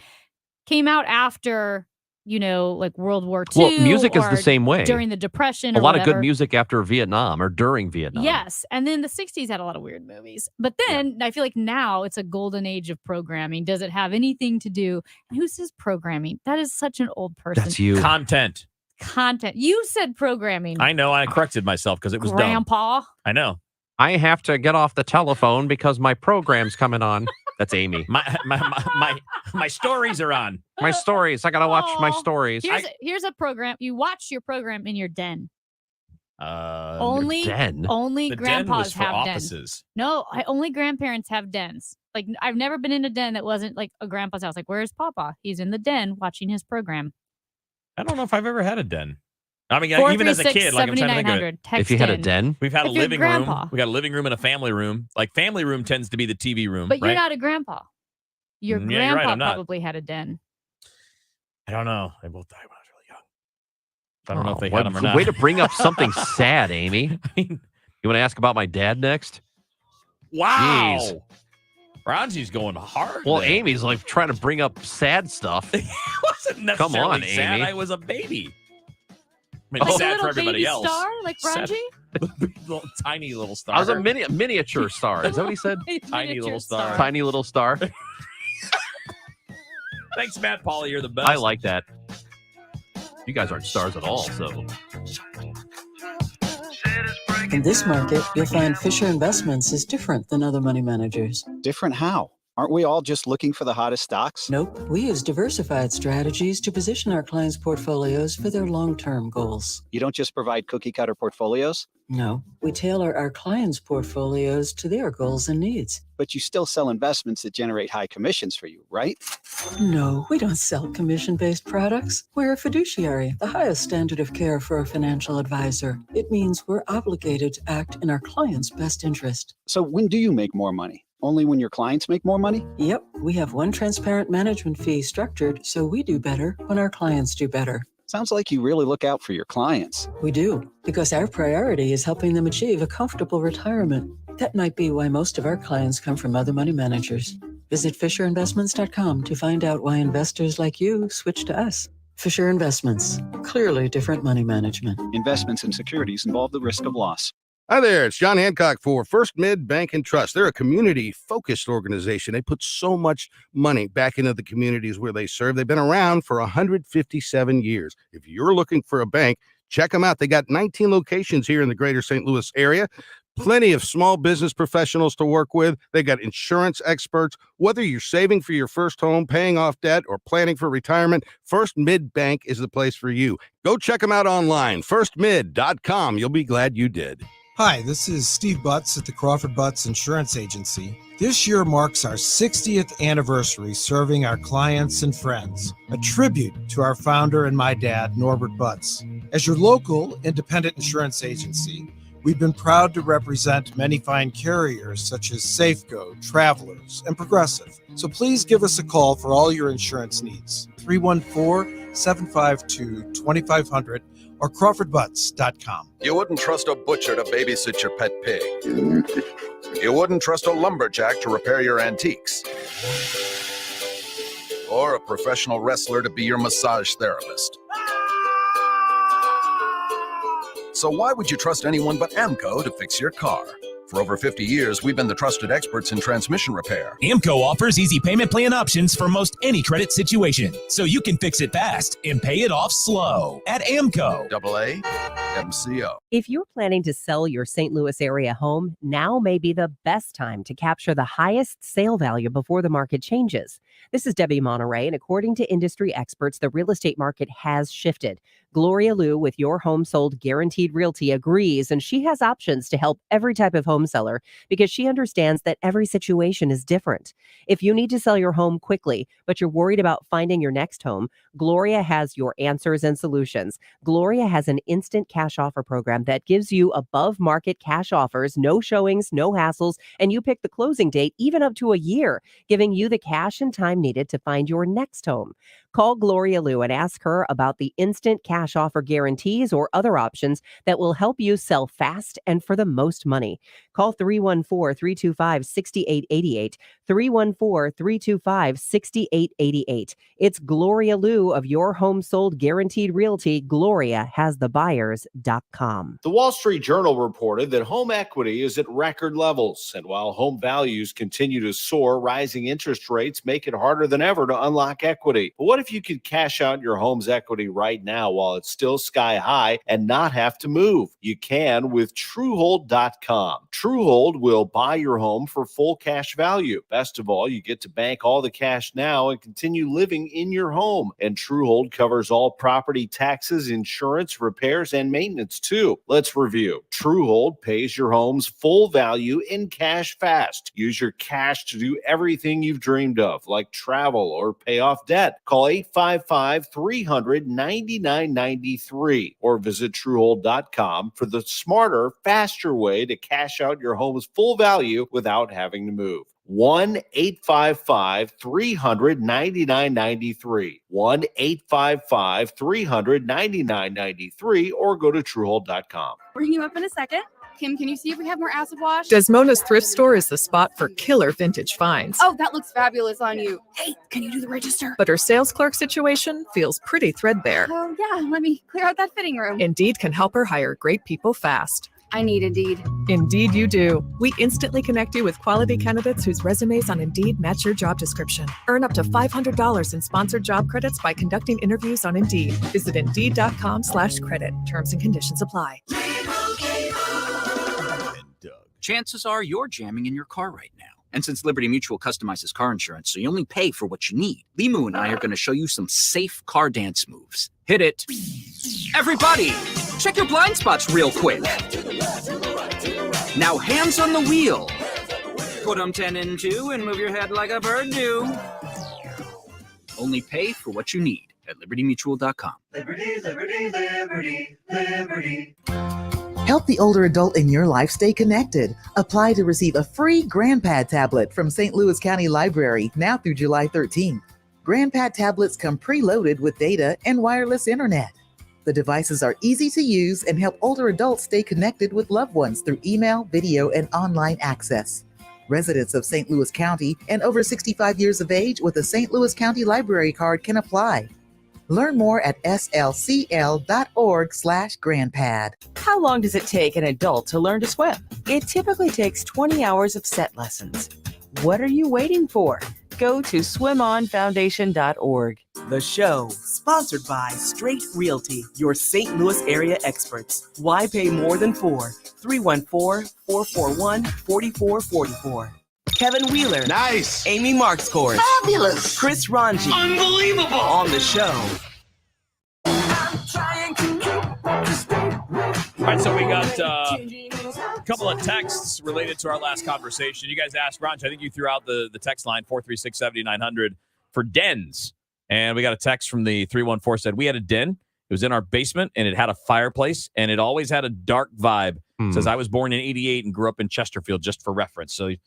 came out after, like World War II. Well, music is the or same way. during the Depression. A or lot of good whatever. music after Vietnam or during Vietnam. Yes. And then the 60s had a lot of weird movies. But then I feel like now it's a golden age of programming. Does it have anything to do? And who says programming? That is such an old person. That's you. Content. Content. You said programming. I know. I corrected myself because it was dumb. Grandpa. I know. I have to get off the telephone because my program's coming on. That's Amy. My stories are on. My stories. I gotta watch my Aw. stories. Here's a program. You watch your program in your den. Only den? only The den grandpas was for have offices. dens. No, only grandparents have dens. Like I've never been in a den that wasn't like a grandpa's house. Like, where's Papa? He's in the den watching his program. I don't know if I've ever had a den. I mean, even as a kid, like I'm trying to think of it. Text If you had a in. den, We've had a If you're living grandpa. room. We got a living room and a family room. Like family room tends to be the TV room, But you're right? not a grandpa. Your Yeah, you're right, grandpa I'm not. probably had a den. I don't know. They both died when I was really young. I don't know if they what had them or not. way to bring up something sad, Amy. You want to ask about my dad next? Wow. Jeez. Ronji's going hard. Well, there. Amy's like trying to bring up sad stuff. It wasn't Come necessarily on, sad. Amy. I was a baby. I mean, Like a sad little for everybody baby else. star, like Sad. Ranji? Little, tiny little star. I was a miniature star. Is that what he said? Tiny little star. Tiny little star. Thanks, Matt Pauley. You're the best. I like that. You guys aren't stars at all, so. In this market, you'll find Fisher Investments is different than other money managers. Different how? Aren't we all just looking for the hottest stocks? Nope. We use diversified strategies to position our clients' portfolios for their long-term goals. You don't just provide cookie-cutter portfolios? No. We tailor our clients' portfolios to their goals and needs. But you still sell investments that generate high commissions for you, right? No, we don't sell commission-based products. We're a fiduciary, the highest standard of care for a financial advisor. It means we're obligated to act in our clients' best interest. So when do you make more money? Only when your clients make more money? Yep. We have one transparent management fee structured so we do better when our clients do better. Sounds like you really look out for your clients. We do, because our priority is helping them achieve a comfortable retirement. That might be why most of our clients come from other money managers. Visit FisherInvestments.com to find out why investors like you switch to us. Fisher Investments. Clearly different money management. Investments in securities involve the risk of loss. Hi there, it's John Hancock for First Mid Bank and Trust. They're a community-focused organization. They put so much money back into the communities where they serve. They've been around for 157 years. If you're looking for a bank, check them out. They got 19 locations here in the greater St. Louis area. Plenty of small business professionals to work with. They got insurance experts. Whether you're saving for your first home, paying off debt, or planning for retirement, First Mid Bank is the place for you. Go check them out online, firstmid.com. You'll be glad you did. Hi, this is Steve Butts at the Crawford Butts Insurance Agency. This year marks our 60th anniversary serving our clients and friends, a tribute to our founder and my dad, Norbert Butts. As your local independent insurance agency, we've been proud to represent many fine carriers such as Safeco, Travelers, and Progressive. So please give us a call for all your insurance needs. 314-752-2500 or CrawfordButts.com. You wouldn't trust a butcher to babysit your pet pig. You wouldn't trust a lumberjack to repair your antiques. Or a professional wrestler to be your massage therapist. So why would you trust anyone but AMCO to fix your car? For over 50 years, we've been the trusted experts in transmission repair. AMCO offers easy payment plan options for most any credit situation, so you can fix it fast and pay it off slow at AMCO. AA MCO. If you're planning to sell your St. Louis area home, now may be the best time to capture the highest sale value before the market changes. This is Debbie Monterey, and according to industry experts, the real estate market has shifted. Gloria Liu with Your Home Sold Guaranteed Realty agrees, and she has options to help every type of home seller because she understands that every situation is different. If you need to sell your home quickly, but you're worried about finding your next home, Gloria has your answers and solutions. Gloria has an instant cash offer program that gives you above market cash offers, no showings, no hassles, and you pick the closing date even up to a year, giving you the cash and time needed to find your next home. Call Gloria Liu and ask her about the instant cash offer guarantees or other options that will help you sell fast and for the most money. Call 314-325-6888, 314-325-6888. It's Gloria Liu of Your Home Sold Guaranteed Realty. Gloria has the buyers.com. The Wall Street Journal reported that home equity is at record levels. And while home values continue to soar, rising interest rates make it harder than ever to unlock equity. But what if you could cash out your home's equity right now while it's still sky high and not have to move? You can with Truehold.com. Truehold will buy your home for full cash value. Best of all, you get to bank all the cash now and continue living in your home. And Truehold covers all property taxes, insurance, repairs, and maintenance too. Let's review. Truehold pays your home's full value in cash fast. Use your cash to do everything you've dreamed of, like travel or pay off debt. Call 855-300-9993 or visit Truehold.com for the smarter, faster way to cash out your home's full value without having to move. 1-855-300-9993. 1-855-300-9993 or go to Truehold.com. Bring you up in a second. Kim, can you see if we have more acid wash? Desmona's Thrift Store is the spot for killer vintage finds. Oh, that looks fabulous on you. Hey, can you do the register? But her sales clerk situation feels pretty threadbare. Oh, yeah, let me clear out that fitting room. Indeed can help her hire great people fast. I need Indeed. Indeed, you do. We instantly connect you with quality candidates whose resumes on Indeed match your job description. Earn up to $500 in sponsored job credits by conducting interviews on Indeed. Visit Indeed.com/credit. Terms and conditions apply. Chances are you're jamming in your car right now. And since Liberty Mutual customizes car insurance so you only pay for what you need, Limu and I are going to show you some safe car dance moves. Hit it. Everybody, check your blind spots real quick. Now hands on the wheel. Put them 10 in 2 and move your head like a bird do. Only pay for what you need at libertymutual.com. Liberty, liberty, liberty, liberty. Help the older adult in your life stay connected. Apply to receive a free GrandPad tablet from St. Louis County Library now through July 13th. GrandPad tablets come preloaded with data and wireless internet. The devices are easy to use and help older adults stay connected with loved ones through email, video, and online access. Residents of St. Louis County and over 65 years of age with a St. Louis County Library card can apply. Learn more at slcl.org/grandpad. How long does it take an adult to learn to swim? It typically takes 20 hours of set lessons. What are you waiting for? Go to swimonfoundation.org. The show, sponsored by Straight Realty, your St. Louis area experts. Why pay more than 314-441-4444. Kevin Wheeler. Nice. Amy Markscourt. Fabulous. Chris Ranji. Unbelievable. On the show. All right, so we got a couple of texts related to our last conversation. You guys asked, Ron, I think you threw out the text line 436-7900 for dens. And we got a text from the 314 said, we had a den. It was in our basement, and it had a fireplace, and it always had a dark vibe. Says, I was born in 88 and grew up in Chesterfield, just for reference. So you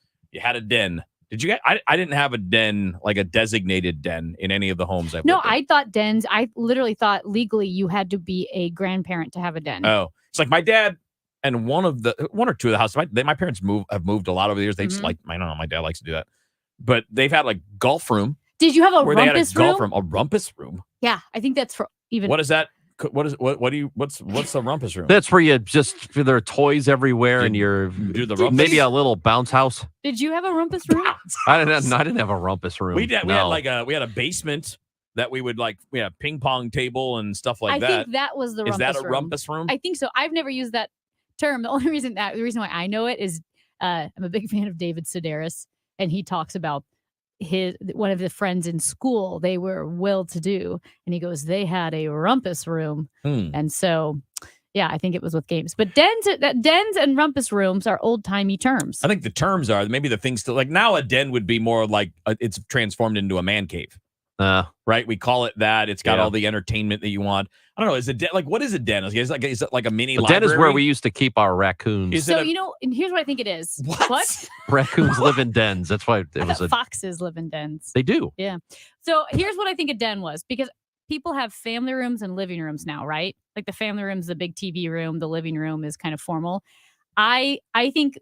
had a den. Did you? I didn't have a den, like a designated den in any of the homes I've No, lived in. I thought dens. I literally thought legally you had to be a grandparent to have a den. Oh, it's like my dad and one or two of the houses. My parents have moved a lot over the years. They just like, I don't know, my dad likes to do that. But they've had like golf room. Did you have a where they had a rumpus golf room? room? A rumpus room. Yeah, I think that's for even. What is that? What's the rumpus room? That's where you there are toys everywhere, and you're do the maybe a little bounce house. Did you have a rumpus room? I didn't have a rumpus room. We had a basement that we would we had a ping pong table and stuff like that. I think that was the rumpus room. Is that a rumpus room? I think so. I've never used that term. The only reason why I know it is I'm a big fan of David Sedaris, and he talks about one of the friends in school. They were well-to-do, and he goes, they had a rumpus room. And so yeah, I think it was with games, but dens and rumpus rooms are old-timey terms. I think the terms are maybe the things like now a den would be more like it's transformed into a man cave. Right? We call it that. It's got all the entertainment that you want. I don't know. Is a den what is a den? Is it like a mini library? Den is where we used to keep our raccoons. And here's what I think it is. What? Raccoons live in dens. That's why it was foxes live in dens. They do. Yeah. So here's what I think a den was, because people have family rooms and living rooms now, right? Like the family room is the big TV room. The living room is kind of formal. I think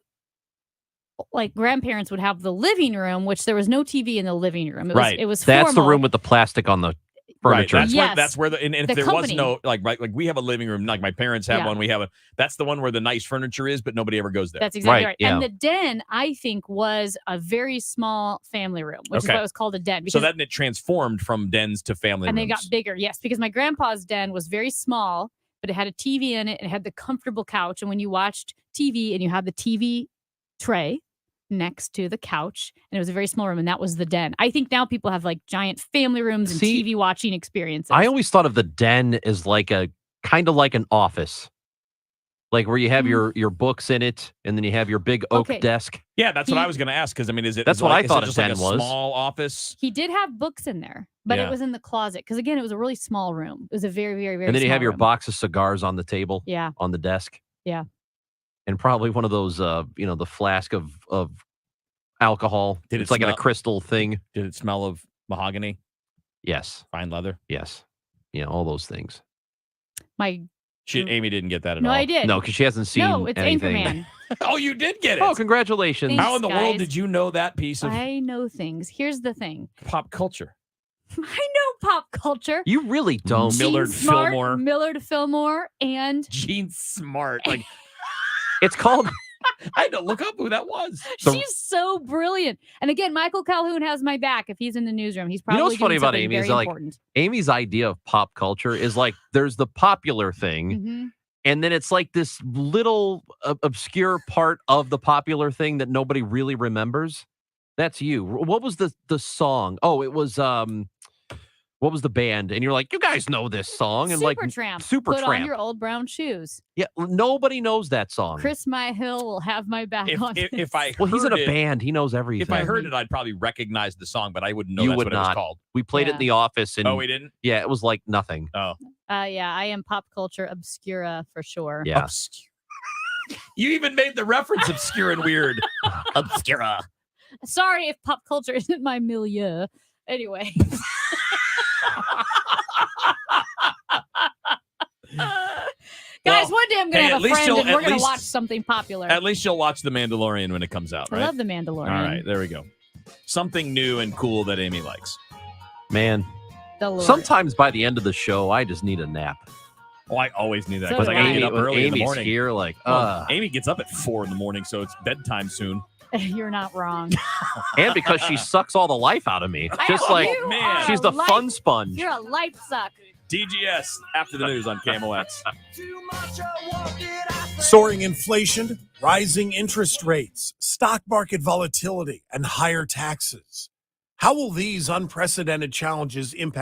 like grandparents would have the living room, which there was no TV in the living room. It was That's formal. the room with the plastic on the furniture. Right. That's where and if The there company. was no like we have a living room, like my parents have one. We have that's the one where the nice furniture is, but nobody ever goes there. That's exactly right. And the den, I think, was a very small family room, which is why it was called a den. So then it transformed from dens to family and rooms. they got bigger, yes, because my grandpa's den was very small, but it had a TV in it. And it had the comfortable couch. And when you watched TV and you had the TV tray next to the couch, and it was a very small room, and that was the den. I think now people have like giant family rooms and TV watching experiences. I always thought of the den as like a kind of like an office, like where you have your books in it, and then you have your big oak desk. Yeah, that's what I was going to ask. Because I mean, That's what I thought a den like a was. Small office. He did have books in there, but it was in the closet. Because again, it was a really small room. It was a very, very, very. And then you small have your room. box of cigars on the table. Yeah. On the desk. Yeah. And probably one of those, the flask of alcohol. It's like in a crystal thing. Did it smell of mahogany? Yes. Fine leather? Yes. All those things. Amy didn't get that at No, all. I did. No, because she hasn't seen No, it's anything. Anchorman. Oh, you did get it. Oh, congratulations. Thanks, How in the world guys. did you know that piece of I know things. Here's the thing. pop culture? I know pop culture. You really don't. Millard Gene Smart, Fillmore. Millard Fillmore, and Gene Smart. Like, It's called. I had to look up who that was. She's so brilliant. And again, Michael Calhoun has my back. If he's in the newsroom, he's probably You know what's funny doing about something Amy is very like important. Amy's idea of pop culture is like there's the popular thing, Mhm. and then it's like this little obscure part of the popular thing that nobody really remembers. That's you. What was the song? Oh, it was what was the band? And you're like, you guys know this song, and like Supertramp. Supertramp. Put on your old brown shoes. Yeah, nobody knows that song. Chris Myhill will have my back on this. If I Well, he's in a heard it- band. He knows everything. If I heard it, I'd probably recognize the song, but I wouldn't know you that's would what not. it was called. We played it in the office, and Oh, we didn't? Yeah, it was like nothing. Oh, Yeah, I am pop culture obscura for sure. Yeah. You even made the reference obscure and weird. Obscura. Sorry if pop culture isn't my milieu. Anyway. Guys, one day I'm going to have a friend and we're going to watch something popular. At least you'll watch The Mandalorian when it comes out, I right? love The Mandalorian. All right, there we go. Something new and cool that Amy likes. Man, The Lord. sometimes by the end of the show, I just need a nap. Oh, I always need that So because do I gotta I. get up When early in the Amy's morning. here, like, Amy gets up at 4 in the morning, so it's bedtime soon. You're not wrong. and because she sucks all the life out of me, just Oh, like you are she's a the life- fun sponge. You're a life suck. DGS after the news on KMOX. Soaring inflation, rising interest rates, stock market volatility, and higher taxes. How will these unprecedented challenges impact